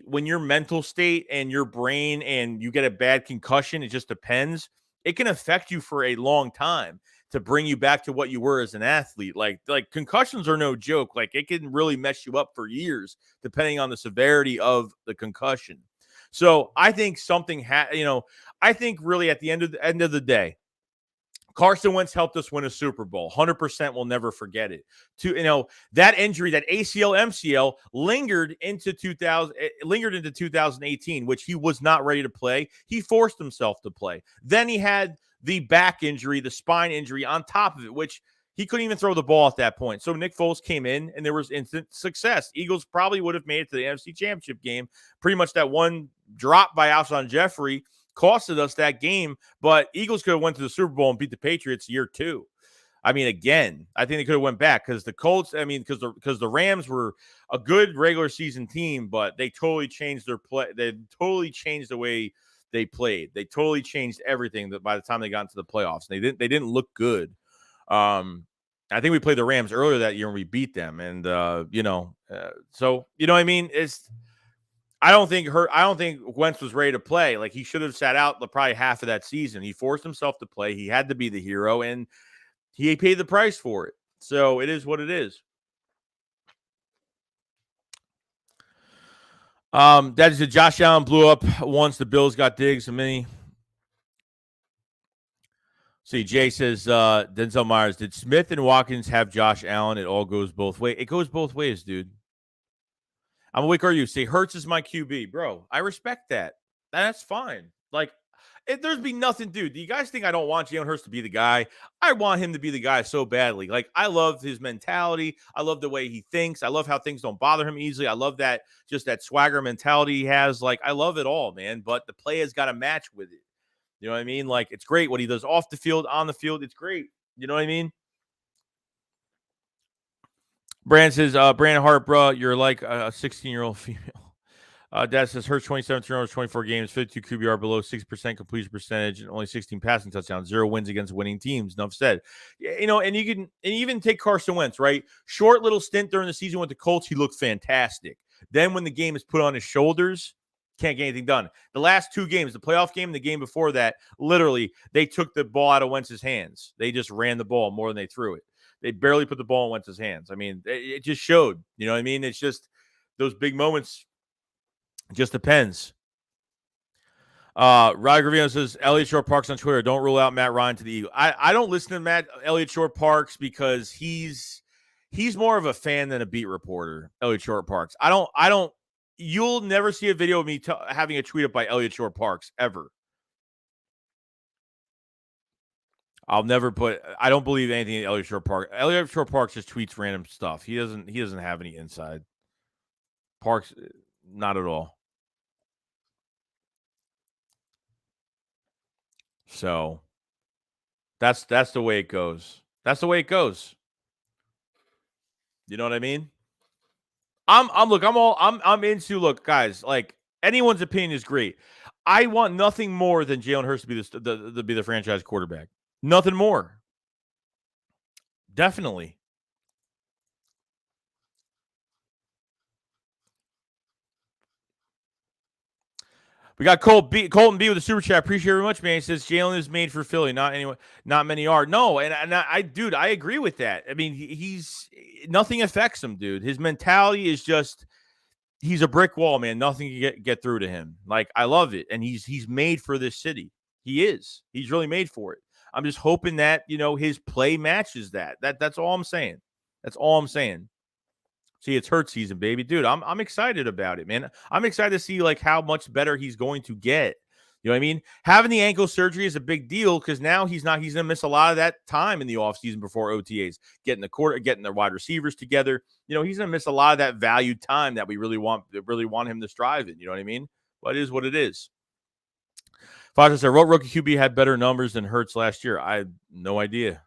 when your mental state and your brain and you get a bad concussion, it just depends. It can affect you for a long time to bring you back to what you were as an athlete. Like concussions are no joke. Like, it can really mess you up for years, depending on the severity of the concussion. So I think I think really at the end of the day, Carson Wentz helped us win a Super Bowl. 100% we'll never forget it. That injury, that ACL, MCL lingered into 2018, which he was not ready to play. He forced himself to play. Then he had the back injury, the spine injury on top of it, which he couldn't even throw the ball at that point. So Nick Foles came in, and there was instant success. Eagles probably would have made it to the NFC Championship game. Pretty much that one drop by Alshon Jeffrey costed us that game, but Eagles could have went to the Super Bowl and beat the Patriots year 2. I mean, again, I think they could have went back because the Colts, because the Rams were a good regular season team, but they totally changed their play. They totally changed the way they played. They totally changed everything that by the time they got into the playoffs. They didn't look good. I think we played the Rams earlier that year and we beat them. And, so, you know what I mean? I don't think Wentz was ready to play. Like, he should have sat out probably half of that season. He forced himself to play. He had to be the hero, and he paid the price for it. So it is what it is. That is it. Josh Allen blew up once the Bills got Diggs. See, Jay says, Denzel Myers, did Smith and Watkins have Josh Allen? It all goes both ways. It goes both ways, dude. I'm awake. Are you? Say, Hurts is my QB. Bro, I respect that. That's fine. Like, there's be nothing, dude. Do you guys think I don't want Jalen Hurts to be the guy? I want him to be the guy so badly. Like, I love his mentality. I love the way he thinks. I love how things don't bother him easily. I love that, just that swagger mentality he has. Like, I love it all, man. But the play has got to match with it. You know what I mean? Like, it's great what he does off the field, on the field. It's great. You know what I mean? Brand says, Brandon Hart, bro, you're like a 16-year-old female. Dad says, Hurts 27 turnovers, 24 games, 52 QBR below 6% completion percentage, and only 16 passing touchdowns, 0 wins against winning teams. Enough said. You know, and even take Carson Wentz, right? Short little stint during the season with the Colts, he looked fantastic. Then when the game is put on his shoulders, can't get anything done. The last 2 games, the playoff game and the game before that, literally, they took the ball out of Wentz's hands. They just ran the ball more than they threw it. They barely put the ball in Wentz's hands. I mean, it just showed. You know what I mean? It's just those big moments. It just depends. Rod Gravino says Elliott Short Parks on Twitter. Don't rule out Matt Ryan to the Eagles. I don't listen to Elliott Short Parks because he's more of a fan than a beat reporter. Elliott Short Parks. I don't. You'll never see a video of me having a tweet up by Elliott Short Parks ever. I'll never put. I don't believe anything in Elliott Short Parks. Elliott Short Parks just tweets random stuff. He doesn't have any inside. Parks, not at all. So that's the way it goes. That's the way it goes. You know what I mean? I'm into, look, guys, like, anyone's opinion is great. I want nothing more than Jalen Hurts to be the franchise quarterback. Nothing more. Definitely. We got Colton B with the super chat. Appreciate it very much, man. He says Jalen is made for Philly. Not many are. No, and dude, I agree with that. I mean, he's nothing affects him, dude. His mentality is just, he's a brick wall, man. Nothing can get through to him. Like, I love it, and he's made for this city. He is. He's really made for it. I'm just hoping that his play matches that. That's all I'm saying. That's all I'm saying. See, it's Hurt season, baby. Dude, I'm excited about it, man. I'm excited to see, like, how much better he's going to get. You know what I mean? Having the ankle surgery is a big deal because now he's going to miss a lot of that time in the offseason before OTAs, getting the wide receivers together. He's going to miss a lot of that valued time that we really want him to strive in. You know what I mean? But it is what it is. Foster said, what rookie QB had better numbers than Hurts last year? I have no idea.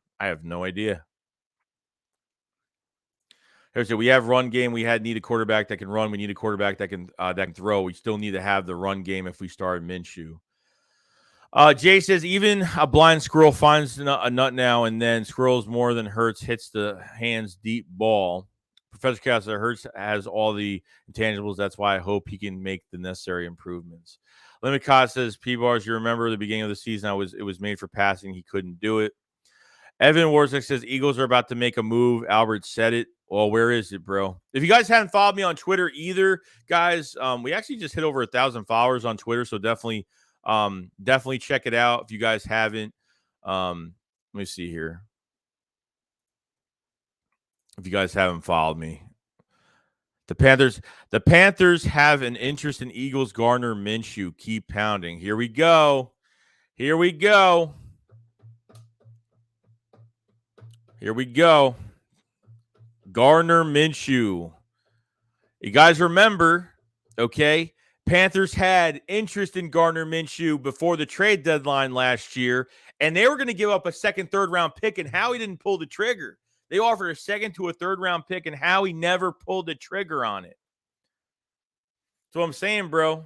We have run game. We need a quarterback that can run. We need a quarterback that can throw. We still need to have the run game if we start Minshew. Jay says, even a blind squirrel finds a nut now and then. Squirrels more than Hurts hits the hands deep ball. Professor Cass said, Hurts has all the intangibles. That's why I hope he can make the necessary improvements. Limicott says, P-Bars, you remember the beginning of the season, it was made for passing. He couldn't do it. Evan Warzek says, Eagles are about to make a move. Albert said it. Well, where is it, bro? If you guys haven't followed me on Twitter either, guys, we actually just hit over 1,000 followers on Twitter, so definitely check it out if you guys haven't. Let me see here. If you guys haven't followed me, the Panthers have an interest in Eagles Gardner Minshew. Keep pounding. Here we go. Gardner Minshew. You guys remember, okay? Panthers had interest in Gardner Minshew before the trade deadline last year, and they were going to give up a second, third round pick, and Howie didn't pull the trigger. They offered a second to a third round pick, and Howie never pulled the trigger on it. That's what I'm saying, bro.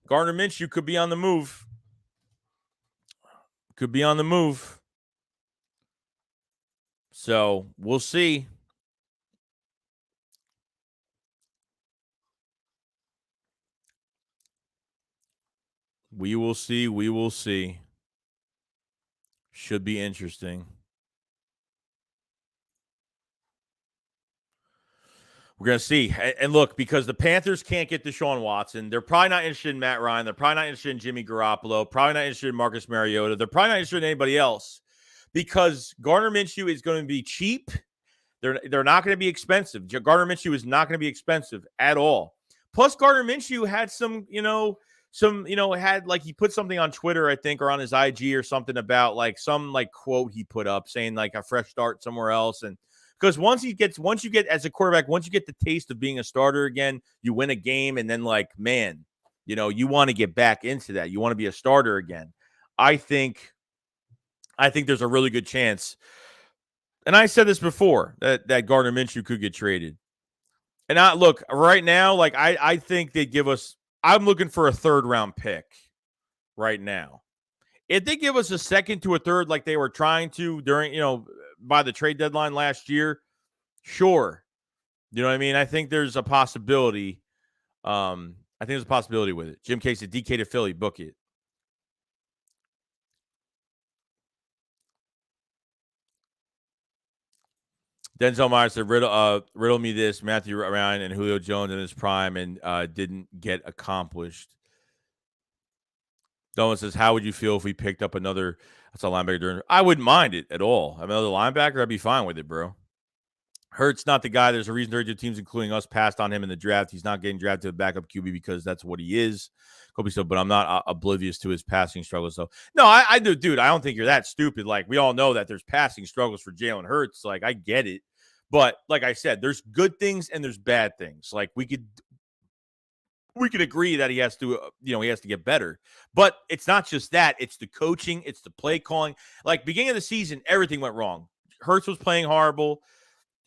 Gardner Minshew could be on the move. So we'll see. We will see. Should be interesting. We're going to see. And look, because the Panthers can't get Deshaun Watson, they're probably not interested in Matt Ryan. They're probably not interested in Jimmy Garoppolo. Probably not interested in Marcus Mariota. They're probably not interested in anybody else because Gardner Minshew is going to be cheap. They're not going to be expensive. Gardner Minshew is not going to be expensive at all. Plus, Gardner Minshew had had like he put something on Twitter, I think, or on his IG or something about like some like quote he put up saying like a fresh start somewhere else. And because once you get as a quarterback, once you get the taste of being a starter again, you win a game, and then like, man, you want to get back into that. You want to be a starter again. I think there's a really good chance. And I said this before that Gardner Minshew could get traded. And look, right now, like I think they give us. I'm looking for a third round pick right now. If they give us a second to a third, like they were trying to during by the trade deadline last year, sure. You know what I mean? I think there's a possibility. I think there's a possibility with it. Jim Casey, DK to Philly, book it. Denzel Myers said, riddle me this. Mathieu Ryan and Julio Jones in his prime and didn't get accomplished. Dolan says, how would you feel if we picked up another that's a linebacker during? I wouldn't mind it at all. Another linebacker, I'd be fine with it, bro. Hurts not the guy. There's a reason 32 teams, including us, passed on him in the draft. He's not getting drafted to backup QB because that's what he is. Kobe still, but I'm not oblivious to his passing struggles. So no, I do, dude. I don't think you're that stupid. Like we all know that there's passing struggles for Jalen Hurts. Like I get it, but like I said, there's good things and there's bad things. Like we could agree that he has to, he has to get better. But it's not just that. It's the coaching. It's the play calling. Like beginning of the season, everything went wrong. Hurts was playing horrible.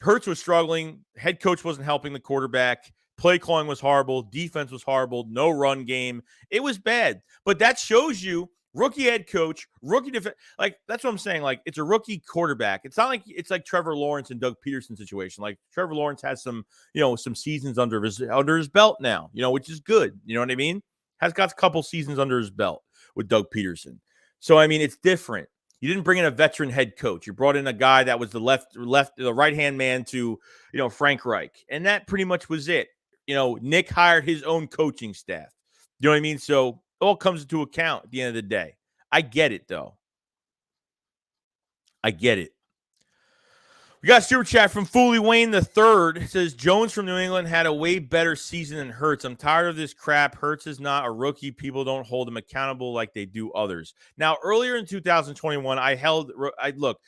Hurts was struggling. Head coach wasn't helping the quarterback. Play calling was horrible. Defense was horrible. No run game. It was bad. But that shows you rookie head coach, rookie defense. Like, that's what I'm saying. Like, it's a rookie quarterback. It's not like it's like Trevor Lawrence and Doug Peterson situation. Like, Trevor Lawrence has some, some seasons under his belt now, which is good. You know what I mean? Has got a couple seasons under his belt with Doug Peterson. So, I mean, it's different. You didn't bring in a veteran head coach. You brought in a guy that was the right-hand man to, Frank Reich. And that pretty much was it. Nick hired his own coaching staff. You know what I mean? So it all comes into account at the end of the day. I get it, though. I get it. We got a super chat from Foley Wayne III. It says, Jones from New England had a way better season than Hurts. I'm tired of this crap. Hurts is not a rookie. People don't hold him accountable like they do others. Now, earlier in 2021, look,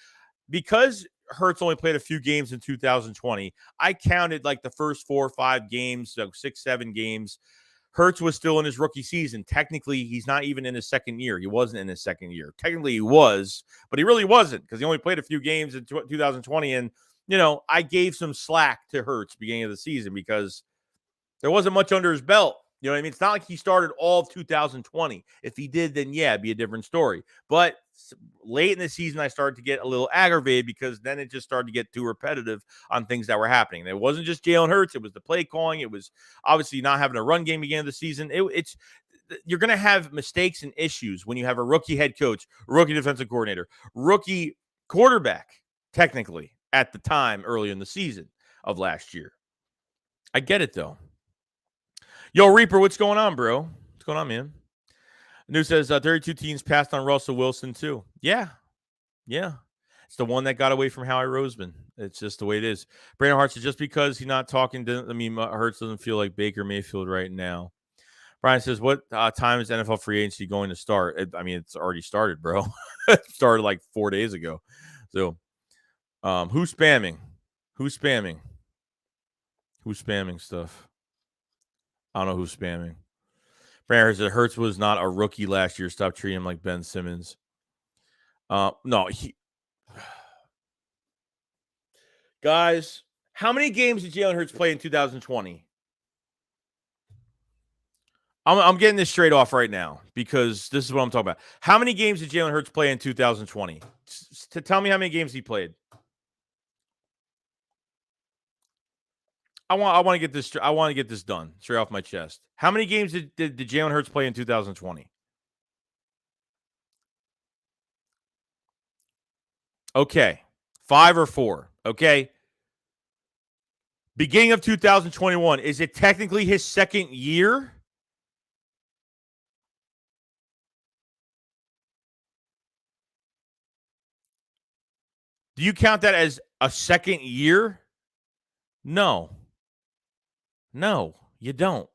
because Hurts only played a few games in 2020, I counted like the first 4 or 5 games, so 6, 7 games. Hurts was still in his rookie season. Technically, he's not even in his second year. He wasn't in his second year. Technically, he was, but he really wasn't because he only played a few games in 2020. And, I gave some slack to Hurts beginning of the season because there wasn't much under his belt. You know what I mean? It's not like he started all of 2020. If he did, then yeah, it'd be a different story. But late in the season, I started to get a little aggravated because then it just started to get too repetitive on things that were happening. And it wasn't just Jalen Hurts. It was the play calling. It was obviously not having a run game beginning of the season. You're going to have mistakes and issues when you have a rookie head coach, rookie defensive coordinator, rookie quarterback, technically, at the time early in the season of last year. I get it, though. Yo, Reaper, what's going on, bro? What's going on, man? News says 32 teams passed on Russell Wilson, too. Yeah. It's the one that got away from Howie Roseman. It's just the way it is. Brandon Hart says, just because he's not talking, Hurts doesn't feel like Baker Mayfield right now. Brian says, what time is NFL free agency going to start? It's already started, bro. It started like 4 days ago. So, who's spamming? Who's spamming stuff? I don't know who's spamming. Brandon said Hurts was not a rookie last year. Stop treating him like Ben Simmons. No, guys, how many games did Jalen Hurts play in 2020? I'm getting this straight off right now because this is what I'm talking about. How many games did Jalen Hurts play in 2020? Tell me how many games he played. I want to get this. I want to get this done straight off my chest. How many games did Jalen Hurts play in 2020? Okay, 5 or 4. Okay. Beginning of 2021, is it technically his second year? Do you count that as a second year? No, you don't.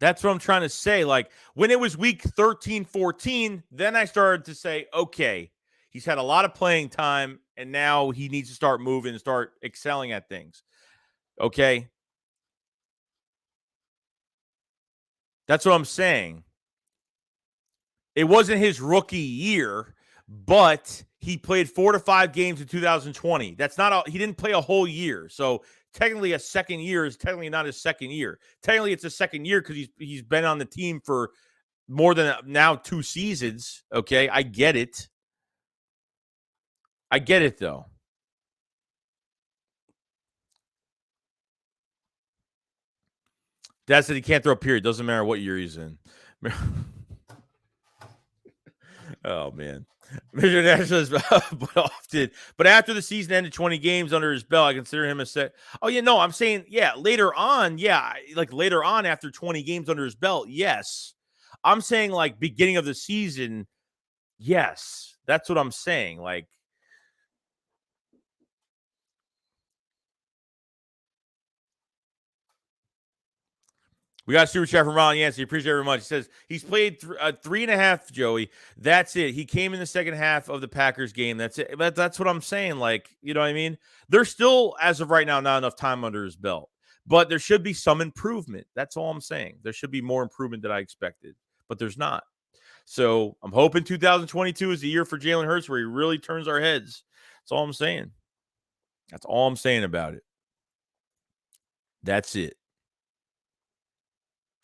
That's what I'm trying to say. Like when it was week 13, 14, then I started to say, okay, he's had a lot of playing time and now he needs to start moving and start excelling at things. Okay. That's what I'm saying. It wasn't his rookie year, but he played 4 to 5 games in 2020. That's not he didn't play a whole year. So technically a second year is technically not his second year. Technically it's a second year because he's been on the team for more than now 2 seasons. Okay, I get it. I get it though. That's that he can't throw a period. Doesn't matter what year he's in. Oh man. Mr. National but after the season ended 20 games under his belt, I consider him a set. Oh, yeah, no, I'm saying, yeah, later on, like later on after 20 games under his belt, yes. I'm saying like beginning of the season. Yes, that's what I'm saying. Like, we got a super chat from Ron Yancey. Appreciate it very much. He says he's played 3.5, Joey. That's it. He came in the second half of the Packers game. That's it. That's what I'm saying. Like, you know what I mean? There's still, as of right now, not enough time under his belt. But there should be some improvement. That's all I'm saying. There should be more improvement than I expected. But there's not. So I'm hoping 2022 is the year for Jalen Hurts where he really turns our heads. That's all I'm saying. That's all I'm saying about it. That's it.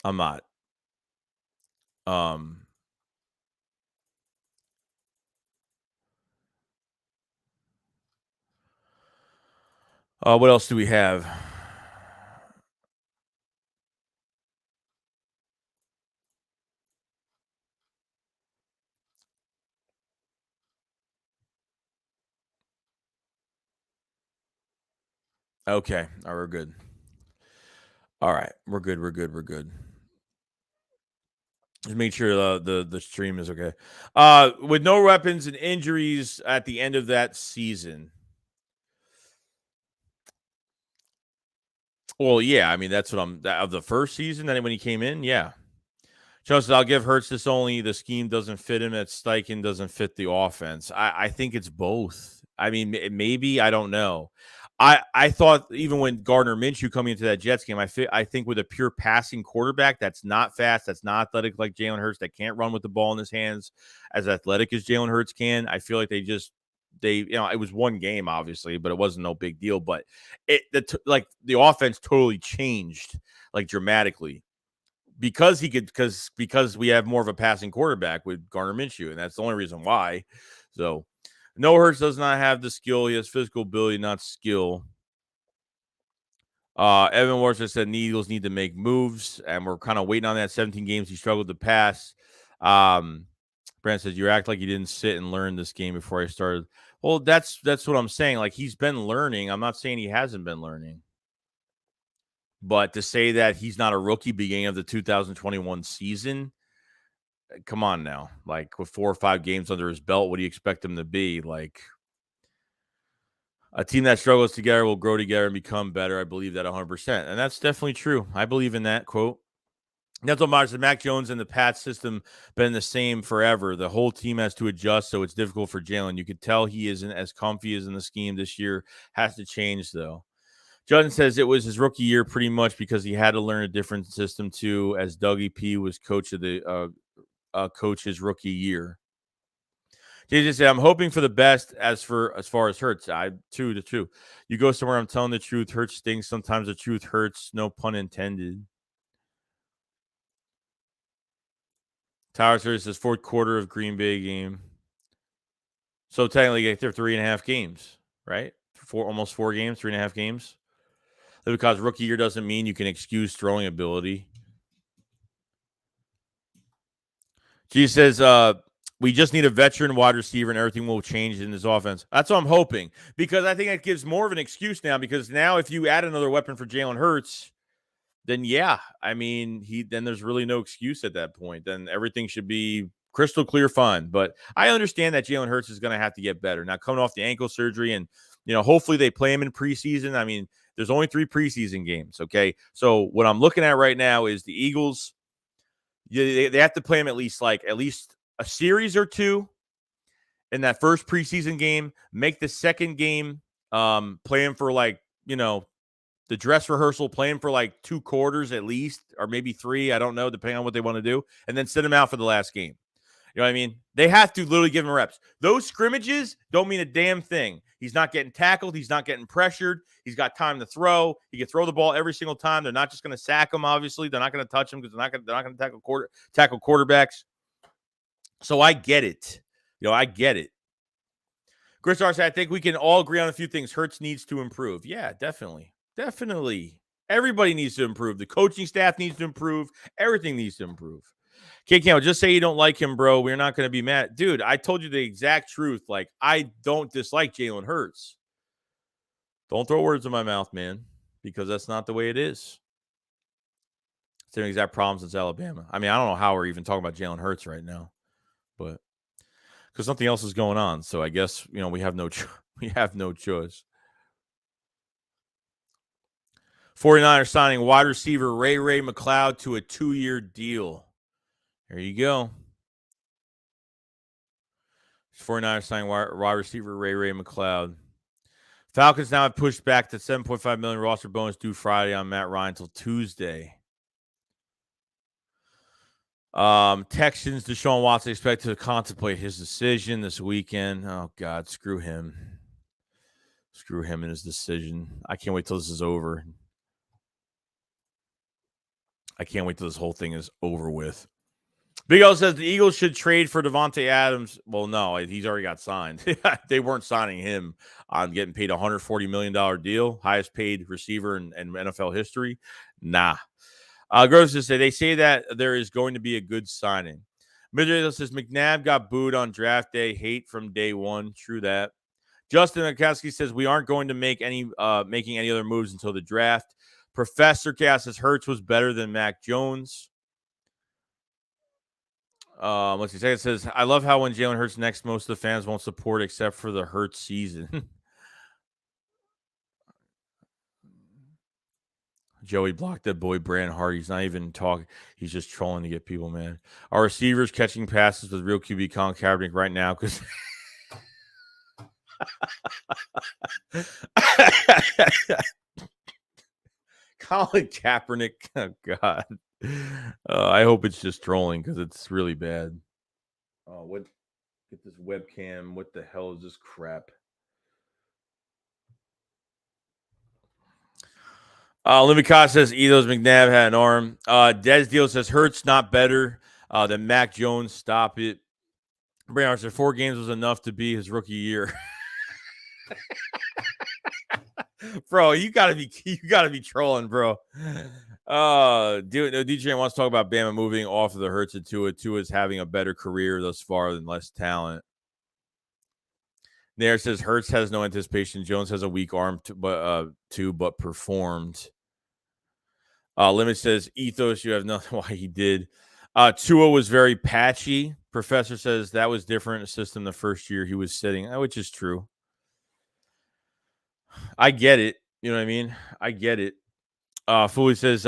I'm not. What else do we have? Okay. All right, we're good. All right. We're good. We're good. We're good. Just make sure the stream is okay. With no weapons and injuries at the end of that season. Well, yeah, I mean that's what I'm of the first season. Then when he came in, yeah. Jones says, I'll give Hurts this only. The scheme doesn't fit him. That Steichen doesn't fit the offense. I think it's both. I mean, maybe I don't know. I thought even when Gardner Minshew coming into that Jets game, I think with a pure passing quarterback that's not fast, that's not athletic like Jalen Hurts, that can't run with the ball in his hands as athletic as Jalen Hurts can. I feel like it was one game obviously, but it wasn't no big deal. But the offense totally changed like dramatically because we have more of a passing quarterback with Gardner Minshew, and that's the only reason why. So. No, Hurts does not have the skill. He has physical ability, not skill. Evan Warner said the Eagles need to make moves, and we're kind of waiting on that. 17 games he struggled to pass. Brent says you act like you didn't sit and learn this game before I started. Well, that's what I'm saying. Like he's been learning. I'm not saying he hasn't been learning, but to say that he's not a rookie beginning of the 2021 season, come on now. Like with 4 or 5 games under his belt, what do you expect him to be? Like a team that struggles together will grow together and become better. I believe that 100%. And that's definitely true. I believe in that quote. That's what said. Mac Jones and the Pat system been the same forever. The whole team has to adjust, so it's difficult for Jalen. You could tell he isn't as comfy as in the scheme this year. Has to change, though. Judson says it was his rookie year pretty much because he had to learn a different system, too, as Dougie P was coach of the coach his rookie year. JJ said, I'm hoping for the best as far as Hurts. I too. You go somewhere, I'm telling the truth. Hurts stings. Sometimes the truth hurts. No pun intended. Towers says fourth quarter of Green Bay game. So technically they're 3.5 games, right? Almost 4 games, 3.5 games. Because rookie year doesn't mean you can excuse throwing ability. She says, we just need a veteran wide receiver and everything will change in this offense. That's what I'm hoping because I think that gives more of an excuse now because now if you add another weapon for Jalen Hurts, then yeah, I mean, then there's really no excuse at that point. Then everything should be crystal clear fun. But I understand that Jalen Hurts is going to have to get better. Now coming off the ankle surgery and, hopefully they play him in preseason. I mean, there's only 3 preseason games, okay? So what I'm looking at right now is the Eagles, they have to play him at least a series or 2 in that first preseason game. Make the second game, play him for the dress rehearsal, play him for 2 quarters at least, or maybe 3. I don't know, depending on what they want to do, and then send him out for the last game. You know what I mean? They have to literally give him reps. Those scrimmages don't mean a damn thing. He's not getting tackled. He's not getting pressured. He's got time to throw. He can throw the ball every single time. They're not just going to sack him, obviously. They're not going to touch him because they're not going to tackle quarterbacks. So I get it. I get it. Chris R said, I think we can all agree on a few things. Hurts needs to improve. Yeah, definitely. Definitely. Everybody needs to improve. The coaching staff needs to improve. Everything needs to improve. Kid Campbell, just say you don't like him, bro. We're not going to be mad. Dude, I told you the exact truth. Like, I don't dislike Jalen Hurts. Don't throw words in my mouth, man, because that's not the way it is. Same exact problem since Alabama. I mean, I don't know how we're even talking about Jalen Hurts right now, but because something else is going on. So I guess, we have no we have no choice. 49ers signing wide receiver Ray McCloud to a 2-year deal. There you go. 49ers signing wide receiver Ray McCloud. Falcons now have pushed back the $7.5 million roster bonus due Friday on Matt Ryan until Tuesday. Texans, Deshaun Watson expected to contemplate his decision this weekend. Oh, God, screw him. Screw him and his decision. I can't wait till this is over. I can't wait till this whole thing is over with. Big O says the Eagles should trade for Devontae Adams. Well, no, he's already got signed. They weren't signing him on getting paid a $140 million deal, highest paid receiver in NFL history. Nah. Gross says they say that there is going to be a good signing. Midray says McNabb got booed on draft day. Hate from day one. True that. Justin Akowski says we aren't going to make making any other moves until the draft. Professor Cass says Hurts was better than Mac Jones. Let's see. Second says I love how when Jalen Hurts next, most of the fans won't support except for the Hurts season. Joey blocked that boy Brand Hart. He's not even talking. He's just trolling to get people mad. Our receivers catching passes with real QB Colin Kaepernick right now because Colin Kaepernick. Oh God. I hope it's just trolling because it's really bad. What? Get this webcam. What the hell is this crap? Limicott says Edos McNabb had an arm. Des Deal says Hurts not better than Mac Jones. Stop it. Brian said 4 games was enough to be his rookie year. Bro, you gotta be trolling, bro. DJ wants to talk about Bama moving off of the Hurts and Tua. Tua's having a better career thus far than less talent. Nair says Hurts has no anticipation. Jones has a weak arm, but performed. Limit says Ethos, you have nothing why he did. Tua was very patchy. Professor says that was different system the first year he was sitting, which is true. I get it. You know what I mean? I get it. Foley says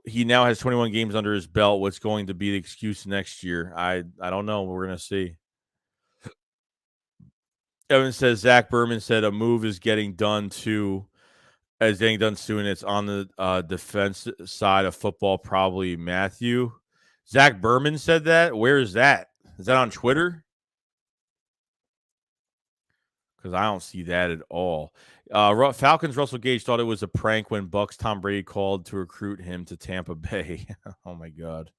he now has 21 games under his belt. What's going to be the excuse next year? I don't know. We're going to see. Evan says Zach Berman said a move is getting done too. As getting done soon. It's on the defense side of football, probably Mathieu. Zach Berman said that. Where is that? Is that on Twitter? Because I don't see that at all. Falcons Russell Gage thought it was a prank when Bucks Tom Brady called to recruit him to Tampa Bay. Oh, my God.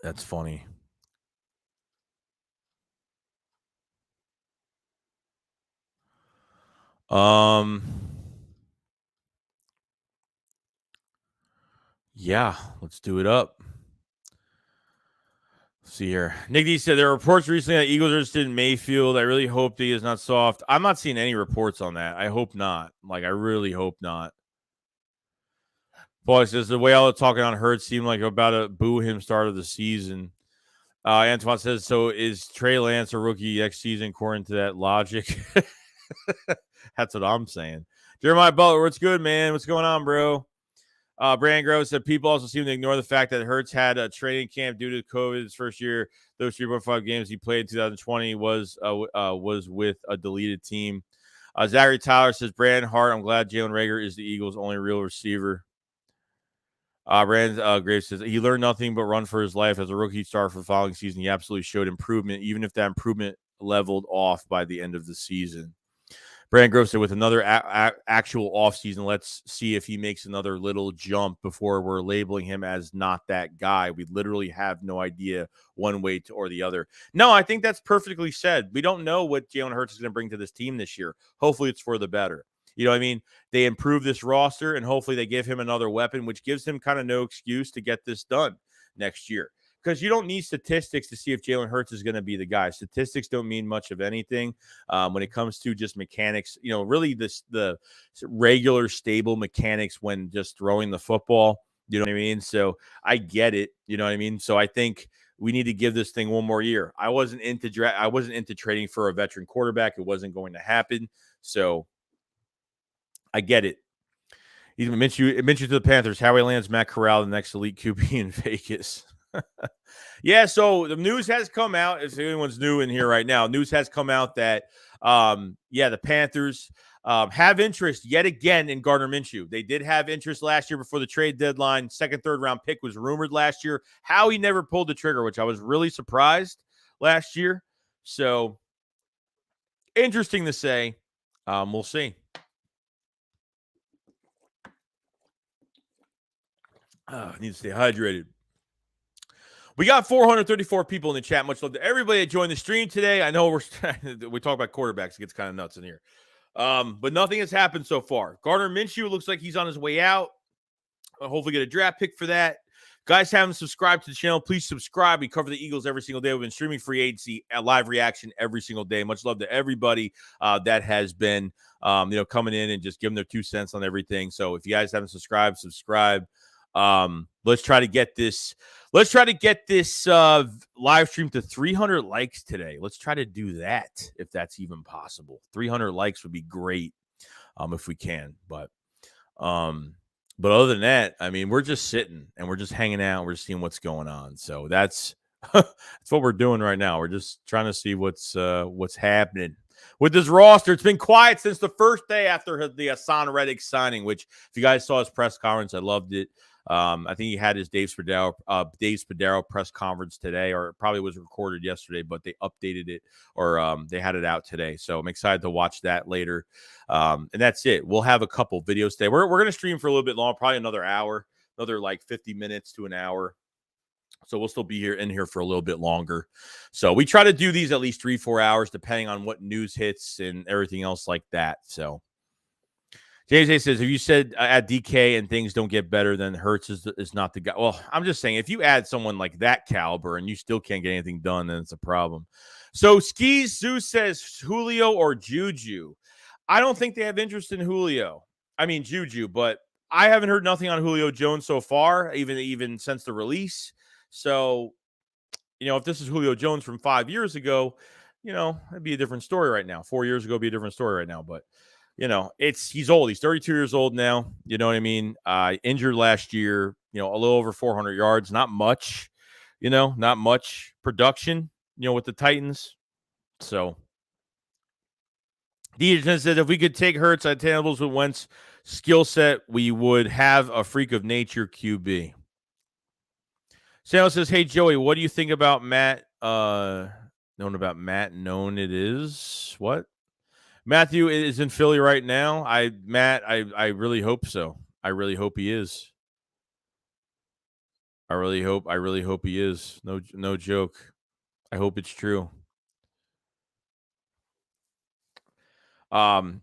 That's funny. Yeah, let's do it up. Let's see here. Nick D said there are reports recently that Eagles are interested in Mayfield. I really hope he is not soft. I'm not seeing any reports on that. I hope not. I really hope not. Paul says the way all the talking on Hurts seemed like about to boo him start of the season. Antoine says, so is Trey Lance a rookie next season according to that logic? That's what I'm saying. Jeremiah Butler, what's good, man? What's going on, bro? Brandon Grove said people also seem to ignore the fact that Hurts had a training camp due to COVID his first year. Those 3.5 games he played in 2020 was with a deleted team. Zachary Tyler says, Brandon Hart, I'm glad Jalen Reagor is the Eagles' only real receiver. Brandon Graves says he learned nothing but run for his life as a rookie star for the following season. He absolutely showed improvement, even if that improvement leveled off by the end of the season. Brandon Grove said with another actual offseason, let's see if he makes another little jump before we're labeling him as not that guy. We literally have no idea one way or the other. No, I think that's perfectly said. We don't know what Jalen Hurts is going to bring to this team this year. Hopefully it's for the better. You know what I mean? They improve this roster, and hopefully they give him another weapon, which gives him kind of no excuse to get this done next year. because you don't need statistics to see if Jalen Hurts is going to be the guy. Statistics don't mean much of anything when it comes to just mechanics. Really the regular stable mechanics when just throwing the football. You know what I mean? So I get it. You know what I mean? So I think we need to give this thing one more year. I wasn't into trading for a veteran quarterback. It wasn't going to happen. So I get it. He's Minshew to the Panthers. Howie lands Matt Corral, the next elite QB in Vegas. Yeah, so the news has come out. If anyone's new in here right now, news has come out that, the Panthers have interest yet again in Gardner Minshew. They did have interest last year before the trade deadline. Second, third round pick was rumored last year. Howie never pulled the trigger, which I was really surprised last year. So interesting to say. We'll see. I need to stay hydrated. We got 434 people in the chat. Much love to everybody that joined the stream today. I know we talk about quarterbacks. It gets kind of nuts in here. But nothing has happened so far. Gardner Minshew looks like he's on his way out. I'll hopefully get a draft pick for that. Guys, haven't subscribed to the channel, please subscribe. We cover the Eagles every single day. We've been streaming free agency, live reaction every single day. Much love to everybody that has been, coming in and just giving their 2 cents on everything. So if you guys haven't subscribed, subscribe. Let's try to get this live stream to 300 likes today. Let's try to do that if that's even possible. 300 likes would be great if we can. But other than that, I mean, we're just sitting and we're just hanging out. We're just seeing what's going on. So that's that's what we're doing right now. We're just trying to see what's happening with this roster. It's been quiet since the first day after the Hassan Reddick signing, which if you guys saw his press conference, I loved it. I think he had his Dave Spadaro press conference today, or it probably was recorded yesterday, but they updated it or they had it out today. So I'm excited to watch that later. And that's it. We'll have a couple videos today. We're going to stream for a little bit long, probably another hour, another like 50 minutes to an hour. So we'll still be in here for a little bit longer. So we try to do these at least 3-4 hours, depending on what news hits and everything else like that. So JJ says, if you said add DK and things don't get better, then Hurts is not the guy. Well, I'm just saying, if you add someone like that caliber and you still can't get anything done, then it's a problem. So Skis Zeus says Julio or Juju. I don't think they have interest in Julio. I mean Juju, but I haven't heard nothing on Julio Jones so far, even since the release. So, if this is Julio Jones from 5 years ago, it'd be a different story right now. 4 years ago, it'd be a different story right now. But he's old. He's 32 years old now. You know what I mean? Injured last year, a little over 400 yards. Not much, not much production, with the Titans. So, Dejan said, if we could take Hurts at tables with Wentz skill set, we would have a freak of nature QB. Sal says, hey, Joey, what do you think about Matt? Known it is what? Mathieu is in Philly right now. I really hope so. I really hope he is. I really hope he is. No joke. I hope it's true.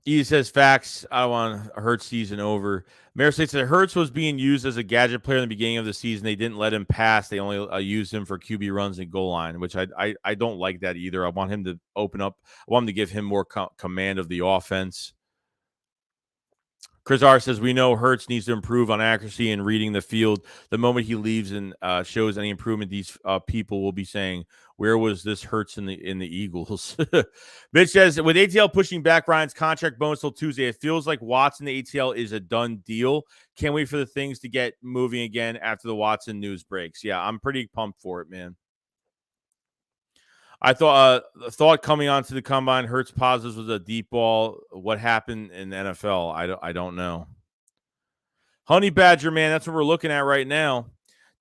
He says facts. I want a Hurts season over. Mayor states that Hurts was being used as a gadget player in the beginning of the season. They didn't let him pass. They only used him for QB runs and goal line, which I don't like that either. I want him to open up. I want him to give him more command of the offense. Chris R says, we know Hurts needs to improve on accuracy and reading the field. The moment he leaves and shows any improvement, these people will be saying, where was this Hurts in the Eagles? Mitch says, with ATL pushing back Ryan's contract bonus till Tuesday, it feels like Watson the ATL is a done deal. Can't wait for the things to get moving again after the Watson news breaks. Yeah, I'm pretty pumped for it, man. I thought coming onto the combine, Hurts positives was a deep ball. What happened in the NFL? I don't know. Honey Badger, man, that's what we're looking at right now.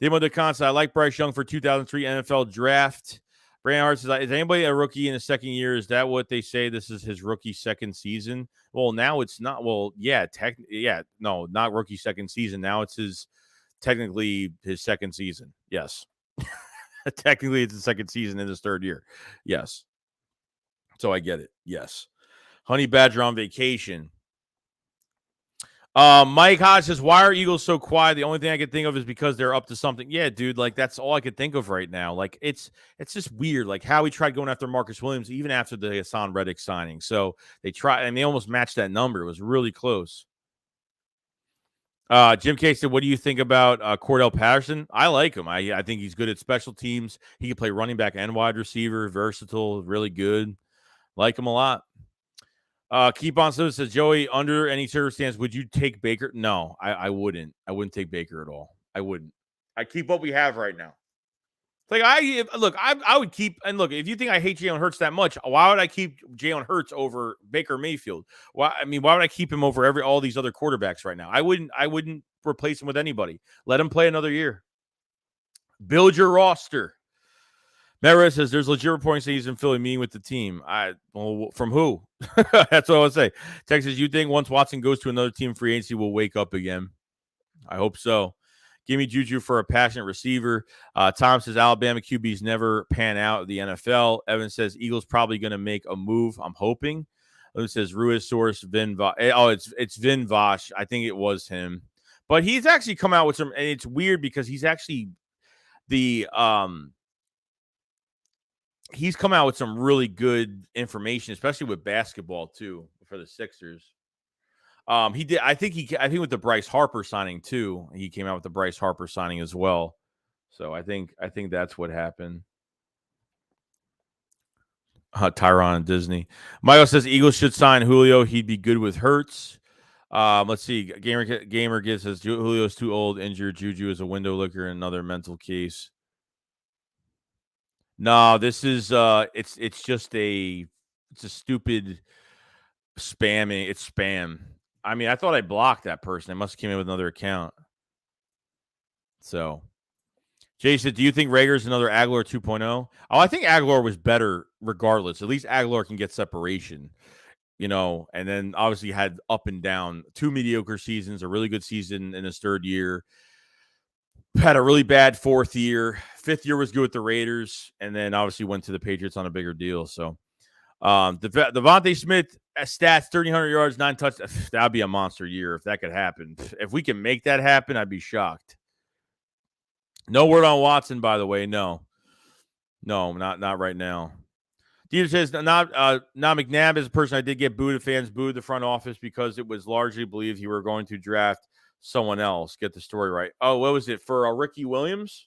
Demo DeConsa, I like Bryce Young for 2003 NFL draft. Brandon Hart says, is anybody a rookie in his second year? Is that what they say? This is his rookie second season? Well, now it's not. Well, yeah, no, not rookie second season. Now it's technically his second season. Yes. Technically, it's the second season in his third year. Yes. So I get it. Yes. Honey Badger on vacation. Mike Hodge says, why are Eagles so quiet? The only thing I can think of is because they're up to something. Yeah, dude, like that's all I could think of right now. Like it's just weird. Like Howie tried going after Marcus Williams even after the Hassan Reddick signing. So they tried and they almost matched that number. It was really close. Jim K said, what do you think about Cordell Patterson? I like him. I think he's good at special teams. He can play running back and wide receiver, versatile, really good. Like him a lot. Keep on says Joey, under any circumstance, would you take Baker? No, I wouldn't. I wouldn't take Baker at all. I wouldn't. I keep what we have right now. Like I would keep and look. If you think I hate Jalen Hurts that much, why would I keep Jalen Hurts over Baker Mayfield? Why would I keep him over all these other quarterbacks right now? I wouldn't replace him with anybody. Let him play another year. Build your roster. Mera says there's legit reporting saying he's in Philly meeting with the team. From who? That's what I would say. Texas, you think once Watson goes to another team free agency, will wake up again? I hope so. Give me Juju for a passionate receiver. Tom says Alabama QBs never pan out of the NFL. Evan says Eagles probably going to make a move. I'm hoping. Evan says Ruiz source Vin Vosh. Oh, it's Vin Vosh. I think it was him. But he's actually come out with some, and it's weird because he's actually he's come out with some really good information, especially with basketball too for the Sixers. He did. I think with the Bryce Harper signing too. He came out with the Bryce Harper signing as well. So I think that's what happened. Tyrann and Disney. Michael says Eagles should sign Julio. He'd be good with Hurts. Let's see. Gamer gets says Julio's too old, injured. Juju is a window licker, another mental case. No, this is it's just a stupid spamming. It's spam. I mean, I thought I blocked that person. I must have came in with another account. So, Jay said, do you think Rager's another Aguilar 2.0? Oh, I think Aguilar was better regardless. At least Aguilar can get separation, and then obviously had up and down, 2 mediocre seasons, a really good season in his third year. Had a really bad fourth year. Fifth year was good with the Raiders, and then obviously went to the Patriots on a bigger deal. So, Devontae Smith stats 1,300 yards, 9 touchdowns. That'd be a monster year if that could happen. If we can make that happen, I'd be shocked. No word on Watson, by the way. No, not right now. Dieter says not McNabb is a person I did get booed. Fans booed the front office because it was largely believed he were going to draft someone else. Get the story right. Oh, what was it for Ricky Williams?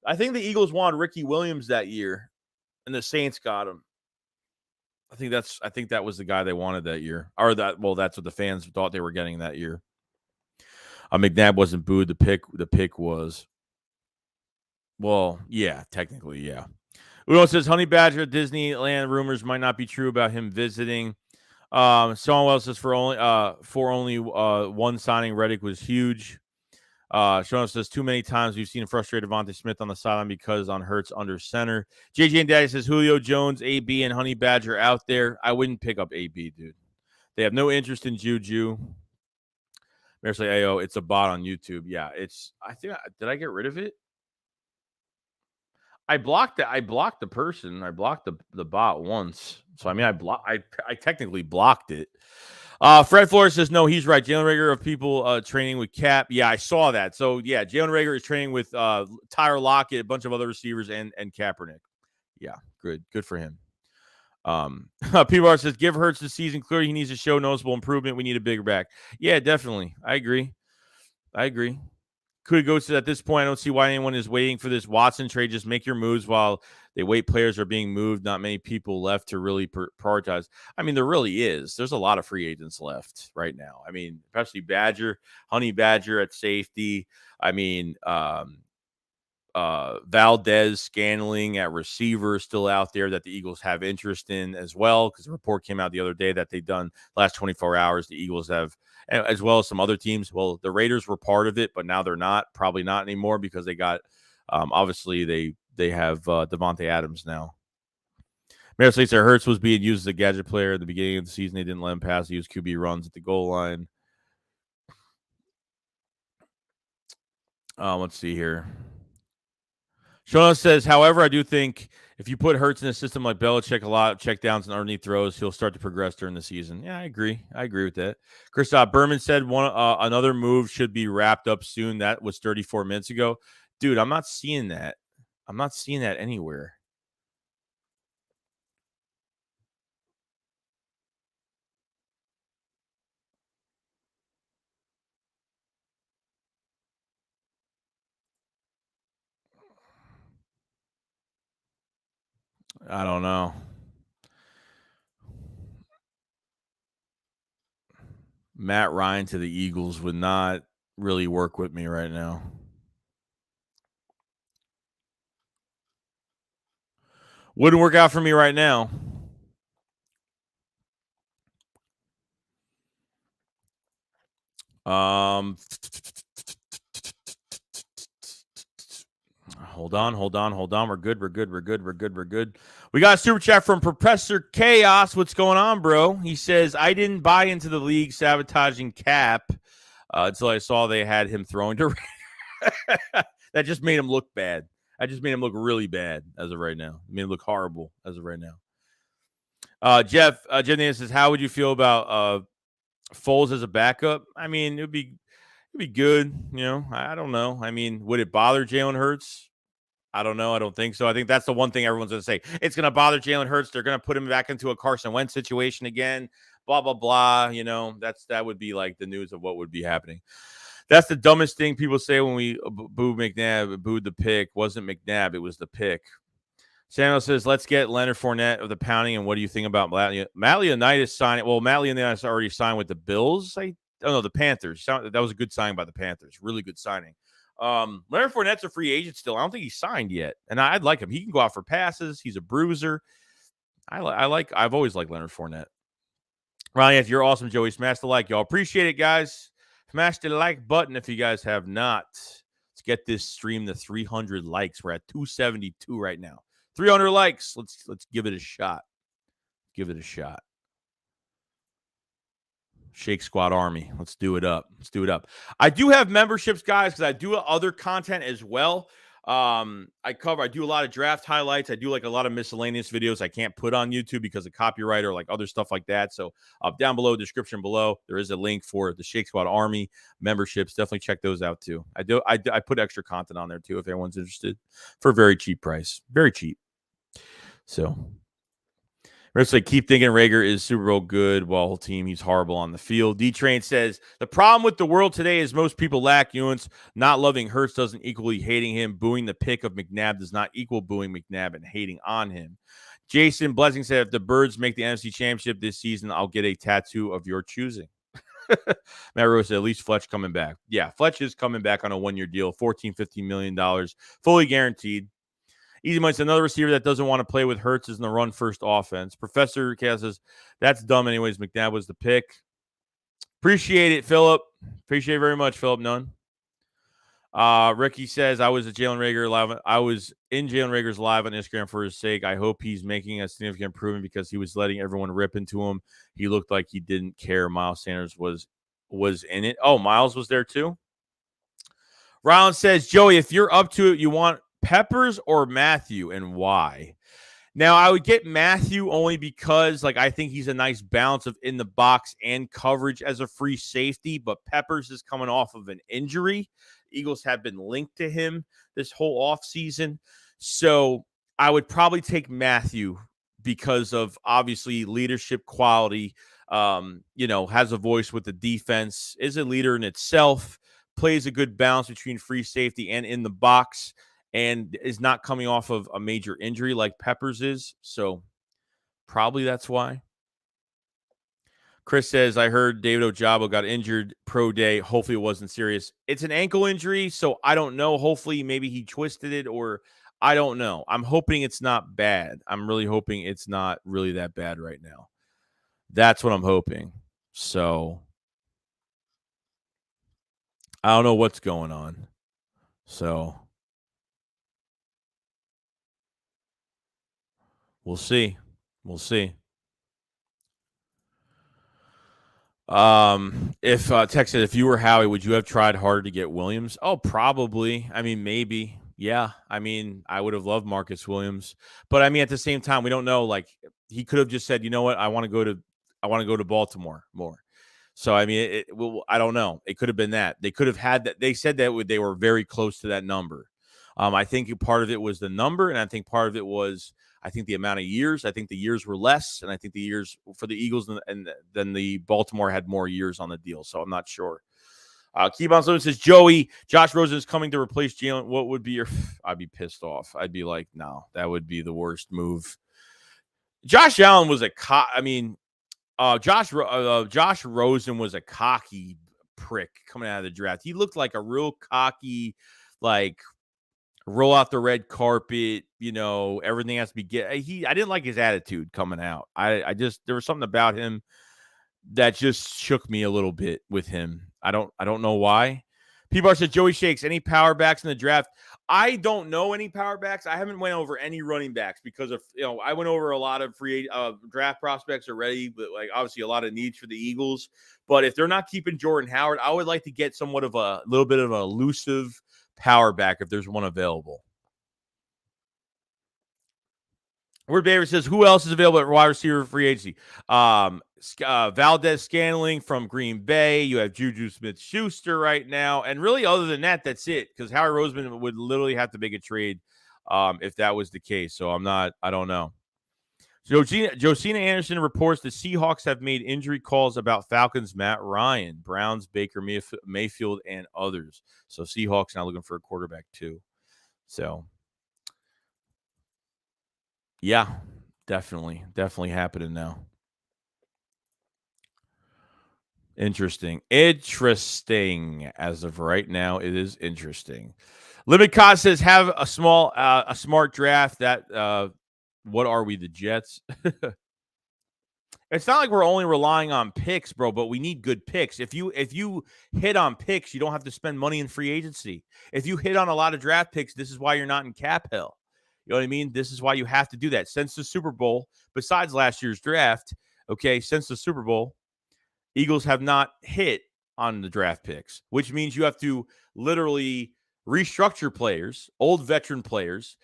I think the Eagles wanted Ricky Williams that year, and the Saints got him. I think that was the guy they wanted that year, or that's what the fans thought they were getting that year. McNabb wasn't booed. The pick was. Well, yeah, technically, yeah. Udo says Honey Badger at Disneyland rumors might not be true about him visiting. Stonewell says for only one signing, Reddick was huge. Sean says too many times we've seen frustrated Devontae Smith on the sideline because on Hurts under center. JJ and Daddy says Julio Jones, AB, and Honey Badger out there. I wouldn't pick up AB, dude. They have no interest in Juju. Mayor's like, Ayo, it's a bot on YouTube. Yeah, did I get rid of it? I blocked it. I blocked the person. I blocked the bot once. So I mean, I technically blocked it. Fred Flores says no, he's right. Jalen Reagor of people training with Cap. Yeah, I saw that. So yeah, Jalen Reagor is training with Tyler Lockett, a bunch of other receivers, and Kaepernick. Yeah, good for him. PBR says give Hurts the season. Clearly, he needs to show noticeable improvement. We need a bigger back. Yeah, definitely. I agree. Could go to at this point. I don't see why anyone is waiting for this Watson trade. Just make your moves while they wait. Players are being moved. Not many people left to really prioritize. I mean, there really is. There's a lot of free agents left right now. I mean, especially Honey Badger at safety. I mean, Valdez Scantling at receiver still out there that the Eagles have interest in as well, because the report came out the other day that they've done last 24 hours. The Eagles have, as well as some other teams. Well, the Raiders were part of it, but now they're not, probably not anymore, because they got, obviously they have Devontae Adams now. Mayor Slater said Hurts was being used as a gadget player at the beginning of the season. They didn't let him pass. He used QB runs at the goal line. Let's see here. Shona says, however, I do think if you put Hurts in a system like Belichick, a lot of check downs and underneath throws, he'll start to progress during the season. Yeah, I agree. I agree with that. Chris Berman said another move should be wrapped up soon. That was 34 minutes ago. Dude, I'm not seeing that. I'm not seeing that anywhere. I don't know. Matt Ryan to the Eagles would not really work with me right now. Wouldn't work out for me right now. Hold on. We're good. We got a super chat from Professor Chaos. What's going on, bro? He says, I didn't buy into the league sabotaging Cap until I saw they had him throwing to that just made him look bad. I just made him look really bad as of right now. It made him look horrible as of right now. Jeff says, how would you feel about Foles as a backup? I mean, it'd be good. You know, I don't know. I mean, would it bother Jalen Hurts? I don't know. I don't think so. I think that's the one thing everyone's going to say. It's going to bother Jalen Hurts. They're going to put him back into a Carson Wentz situation again. Blah, blah, blah. You know, that would be like the news of what would be happening. That's the dumbest thing people say when we booed McNabb, booed the pick. Wasn't McNabb. It was the pick. Samuel says, let's get Leonard Fournette of the pounding. And what do you think about Matt Leonidas signing? Well, Matt Leonidas already signed with the Bills. The Panthers. That was a good signing by the Panthers. Really good signing. Leonard Fournette's a free agent still. I don't think he's signed yet. And I'd like him. He can go out for passes. He's a bruiser. I've always liked Leonard Fournette. Ryan, you're awesome, Joey. Smash the like, y'all. Appreciate it, guys. Smash the like button if you guys have not. Let's get this stream to 300 likes. We're at 272 right now. 300 likes. Let's give it a shot. Give it a shot. Shake Squad Army. Let's do it up. I do have memberships, guys, because I do other content as well. I do a lot of draft highlights. I do like a lot of miscellaneous videos I can't put on YouTube because of copyright or like other stuff like that. So down below, description below, there is a link for the Shake Squad Army memberships. Definitely check those out too. I put extra content on there too if anyone's interested for a very cheap price. Very cheap. So it's like, keep thinking Rager is Super Bowl good. While whole team, he's horrible on the field. D-Train says, the problem with the world today is most people lack nuance. Not loving Hurts doesn't equally hating him. Booing the pick of McNabb does not equal booing McNabb and hating on him. Jason Blessing said, if the Birds make the NFC Championship this season, I'll get a tattoo of your choosing. Matt Rose said, at least Fletch coming back. Yeah, Fletch is coming back on a one-year deal, $14-15 million, fully guaranteed. Easy Money's another receiver that doesn't want to play with Hurts is in the run-first offense. Professor Cass says, that's dumb anyways. McNabb was the pick. Appreciate it, Philip. Appreciate it very much, Philip Nunn. Ricky says, I was in Jalen Rager's live on Instagram for his sake. I hope he's making a significant improvement because he was letting everyone rip into him. He looked like he didn't care. Miles Sanders was in it. Oh, Miles was there too? Rollins says, Joey, if you're up to it, you want Peppers or Mathieu, and why? Now, I would get Mathieu only because, I think he's a nice balance of in the box and coverage as a free safety, but Peppers is coming off of an injury. Eagles have been linked to him this whole offseason. So I would probably take Mathieu because of, obviously, leadership quality, has a voice with the defense, is a leader in itself, plays a good balance between free safety and in the box, and is not coming off of a major injury like Peppers is. So probably that's why. Chris says, I heard David Ojabo got injured pro day. Hopefully it wasn't serious. It's an ankle injury, so I don't know. Hopefully maybe he twisted it, or I don't know. I'm hoping it's not bad. I'm really hoping it's not really that bad right now. That's what I'm hoping. So I don't know what's going on. So we'll see. If Tex said, if you were Howie, would you have tried harder to get Williams? Oh, probably. I mean, maybe. Yeah, I mean, I would have loved Marcus Williams, but I mean, at the same time, we don't know. Like, he could have just said, you know what, I want to go to Baltimore more. So I mean, well, I don't know. It could have been that they could have had that. They said that they were very close to that number. I think part of it was the number, and I think part of it was the amount of years. I think the years were less, and I think the years for the Eagles and then the Baltimore had more years on the deal. So I'm not sure. Keybon Sloan says, Josh Rosen is coming to replace Jalen. What would be your? I'd be pissed off. I'd be like, no, that would be the worst move. Josh Allen was Josh Rosen was a cocky prick coming out of the draft. He looked like a real cocky, like roll out the red carpet. Everything has to be I didn't like his attitude coming out. I just there was something about him that just shook me a little bit with him. I don't know why. People said Joey Shakes, any power backs in the draft? I don't know any power backs. I haven't went over any running backs because of, I went over a lot of free draft prospects already, but like obviously a lot of needs for the Eagles. But if they're not keeping Jordan Howard, I would like to get somewhat of a little bit of an elusive power back if there's one available. Word Baber says, who else is available at wide receiver free agency? Valdez Scantling from Green Bay. You have Juju Smith-Schuster right now. And really, other than that, that's it. Because Howie Roseman would literally have to make a trade if that was the case. So I don't know. Josina Anderson reports the Seahawks have made injury calls about Falcons' Matt Ryan, Browns' Baker Mayfield, and others. So Seahawks now looking for a quarterback too. So yeah, definitely happening now. Interesting. As of right now, it is interesting. Limit Cost says have a smart draft. That what are we, the Jets? It's not like we're only relying on picks, bro, but we need good picks. If you hit on picks, you don't have to spend money in free agency. If you hit on a lot of draft picks, this is why you're not in cap hell. You know what I mean? This is why you have to do that. Since the Super Bowl, besides last year's draft, since the Super Bowl, Eagles have not hit on the draft picks, which means you have to literally restructure players, old veteran players,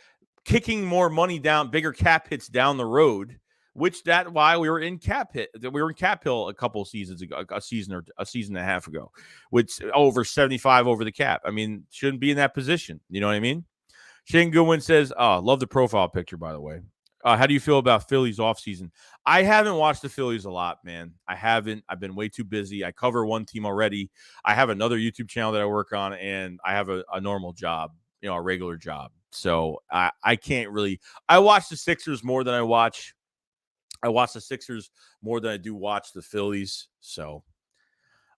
kicking more money down, bigger cap hits down the road. Why we were in cap hit. We were in cap hill a couple seasons ago, a season and a half ago, with over 75 over the cap. I mean, shouldn't be in that position. You know what I mean? Shane Goodwin says, "Oh, love the profile picture, by the way." How do you feel about Phillies offseason? I haven't watched the Phillies a lot, man. I haven't. I've been way too busy. I cover one team already. I have another YouTube channel that I work on, and I have a normal job, a regular job. So I can't really. I watch the Sixers more than I watch the Sixers more than I do watch the Phillies. So,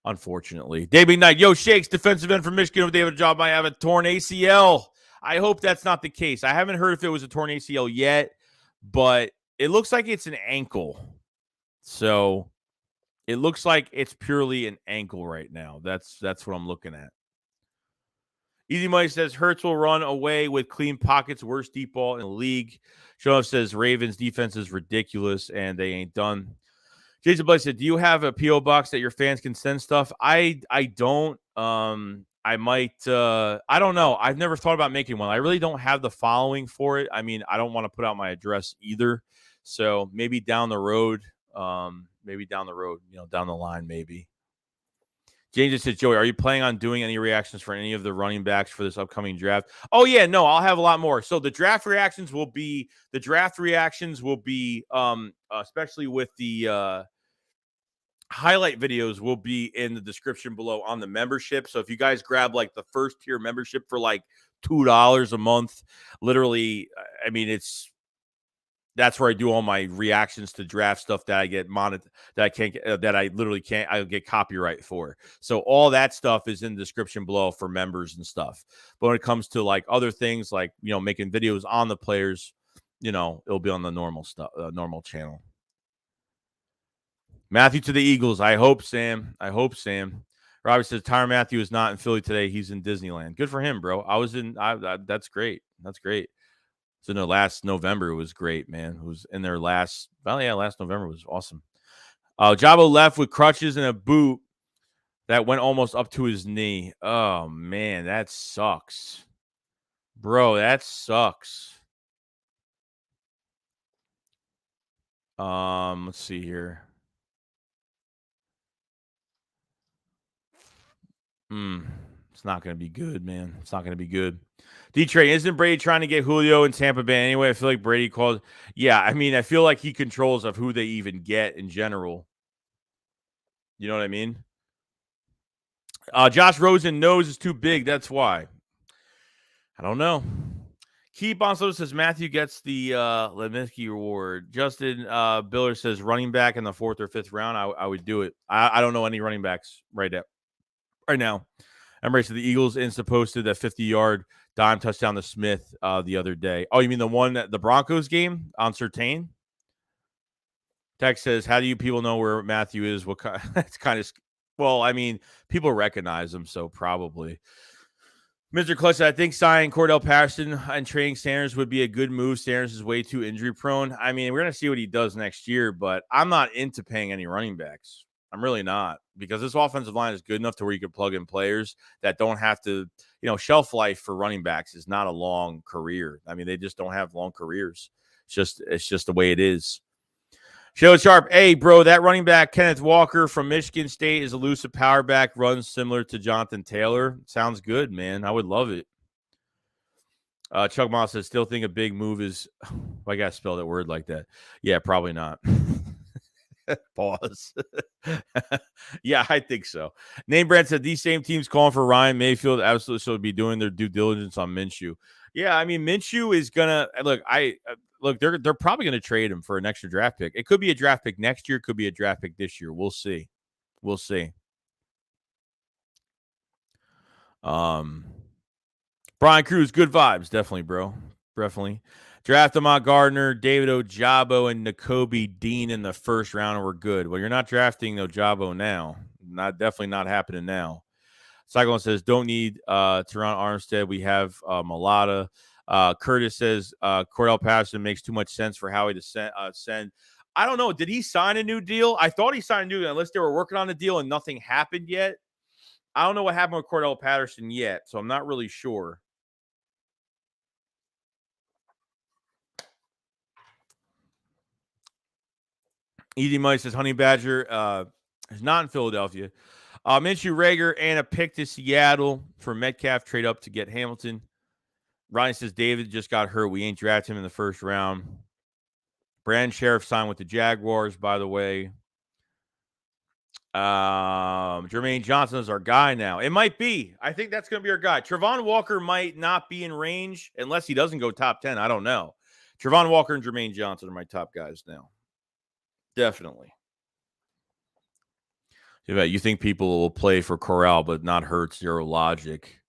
unfortunately. David Knight, Shakes, defensive end from Michigan, if they have a job, might have a torn ACL. I hope that's not the case. I haven't heard if it was a torn ACL yet, but it looks like it's an ankle. So, it looks like it's purely an ankle right now. That's what I'm looking at. Easy Money says Hurts will run away with clean pockets, worst deep ball in the league. Show says Ravens defense is ridiculous and they ain't done. Jason Blake said, do you have a P.O. box that your fans can send stuff? I don't. I might. I don't know. I've never thought about making one. I really don't have the following for it. I mean, I don't want to put out my address either. So maybe down the road. Down the line, maybe. James just said, Joey, are you planning on doing any reactions for any of the running backs for this upcoming draft? Oh, yeah, no, I'll have a lot more. So the draft reactions will be, especially with the highlight videos will be in the description below on the membership. So if you guys grab like the first tier membership for like $2 a month, literally, I mean, that's where I do all my reactions to draft stuff that I get I'll get copyright for. So all that stuff is in the description below for members and stuff. But when it comes to like other things, like, making videos on the players, it'll be on the normal channel. Mathieu to the Eagles. I hope, Sam. Robert says Tyrann Mathieu is not in Philly today. He's in Disneyland. Good for him, bro. That's great. So no, last November it was great, man. It was in their last November was awesome. Jabo left with crutches and a boot that went almost up to his knee. Oh man, that sucks. Bro, that sucks. Let's see here. It's not going to be good, man. It's not going to be good. D-Train, isn't Brady trying to get Julio in Tampa Bay anyway? I feel like Brady calls. Yeah, I mean, I feel like he controls of who they even get in general. You know what I mean? Josh Rosen nose is too big. That's why. I don't know. Keep on so says Mathieu gets the Leminski award. Justin Biller says running back in the 4th or 5th round. I would do it. I don't know any running backs right now. Emery said the Eagles Insta posted that 50-yard dime touchdown to Smith the other day. Oh, you mean the one at the Broncos game on Surtain? Tex says, how do you people know where Mathieu is? What kind? It's kind of, well, I mean, people recognize him, so probably. Mr. Clutch, I think signing Cordell Patterson and trading Sanders would be a good move. Sanders is way too injury prone. I mean, we're going to see what he does next year, but I'm not into paying any running backs. I'm really not, because this offensive line is good enough to where you can plug in players that don't have to, shelf life for running backs is not a long career. I mean, they just don't have long careers. It's just the way it is. Show Sharp, hey, bro, that running back, Kenneth Walker from Michigan State, is elusive power back, runs similar to Jonathan Taylor. Sounds good, man. I would love it. Chuck Moss says, still think a big move is, I got to spell that word like that. Yeah, probably not. Pause. Yeah, I think so. Name Brand said, these same teams calling for Ryan Mayfield absolutely should be doing their due diligence on Minshew. Yeah, I mean, Minshew is going to, look, they're probably going to trade him for an extra draft pick. It could be a draft pick next year, could be a draft pick this year. We'll see. Brian Cruz, good vibes, definitely, bro. Definitely. Draft Ahmad Gardner, David Ojabo, and Nakobe Dean in the first round, and we're good. Well, you're not drafting Ojabo now. Definitely not happening now. Cyclone says, don't need Teron Armstead. We have Malata. Curtis says, Cordell Patterson makes too much sense for Howie to send. I don't know. Did he sign a new deal? I thought he signed a new deal, unless they were working on the deal and nothing happened yet. I don't know what happened with Cordell Patterson yet, so I'm not really sure. Easy Money says, Honey Badger is not in Philadelphia. Minshew, Rager, and a pick to Seattle for Metcalf. Trade up to get Hamilton. Ryan says, David just got hurt. We ain't drafted him in the first round. Brand Sheriff signed with the Jaguars, by the way. Jermaine Johnson is our guy now. It might be. I think that's going to be our guy. Travon Walker might not be in range unless he doesn't go top 10. I don't know. Travon Walker and Jermaine Johnson are my top guys now. Definitely. You think people will play for Corral, but not Hurts? Zero logic.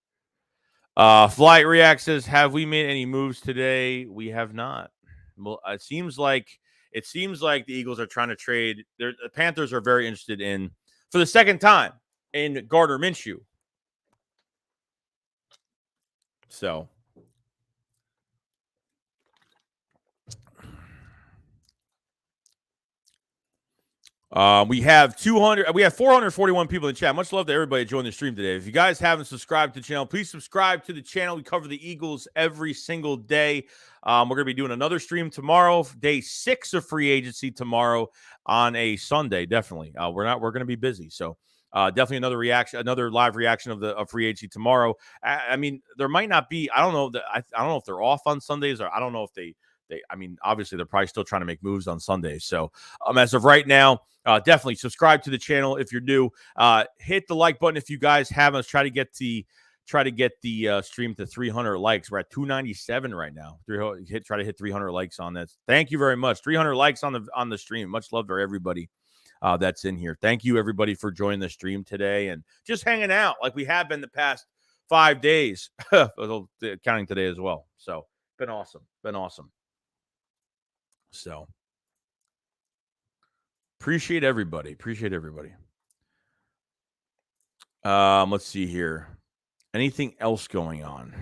Flight React says, have we made any moves today? We have not. Well, it seems like the Eagles are trying to trade. The Panthers are very interested in, for the second time, in Gardner Minshew. So we have 441 people in the chat. Much love to everybody joining the stream today. If you guys haven't subscribed to the channel, please subscribe to the channel. We cover the Eagles every single day. We're going to be doing another stream tomorrow, day 6 of free agency tomorrow on a Sunday. Definitely, we're going to be busy. So definitely another live reaction of free agency tomorrow. I mean, there might not be. I don't know. I don't know if they're off on Sundays, or I don't know if they. I mean, obviously, they're probably still trying to make moves on Sundays. So as of right now, definitely subscribe to the channel if you're new. Hit the like button if you guys haven't. Let's try to get the stream to 300 likes. We're at 297 right now. Try to hit 300 likes on this. Thank you very much. 300 likes on the stream. Much love to everybody that's in here. Thank you, everybody, for joining the stream today and just hanging out like we have been the past 5 days, counting today as well. So been awesome. So appreciate everybody. Let's see here. Anything else going on?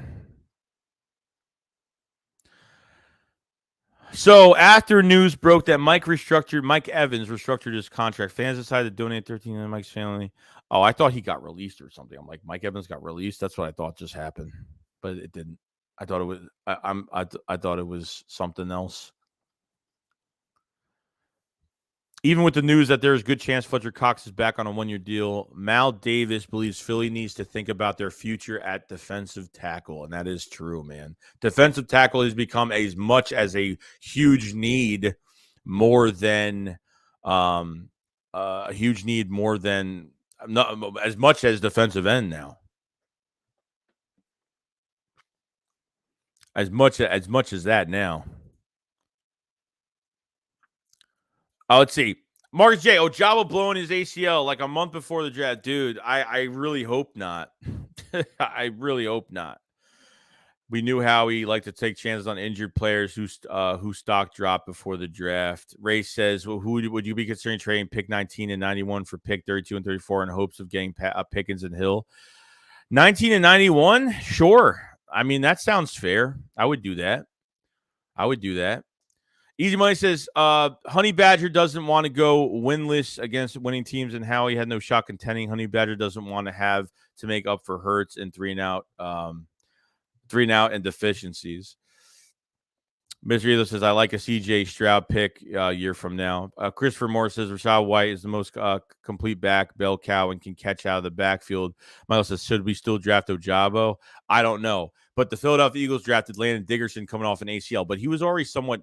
So after news broke that Mike Evans restructured his contract, fans decided to donate 13 to Mike's family. Oh, I thought he got released or something. I'm like, Mike Evans got released. That's what I thought just happened, but it didn't. I thought it was. I thought it was something else. Even with the news that there's a good chance Fletcher Cox is back on a one-year deal, Mal Davis believes Philly needs to think about their future at defensive tackle, and that is true, man. Defensive tackle has become as much as a huge need, more than a huge need, more than not as much as defensive end now. As much as that now. Let's see. Marcus J. Ojabo blowing his ACL like a month before the draft. Dude, I really hope not. I really hope not. We knew how he liked to take chances on injured players who stock dropped before the draft. Ray says, well, who would you be considering trading pick 19 and 91 for pick 32 and 34 in hopes of getting Pickens and Hill? 19 and 91? Sure. I mean, that sounds fair. I would do that. Easy Money says, Honey Badger doesn't want to go winless against winning teams, and Howie had no shot contending. Honey Badger doesn't want to have to make up for hurts and three and out and deficiencies. Mr. Elo says, I like a CJ Stroud pick a year from now. Christopher Moore says, Rachaad White is the most complete back, bell cow, and can catch out of the backfield. Michael says, should we still draft Ojabo? I don't know. But the Philadelphia Eagles drafted Landon Dickerson coming off an ACL, but he was already somewhat,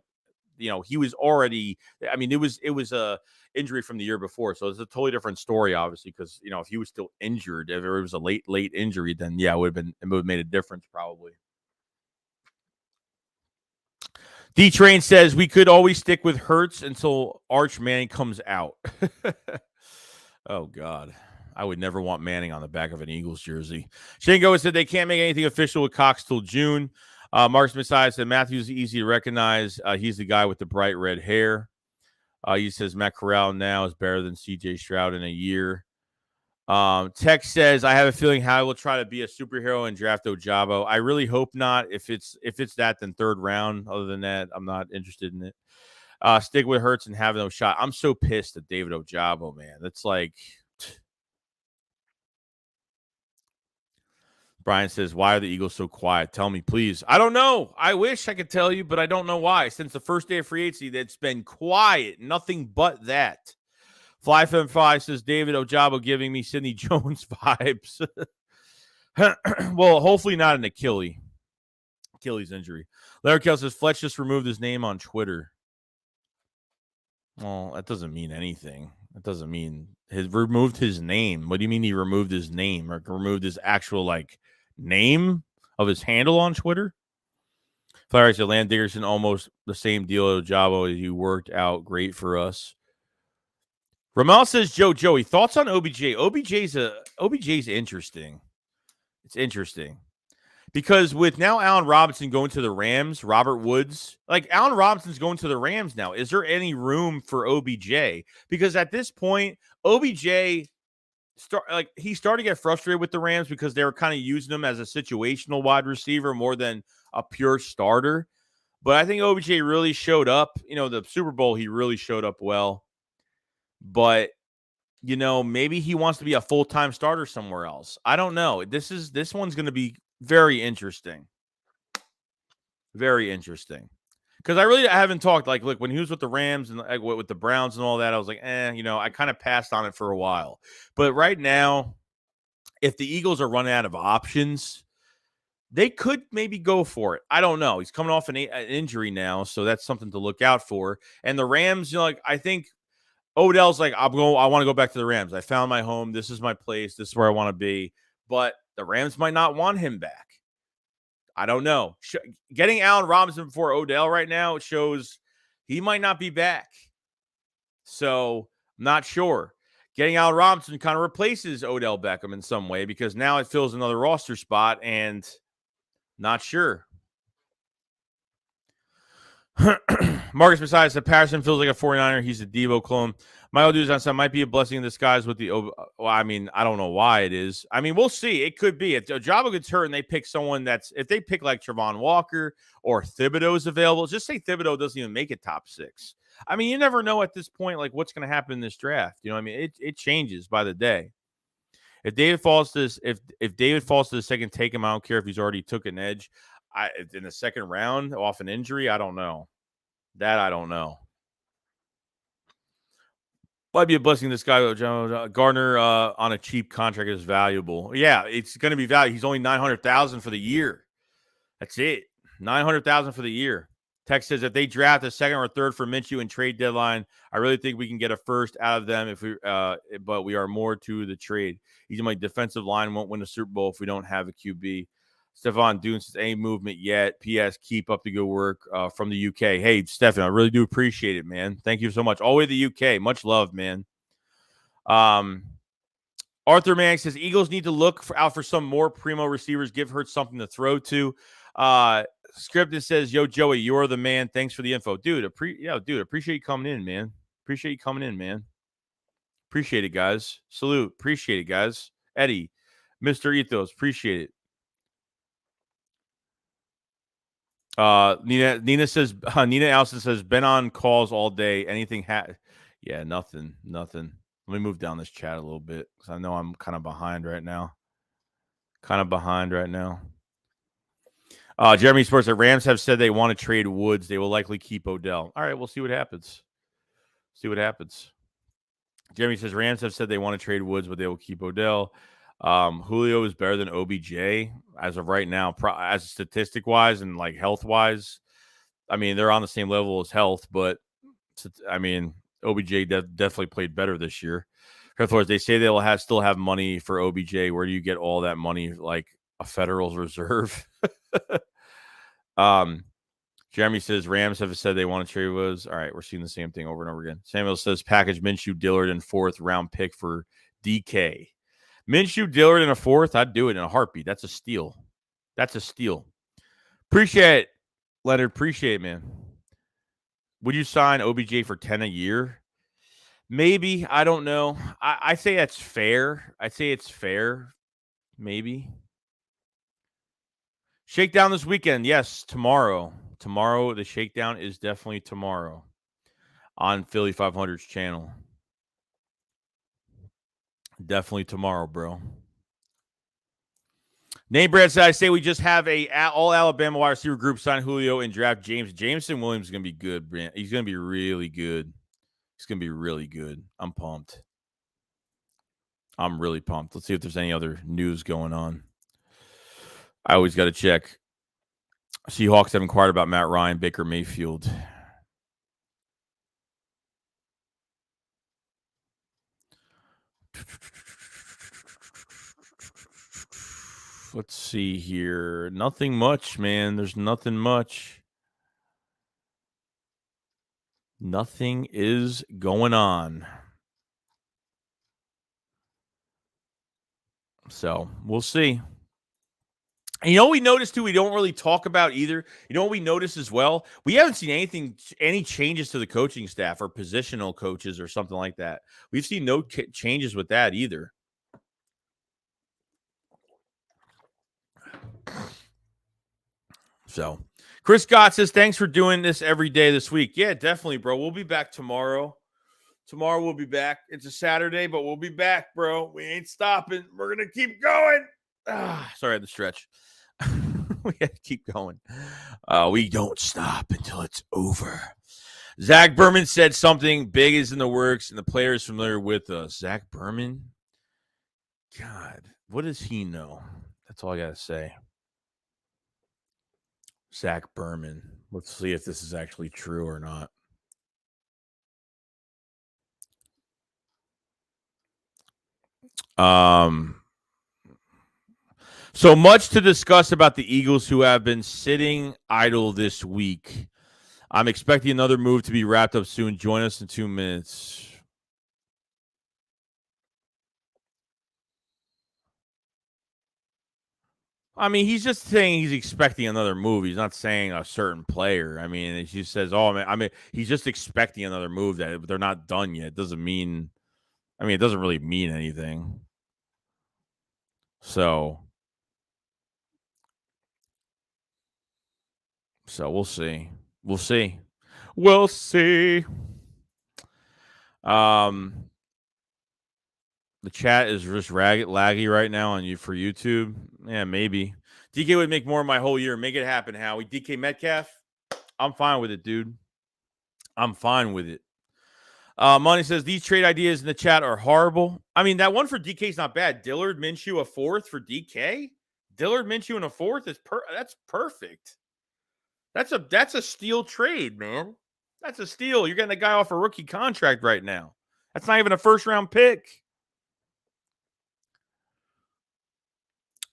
he was already, I mean, it was a injury from the year before. So it's a totally different story, obviously, because, if he was still injured, if it was a late injury, then yeah, it would have made a difference probably. D-Train says we could always stick with Hurts until Arch Manning comes out. Oh, God. I would never want Manning on the back of an Eagles jersey. Shane Goa said they can't make anything official with Cox till June. Marcus Messiah said Matthew's easy to recognize. He's the guy with the bright red hair. He says Matt Corral now is better than CJ Stroud in a year. Tech says, I have a feeling Howie will try to be a superhero and draft Ojabo. I really hope not. If it's that, then third round. Other than that, I'm not interested in it. Stick with Hurts and have no shot. I'm so pissed at David Ojabo, man. That's like Brian says, why are the Eagles so quiet? Tell me, please. I don't know. I wish I could tell you, but I don't know why. Since the first day of free agency, it's been quiet. Nothing but that. Fly5 says, David Ojabo giving me Sidney Jones vibes. Well, hopefully not an Achilles injury. Larry Kell says, Fletch just removed his name on Twitter. Well, that doesn't mean anything. That doesn't mean removed his name. What do you mean he removed his name or removed his actual, name of his handle on Twitter? Flyer said, Land Dickerson, almost the same deal as Ojabo. He worked out great for us. Ramal says, Joey, thoughts on OBJ? OBJ's interesting. It's interesting. Because with now Allen Robinson going to the Rams, Robert Woods, Allen Robinson's going to the Rams now. Is there any room for OBJ? Because at this point, OBJ he started to get frustrated with the Rams because they were kind of using him as a situational wide receiver more than a pure starter. But I think OBJ really showed up. The Super Bowl, he really showed up well. But, maybe he wants to be a full-time starter somewhere else. I don't know. This one's going to be very interesting. Very interesting. Because I haven't talked, look, when he was with the Rams and with the Browns and all that, I was like, I kind of passed on it for a while. But right now, if the Eagles are running out of options, they could maybe go for it. I don't know. He's coming off an injury now, so that's something to look out for. And the Rams, I think Odell's I want to go back to the Rams. I found my home. This is my place. This is where I want to be. But the Rams might not want him back. I don't know. Getting Allen Robinson before Odell right now shows he might not be back. So, I'm not sure. Getting Allen Robinson kind of replaces Odell Beckham in some way because now it fills another roster spot and not sure. Marcus Messiah said Patterson feels like a 49er. He's a Devo clone. My old dude's on some might be a blessing in disguise with the. Well, I mean, I don't know why it is. I mean, we'll see. It could be if Ojabo gets hurt and they pick someone if they pick Travon Walker or Thibodeau's available. Just say Thibodeau doesn't even make it top 6. I mean, you never know at this point what's going to happen in this draft. I mean, it changes by the day. If David falls to this, if David falls to the second take him, I don't care if he's already took an edge. in the second round off an injury, I don't know. That I don't know. Might be a blessing. This guy, Gardner, on a cheap contract is valuable. Yeah, it's going to be valuable. He's only $900,000 for the year. That's it. $900,000 for the year. Text says if they draft a second or third for Minshew and trade deadline, I really think we can get a first out of them. But we are more to the trade. Even my defensive line won't win a Super Bowl if we don't have a QB. Stefan Dune says any movement yet. P.S. Keep up the good work from the UK. Hey, Stefan, I really do appreciate it, man. Thank you so much. All the way to the UK. Much love, man. Arthur Manning says Eagles need to look out for some more primo receivers. Give Hurts something to throw to. Scripted says, yo, Joey, you're the man. Thanks for the info. Dude, appreciate you coming in, man. Appreciate you coming in, man. Appreciate it, guys. Salute. Appreciate it, guys. Eddie, Mr. Ethos, appreciate it. Nina Allison says, been on calls all day. Anything yeah, nothing. Let me move down this chat a little bit because I know I'm kind of behind right now. Jeremy Sports, the Rams have said they want to trade Woods. They will likely keep Odell. All right, we'll see what happens. Jeremy says Rams have said they want to trade Woods, but they will keep Odell. Julio is better than OBJ as of right now, as statistic-wise and like health-wise. I mean, they're on the same level as health, but I mean, OBJ definitely played better this year. They say they'll still have money for OBJ. Where do you get all that money? Like a Federal Reserve? Jeremy says Rams have said they want to trade Woods. All right, we're seeing the same thing over and over again. Samuel says package Minshew, Dillard, and 4th round pick for DK. Minshew, Dillard, and a 4th. I'd do it in a heartbeat. That's a steal. Appreciate it, Leonard. Appreciate it, man. Would you sign OBJ for 10 a year? Maybe. I don't know. I say that's fair. Maybe. Shakedown this weekend. Yes, tomorrow. Tomorrow, the shakedown is definitely tomorrow on Philly 500's channel. Definitely tomorrow, bro. Name Brad said, I say we just have a all Alabama wide receiver group sign Julio and draft James. Jameson Williams is going to be good, Brand. He's going to be really good. I'm pumped. I'm really pumped. Let's see if there's any other news going on. I always got to check. Seahawks have inquired about Matt Ryan, Baker Mayfield. Let's see here. Nothing much, man. There's nothing much. Nothing is going on. So we'll see. And you know what we noticed too? We don't really talk about either. You know what we noticed as well? We haven't seen any changes to the coaching staff or positional coaches or something like that. We've seen no changes with that either. So Chris Scott says, thanks for doing this every day this week. Yeah, definitely, bro. We'll be back tomorrow. Tomorrow we'll be back. It's a Saturday, but we'll be back, bro. We ain't stopping. We're going to keep going. Sorry, I had to stretch. We got to keep going. We don't stop until it's over. Zach Berman said something big is in the works, and the player is familiar with us. Zach Berman? God, what does he know? That's all I got to say. Zach Berman. Let's see if this is actually true or not. So much to discuss about the Eagles who have been sitting idle this week. I'm expecting another move to be wrapped up soon. Join us in 2 minutes. I mean, he's just saying he's expecting another move. He's not saying a certain player. I mean, he just says, he's just expecting another move that they're not done yet. It doesn't mean it doesn't really mean anything. So we'll see. The chat is just laggy right now for YouTube. Yeah, maybe. DK would make more my whole year. Make it happen, Howie. DK Metcalf, I'm fine with it, dude. I'm fine with it. Money says these trade ideas in the chat are horrible. I mean, that one for DK is not bad. Dillard Minshew a fourth for DK. Dillard Minshew in a fourth is that's perfect. That's a steal trade, man. That's a steal. You're getting a guy off a rookie contract right now. That's not even a first round pick.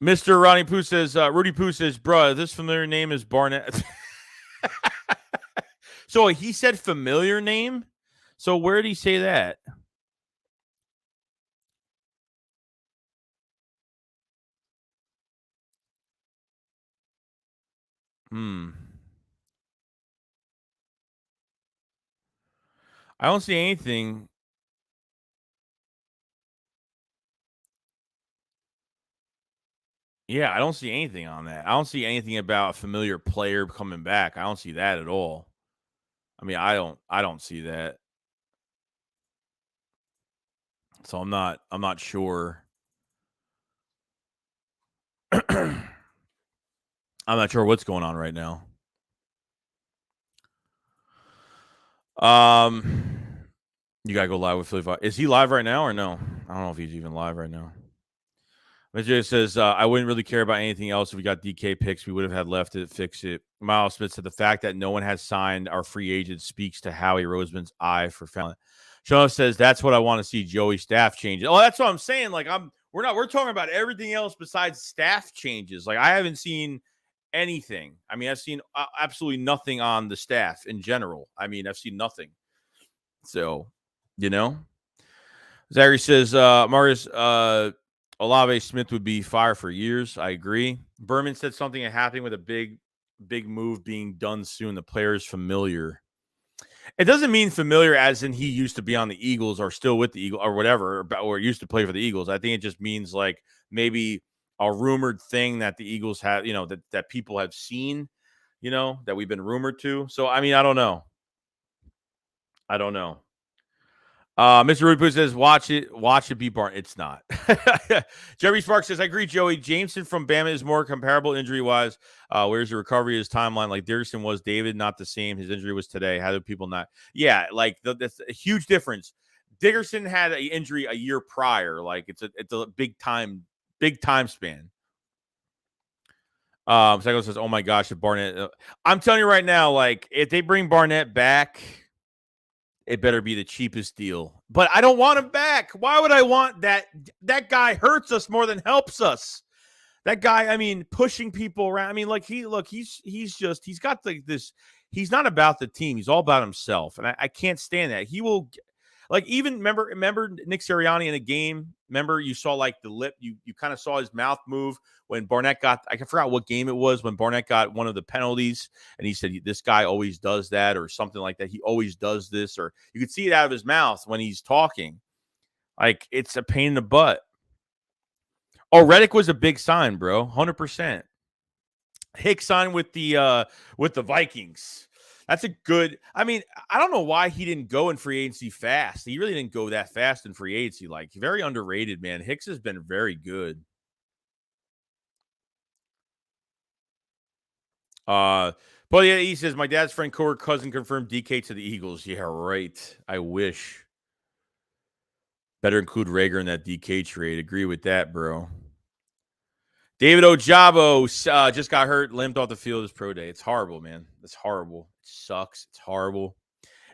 Mr. Ronnie Pooh says, Rudy Pooh says, bruh, this familiar name is Barnett. So he said familiar name? So where did he say that? I don't see anything. Yeah, I don't see anything on that. I don't see anything about a familiar player coming back. I don't see that at all. I mean, I don't see that. So I'm not sure. I'm not sure what's going on right now. You gotta go live with Philly. Is he live right now or no? I don't know if he's even live right now. Mathieu says, I wouldn't really care about anything else if we got DK picks. We would have had left to fix it. Miles Smith said the fact that no one has signed our free agent speaks to Howie Roseman's eye for talent. Sean says that's what I want to see Joey staff changes. Oh, that's what I'm saying. Like we're talking about everything else besides staff changes. Like I haven't seen anything. I mean, I've seen absolutely nothing on the staff in general. I mean, I've seen nothing. So, Zachary says, Marius, Olave Smith would be fired for years. I agree. Berman said something happening with a big move being done soon. The player is familiar. It doesn't mean familiar as in he used to be on the Eagles or still with the Eagles or whatever, or used to play for the Eagles. I think it just means like maybe a rumored thing that the Eagles have, that people have seen, that we've been rumored to. So, I mean, I don't know. Mr. Rude says, watch it be Barn. It's not. Jeremy Sparks says, I agree, Joey. Jameson from Bama is more comparable injury-wise. Where's the recovery, his timeline? Like Darius was, David, not the same. His injury was today. How do people not? Yeah, like that's a huge difference. Dickerson had an injury a year prior. Like it's a big time span. Psycho says, oh my gosh, if Barnett. I'm telling you right now, like if they bring Barnett back, it better be the cheapest deal. But I don't want him back. Why would I want that? That guy hurts us more than helps us. That guy, I mean, pushing people around. I mean, like he's got like this. He's not about the team. He's all about himself. And I can't stand that. He will like even remember Nick Sirianni in a game. Remember you saw like the lip. You kind of saw his mouth move when Barnett got. I forgot what game it was when Barnett got one of the penalties, and he said this guy always does that or something like that. He always does this, or you could see it out of his mouth when he's talking. Like it's a pain in the butt. Oh, Reddick was a big sign, bro. 100%. Hicks signed with the Vikings. That's a good. I mean, I don't know why he didn't go in free agency fast. He really didn't go that fast in free agency. Like, very underrated, man. Hicks has been very good. But yeah, he says, my dad's friend, coworker, cousin confirmed DK to the Eagles. Yeah, right. I wish. Better include Rager in that DK trade. Agree with that, bro. David Ojabo just got hurt, limped off the field his pro day. It's horrible, man. It's horrible. It sucks. It's horrible.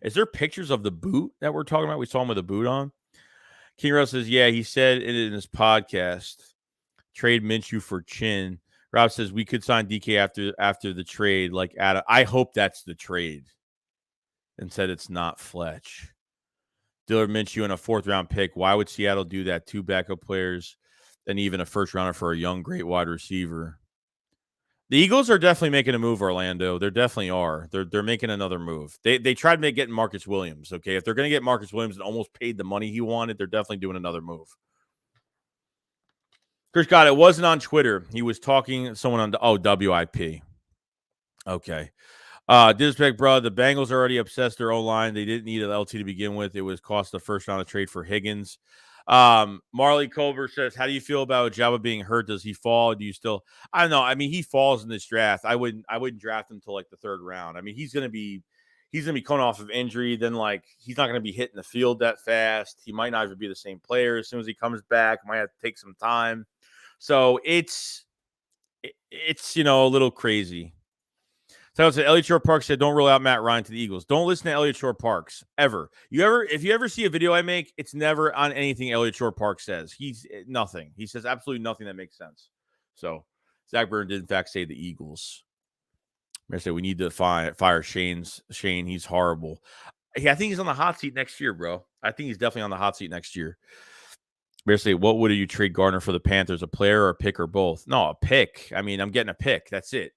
Is there pictures of the boot that we're talking about? We saw him with a boot on. King Russ says, yeah, he said it in his podcast. Trade Minshew for Chin. Rob says we could sign DK after the trade. Like, I hope that's the trade. And said it's not Fletch. Dillard Minshew and a 4th-round pick. Why would Seattle do that? 2 backup players and even a first-rounder for a young, great wide receiver. The Eagles are definitely making a move, Orlando. They definitely are. They're making another move. They tried to get Marcus Williams, okay? If they're going to get Marcus Williams and almost paid the money he wanted, they're definitely doing another move. Chris got it. Wasn't on Twitter. He was talking to someone on WIP. Okay. Disrespect, bro. The Bengals already obsessed their O-line. They didn't need an LT to begin with. It was cost the first round of trade for Higgins. Marley Colbert says, how do you feel about Jabba being hurt? Does he fall? Do you still? I don't know. I mean, he falls in this draft. I wouldn't draft him till like the third round. I mean, he's gonna be coming off of injury. Then like he's not gonna be hitting the field that fast. He might not even be the same player as soon as he comes back. Might have to take some time. So it's a little crazy. So Elliott Shore Parks said, don't rule out Matt Ryan to the Eagles. Don't listen to Elliott Shore Parks ever. If you ever see a video I make, it's never on anything Elliott Shore Parks says. He's nothing. He says absolutely nothing that makes sense. So Zach Byrne did in fact say the Eagles. I say we need to fire Shane. He's horrible. Yeah, I think he's on the hot seat next year, bro. I think he's definitely on the hot seat next year. Basically, what would you trade Gardner for the Panthers? A player or a pick or both? No, a pick. I mean, I'm getting a pick. That's it.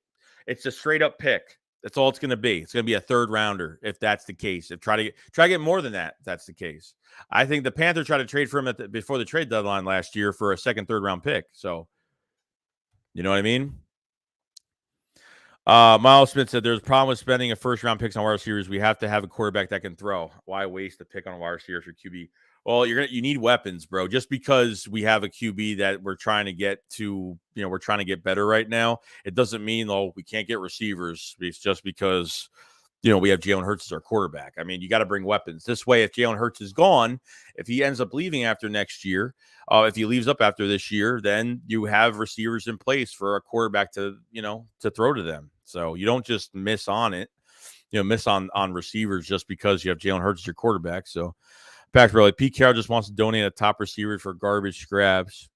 It's a straight up pick. That's all it's going to be. It's going to be a third rounder if that's the case. If try to get more than that, if that's the case. I think the Panthers tried to trade for him before the trade deadline last year for a second, third round pick. So, you know what I mean? Miles Smith said there's a problem with spending a first round picks on wide receivers. We have to have a quarterback that can throw. Why waste a pick on a wide receiver for QB? Well, you need weapons, bro. Just because we have a QB that we're trying to get to, we're trying to get better right now, it doesn't mean we can't get receivers. It's just because we have Jalen Hurts as our quarterback. I mean, you got to bring weapons. This way, if Jalen Hurts is gone, if he ends up leaving after next year, if he leaves up after this year, then you have receivers in place for a quarterback to throw to them. So you don't just miss on it, miss on receivers just because you have Jalen Hurts as your quarterback. So, Patrick, really, Pete Carroll just wants to donate a top receiver for garbage scraps.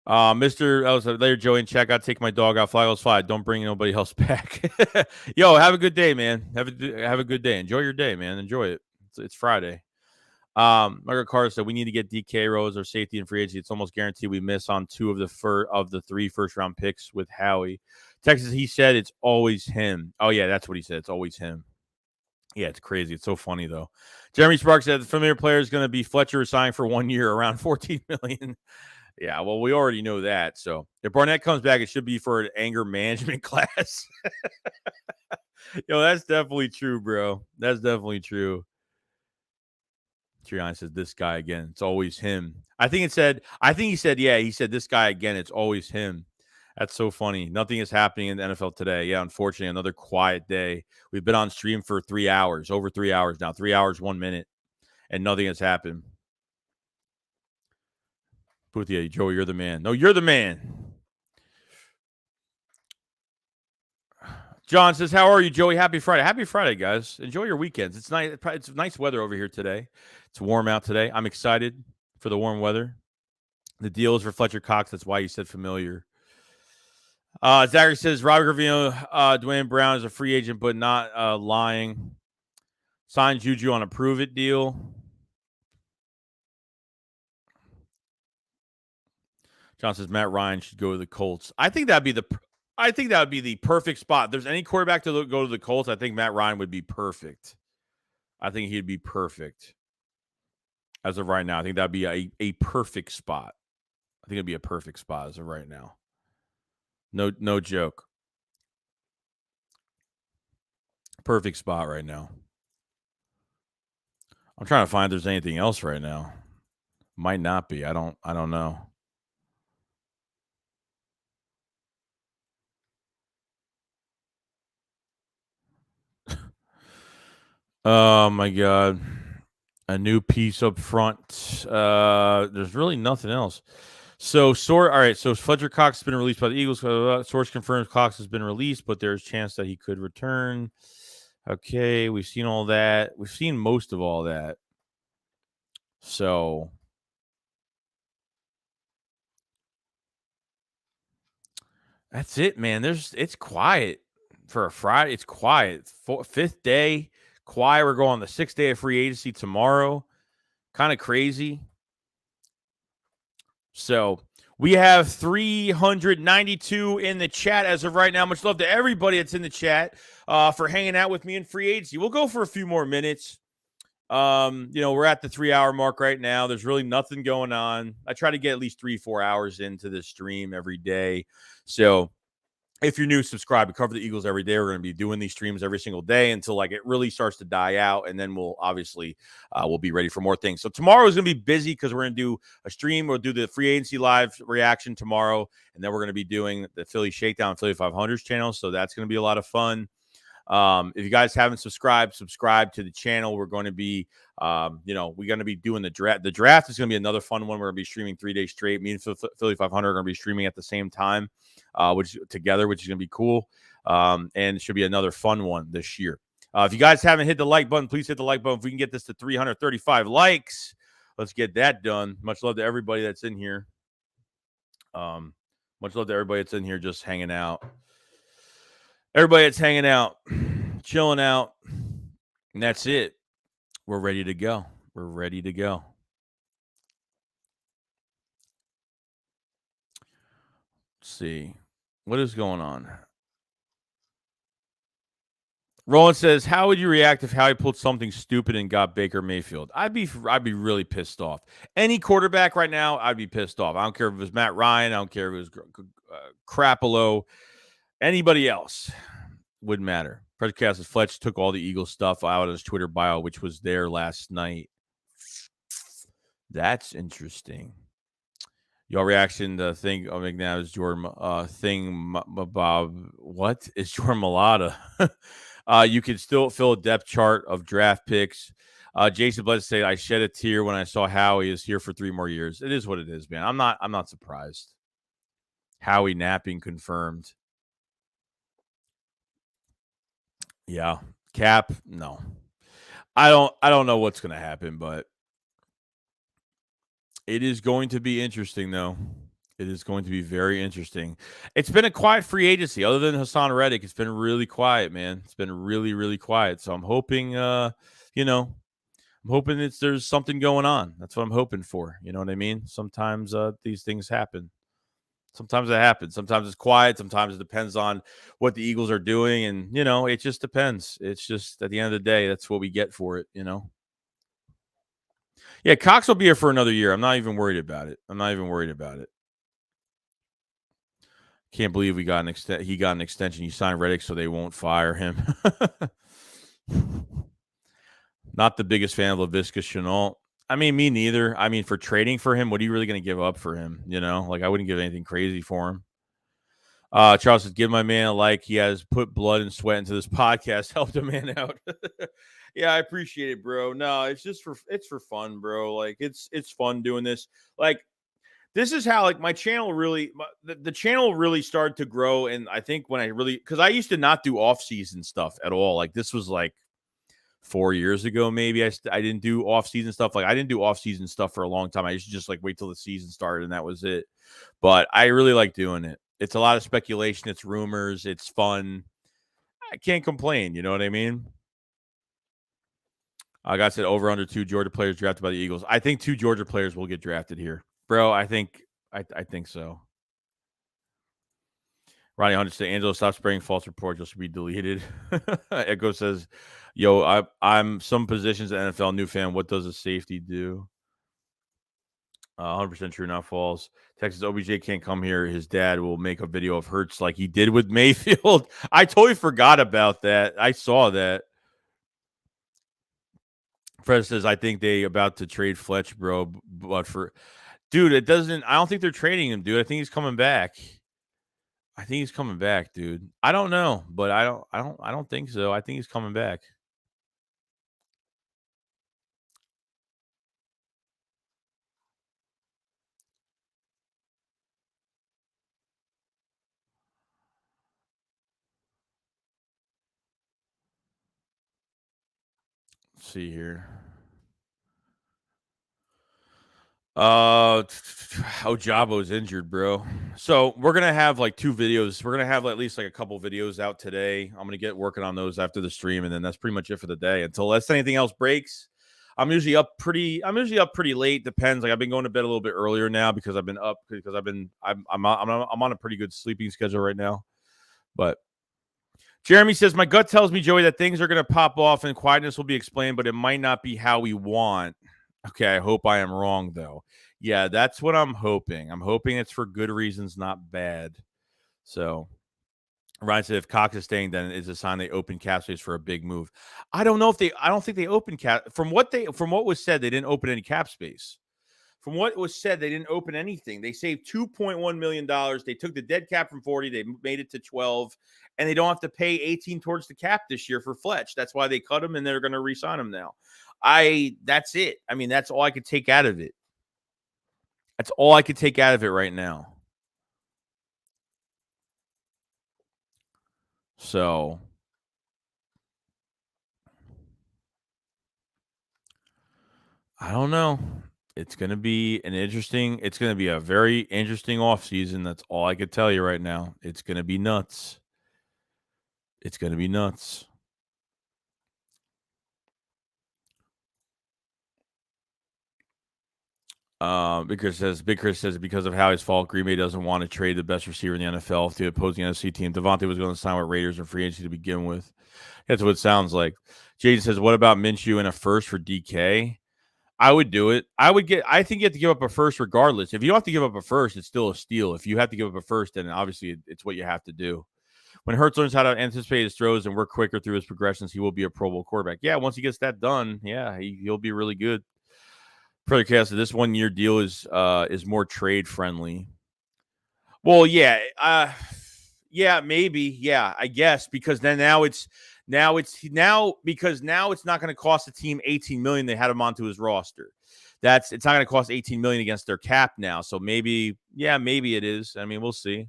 I was later, Joey, and check out. Take my dog out. Fly goes fly. Don't bring nobody else back. Yo, have a good day, man. Have a good day. Enjoy your day, man. Enjoy it. It's Friday. Margaret Carter said we need to get DK Rose or safety in free agency. It's almost guaranteed we miss on 2 of the 3 first round picks with Howie. Texas, he said it's always him. Oh yeah, that's what he said. It's always him. Yeah, it's crazy. It's so funny though. Jeremy Sparks said the familiar player is going to be Fletcher signed for 1 year, around $14 million. Yeah, well, we already know that. So if Barnett comes back, it should be for an anger management class. Yo, that's definitely true, bro. That's definitely true. Tyrann says this guy again. It's always him. I think he said, yeah, he said this guy again. It's always him. That's so funny. Nothing is happening in the NFL today. Yeah, unfortunately, another quiet day. We've been on stream for 3 hours, over 3 hours now, 3 hours, 1 minute, and nothing has happened. Boothia, Joey, you're the man. No, you're the man. John says, how are you, Joey? Happy Friday. Happy Friday, guys. Enjoy your weekends. It's nice. It's nice weather over here today. It's warm out today. I'm excited for the warm weather. The deal is for Fletcher Cox. That's why you said familiar. Zachary says, Robbie Gravino, Dwayne Brown is a free agent, but not lying. Sign Juju on a prove-it deal. John says, Matt Ryan should go to the Colts. I think that would be the perfect spot. If there's any quarterback to go to the Colts, I think Matt Ryan would be perfect. I think he'd be perfect. As of right now, I think that'd be a perfect spot. I think it'd be a perfect spot as of right now. No joke. Perfect spot right now. I'm trying to find if there's anything else right now. Might not be. I don't know. Oh my God. A new piece up front. There's really nothing else. So all right. So Fletcher Cox has been released by the Eagles. Source confirms Cox has been released, but there's a chance that he could return. Okay, we've seen all that. We've seen most of all that. So that's it, man. It's quiet for a Friday. It's quiet. 5th day, quiet. We're going on the 6th day of free agency tomorrow. Kind of crazy. So we have 392 in the chat as of right now. Much love to everybody that's in the chat for hanging out with me in free agency. We'll go for a few more minutes. We're at the 3-hour mark right now. There's really nothing going on. I try to get at least 3-4 hours into this stream every day. So if you're new, subscribe. We cover the Eagles every day. We're going to be doing these streams every single day until like it really starts to die out, and then we'll obviously we'll be ready for more things. So tomorrow is going to be busy because we're going to do a stream. We'll do the free agency live reaction tomorrow, and then we're going to be doing the Philly Shakedown Philly 500s channel. So that's going to be a lot of fun. If you guys haven't subscribed to the channel. We're going to be, we're going to be doing the draft. The draft is going to be another fun one. We're going to be streaming 3 days straight. Me and Philly 500 are going to be streaming at the same time, which is going to be cool. And it should be another fun one this year. If you guys haven't hit the like button, please hit the like button. If we can get this to 335 likes, let's get that done. Much love to everybody that's in here. Much love to everybody that's in here just hanging out. Everybody that's hanging out, chilling out, and that's it. We're ready to go. We're ready to go. Let's see. What is going on? Roland says, how would you react if Howie pulled something stupid and got Baker Mayfield? I'd be really pissed off. Any quarterback right now, I'd be pissed off. I don't care if it was Matt Ryan. I don't care if it was Crapolo. Anybody else wouldn't matter. President says Fletch took all the Eagles stuff out of his Twitter bio, which was there last night. That's interesting. Your reaction to think of McNabb is Jordan Bob. What is Jordan Mailata? You can still fill a depth chart of draft picks. Jason Bled say I shed a tear when I saw Howie is here for 3 more years. It is what it is, man. I'm not surprised. Howie napping confirmed. Yeah. Cap, no. I don't know what's going to happen, but it is going to be interesting, though. It is going to be very interesting. It's been a quiet free agency. Other than Hassan Reddick, it's been really quiet, man. It's been really, really quiet. So I'm hoping, I'm hoping there's something going on. That's what I'm hoping for. You know what I mean? Sometimes these things happen. Sometimes it happens. Sometimes it's quiet. Sometimes it depends on what the Eagles are doing. And, it just depends. It's just at the end of the day, that's what we get for it, Yeah, Cox will be here for another year. I'm not even worried about it. Can't believe he got an extension. You signed Reddick so they won't fire him. Not the biggest fan of LaVisca Chenault. I mean, me neither. I mean, for trading for him, what are you really going to give up for him? I wouldn't give anything crazy for him. Charles says, give my man a like. He has put blood and sweat into this podcast. Helped a man out. Yeah, I appreciate it, bro. No, it's for fun, bro. It's fun doing this. This is how my channel really, the channel really started to grow. And I think because I used to not do off-season stuff at all. This was 4 years ago, maybe. I didn't do off-season stuff. I didn't do off-season stuff for a long time. I used to just wait till the season started and that was it. But I really like doing it. It's a lot of speculation. It's rumors. It's fun. I can't complain. You know what I mean? I got said over under 2 Georgia players drafted by the Eagles. I think 2 Georgia players will get drafted here. Bro, I think so. Ronnie Hunter said, Angelo, stop spreading false reports. You'll be deleted. Echo says, yo, I'm some positions in the NFL new fan. What does a safety do? 100% true, not false. Texas OBJ can't come here. His dad will make a video of Hurts like he did with Mayfield. I totally forgot about that. I saw that. Fred says, I think they about to trade Fletch, bro. But dude, I don't think they're trading him, dude. I think he's coming back. Dude. I don't know, but I don't think so. I think he's coming back. Let's see here. Jabo's injured, bro. So we're gonna have 2 videos. We're gonna have at least a couple videos out today. I'm gonna get working on those after the stream, and then that's pretty much it for the day. Until anything else breaks, I'm usually up pretty late. Depends. I've been going to bed a little bit earlier now because I'm on a pretty good sleeping schedule right now. But Jeremy says, my gut tells me, Joey, that things are going to pop off and quietness will be explained, but it might not be how we want. Okay, I hope I am wrong, though. Yeah, that's what I'm hoping. I'm hoping it's for good reasons, not bad. So Ryan said if Cox is staying, then it's a sign they open cap space for a big move. I don't know if they. I don't think they open cap. From what was said, they didn't open any cap space. From what was said, they didn't open anything. They saved $2.1 million. They took the dead cap from 40. They made it to 12, and they don't have to pay 18 towards the cap this year for Fletch. That's why they cut him, and they're going to re-sign him now. That's it. I mean, that's all I could take out of it. That's all I could take out of it right now. So I don't know. It's going to be it's going to be a very interesting offseason. That's all I could tell you right now. It's going to be nuts. It's going to be nuts. Big Chris says because of Howie's fault, Green Bay doesn't want to trade the best receiver in the NFL to the opposing NFC team. Devontae was going to sign with Raiders and free agency to begin with. That's what it sounds like. Jaden says, what about Minshew and a first for DK? I would do it. I think you have to give up a first regardless. If you don't have to give up a first, it's still a steal. If you have to give up a first, then obviously it's what you have to do. When Hurts learns how to anticipate his throws and work quicker through his progressions, he will be a Pro Bowl quarterback. Yeah, once he gets that done, yeah, he'll be really good. Further cast, this 1 year deal is more trade friendly. Well, yeah, maybe, yeah, I guess because then now it's not going to cost the team $18 million. They had him onto his roster. It's not going to cost $18 million against their cap now. So maybe it is. I mean, we'll see.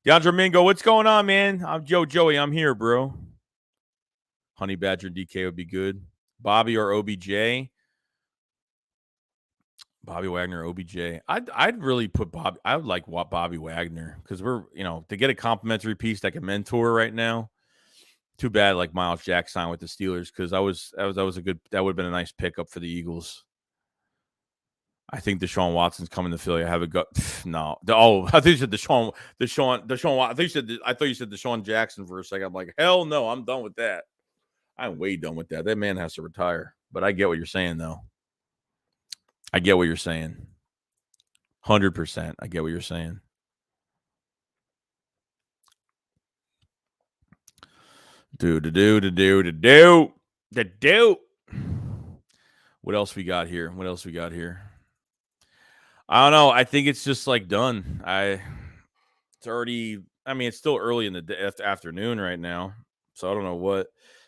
DeAndre Mingo, what's going on, man? I'm Joey. I'm here, bro. Honey Badger DK would be good. Bobby or OBJ. Bobby Wagner, OBJ. I'd really put Bobby. I would like Bobby Wagner because we're to get a complimentary piece like a mentor right now. Too bad like Miles Jack signed with the Steelers because that would have been a nice pickup for the Eagles. I think Deshaun Watson's coming to Philly. I have a gut. No. I thought you said Deshaun. I thought you said Deshaun Jackson for a second. I'm like, hell no, I'm done with that. I'm way done with that. That man has to retire. But I get what you're saying, though. I get what you're saying. 100%. I get what you're saying. Do. What else we got here? I don't know. I think it's just like done. It's already. I mean, it's still early in the afternoon right now, so I don't know what.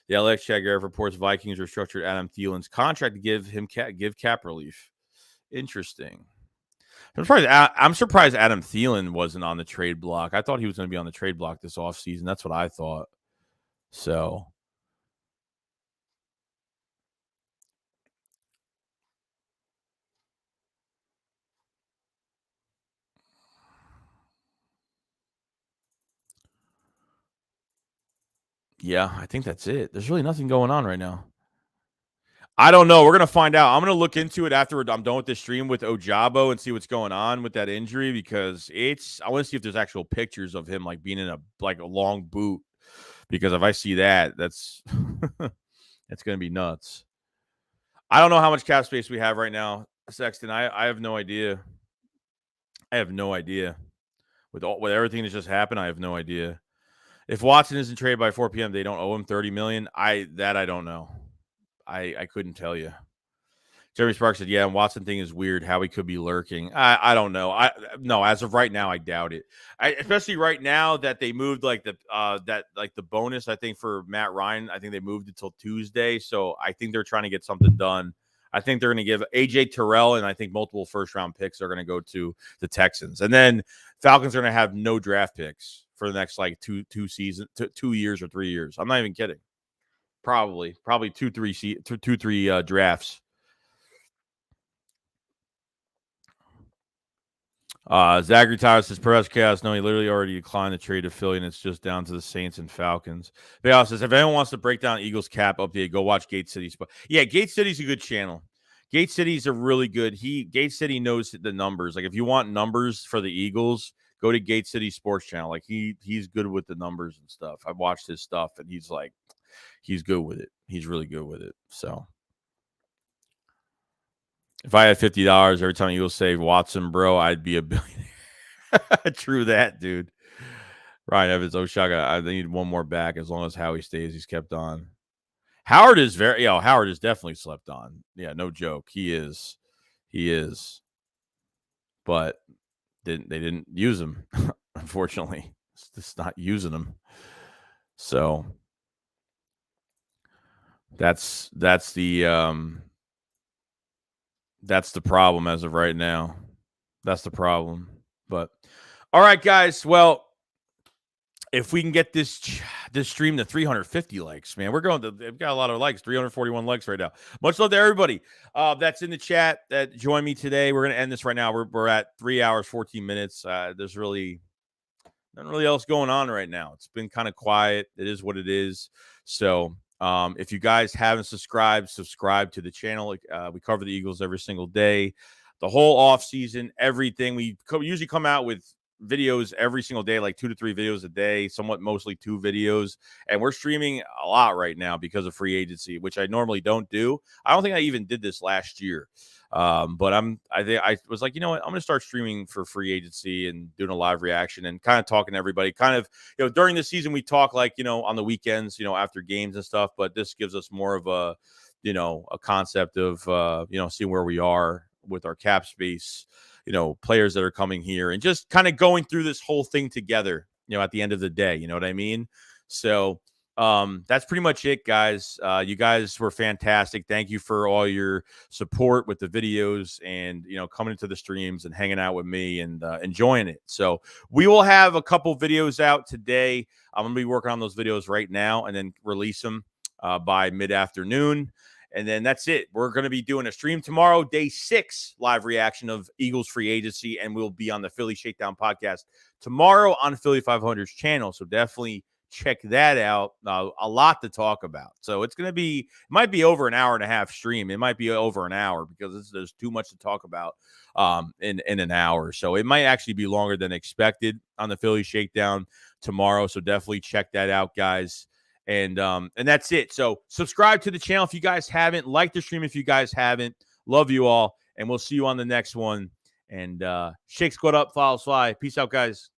The LX Jaguar reports Vikings restructured Adam Thielen's contract to give cap relief. Interesting. I'm surprised Adam Thielen wasn't on the trade block. I thought he was going to be on the trade block this offseason. That's what I thought. So. Yeah, I think that's it. There's really nothing going on right now. I don't know. We're going to find out. I'm going to look into it after I'm done with this stream with Ojabo and see what's going on with that injury because I want to see if there's actual pictures of him like being in a long boot because if I see that, that's it's going to be nuts. I don't know how much cap space we have right now, Sexton. I have no idea. With everything that's just happened, I have no idea. If Watson isn't traded by 4 p.m., they don't owe him $30 million. I don't know. I couldn't tell you. Jeremy Sparks said, "Yeah, and Watson thing is weird. How he could be lurking. I don't know. No, as of right now, I doubt it. Especially right now that they moved the bonus. I think for Matt Ryan, I think they moved it till Tuesday. So I think they're trying to get something done. I think they're going to give AJ Tyrell and I think multiple first round picks are going to go to the Texans, and then Falcons are going to have no draft picks for the next like 2 years or 3 years. I'm not even kidding. Probably 2-3 drafts. Zachary Tyler says press chaos. No, he literally already declined the trade to Philly, and it's just down to the Saints and Falcons. Bayal says if anyone wants to break down Eagles cap update, go watch Gate City's. Yeah, Gate City's a good channel. Gate City's a really good. Gate City knows the numbers. Like if you want numbers for the Eagles, go to Gate City Sports Channel. Like he's good with the numbers and stuff. I've watched his stuff, and he's good with it. He's really good with it. So. If I had $50 every time Eagles say Watson, bro, I'd be a billionaire. True that, dude. Ryan Evans, Oshaga, I need one more back as long as Howie stays. He's kept on. Howard is Howard is definitely slept on. Yeah, no joke. He is. But they didn't use him, unfortunately. It's just not using him. So that's the problem as of right now. That's the problem. But all right, guys. Well, if we can get this stream to 350 likes, man, they've got a lot of likes, 341 likes right now. Much love to everybody that's in the chat that joined me today. We're going to end this right now. We're at 3 hours, 14 minutes. There's really nothing really else going on right now. It's been kind of quiet. It is what it is. So if you guys haven't subscribe to the channel. We cover the Eagles every single day, the whole off season, everything. We usually come out with videos every single day, like 2 to 3 videos a day, somewhat mostly 2 videos. And we're streaming a lot right now because of free agency, which I normally don't do. I don't think I even did this last year. But I was like, you know what? I'm going to start streaming for free agency and doing a live reaction and kind of talking to everybody. Kind of, during the season, we talk like, on the weekends, after games and stuff. But this gives us more of a, a concept of, seeing where we are with our cap space, players that are coming here and just kind of going through this whole thing together, at the end of the day. You know what I mean? So that's pretty much it, guys. You guys were fantastic. Thank you for all your support with the videos and, coming into the streams and hanging out with me and enjoying it. So we will have a couple videos out today. I'm going to be working on those videos right now and then release them by mid-afternoon. And then that's it. We're going to be doing a stream tomorrow, day 6 live reaction of Eagles free agency. And we'll be on the Philly Shakedown podcast tomorrow on Philly 500's channel. So definitely check that out. A lot to talk about. So it's going to be, it might be over an hour and a half stream. It might be over an hour because there's too much to talk about in an hour. So it might actually be longer than expected on the Philly Shakedown tomorrow. So definitely check that out, guys. And that's it. So subscribe to the channel if you guys haven't. Like the stream if you guys haven't. Love you all. And we'll see you on the next one. And Shake Squad up, follows fly. Peace out, guys.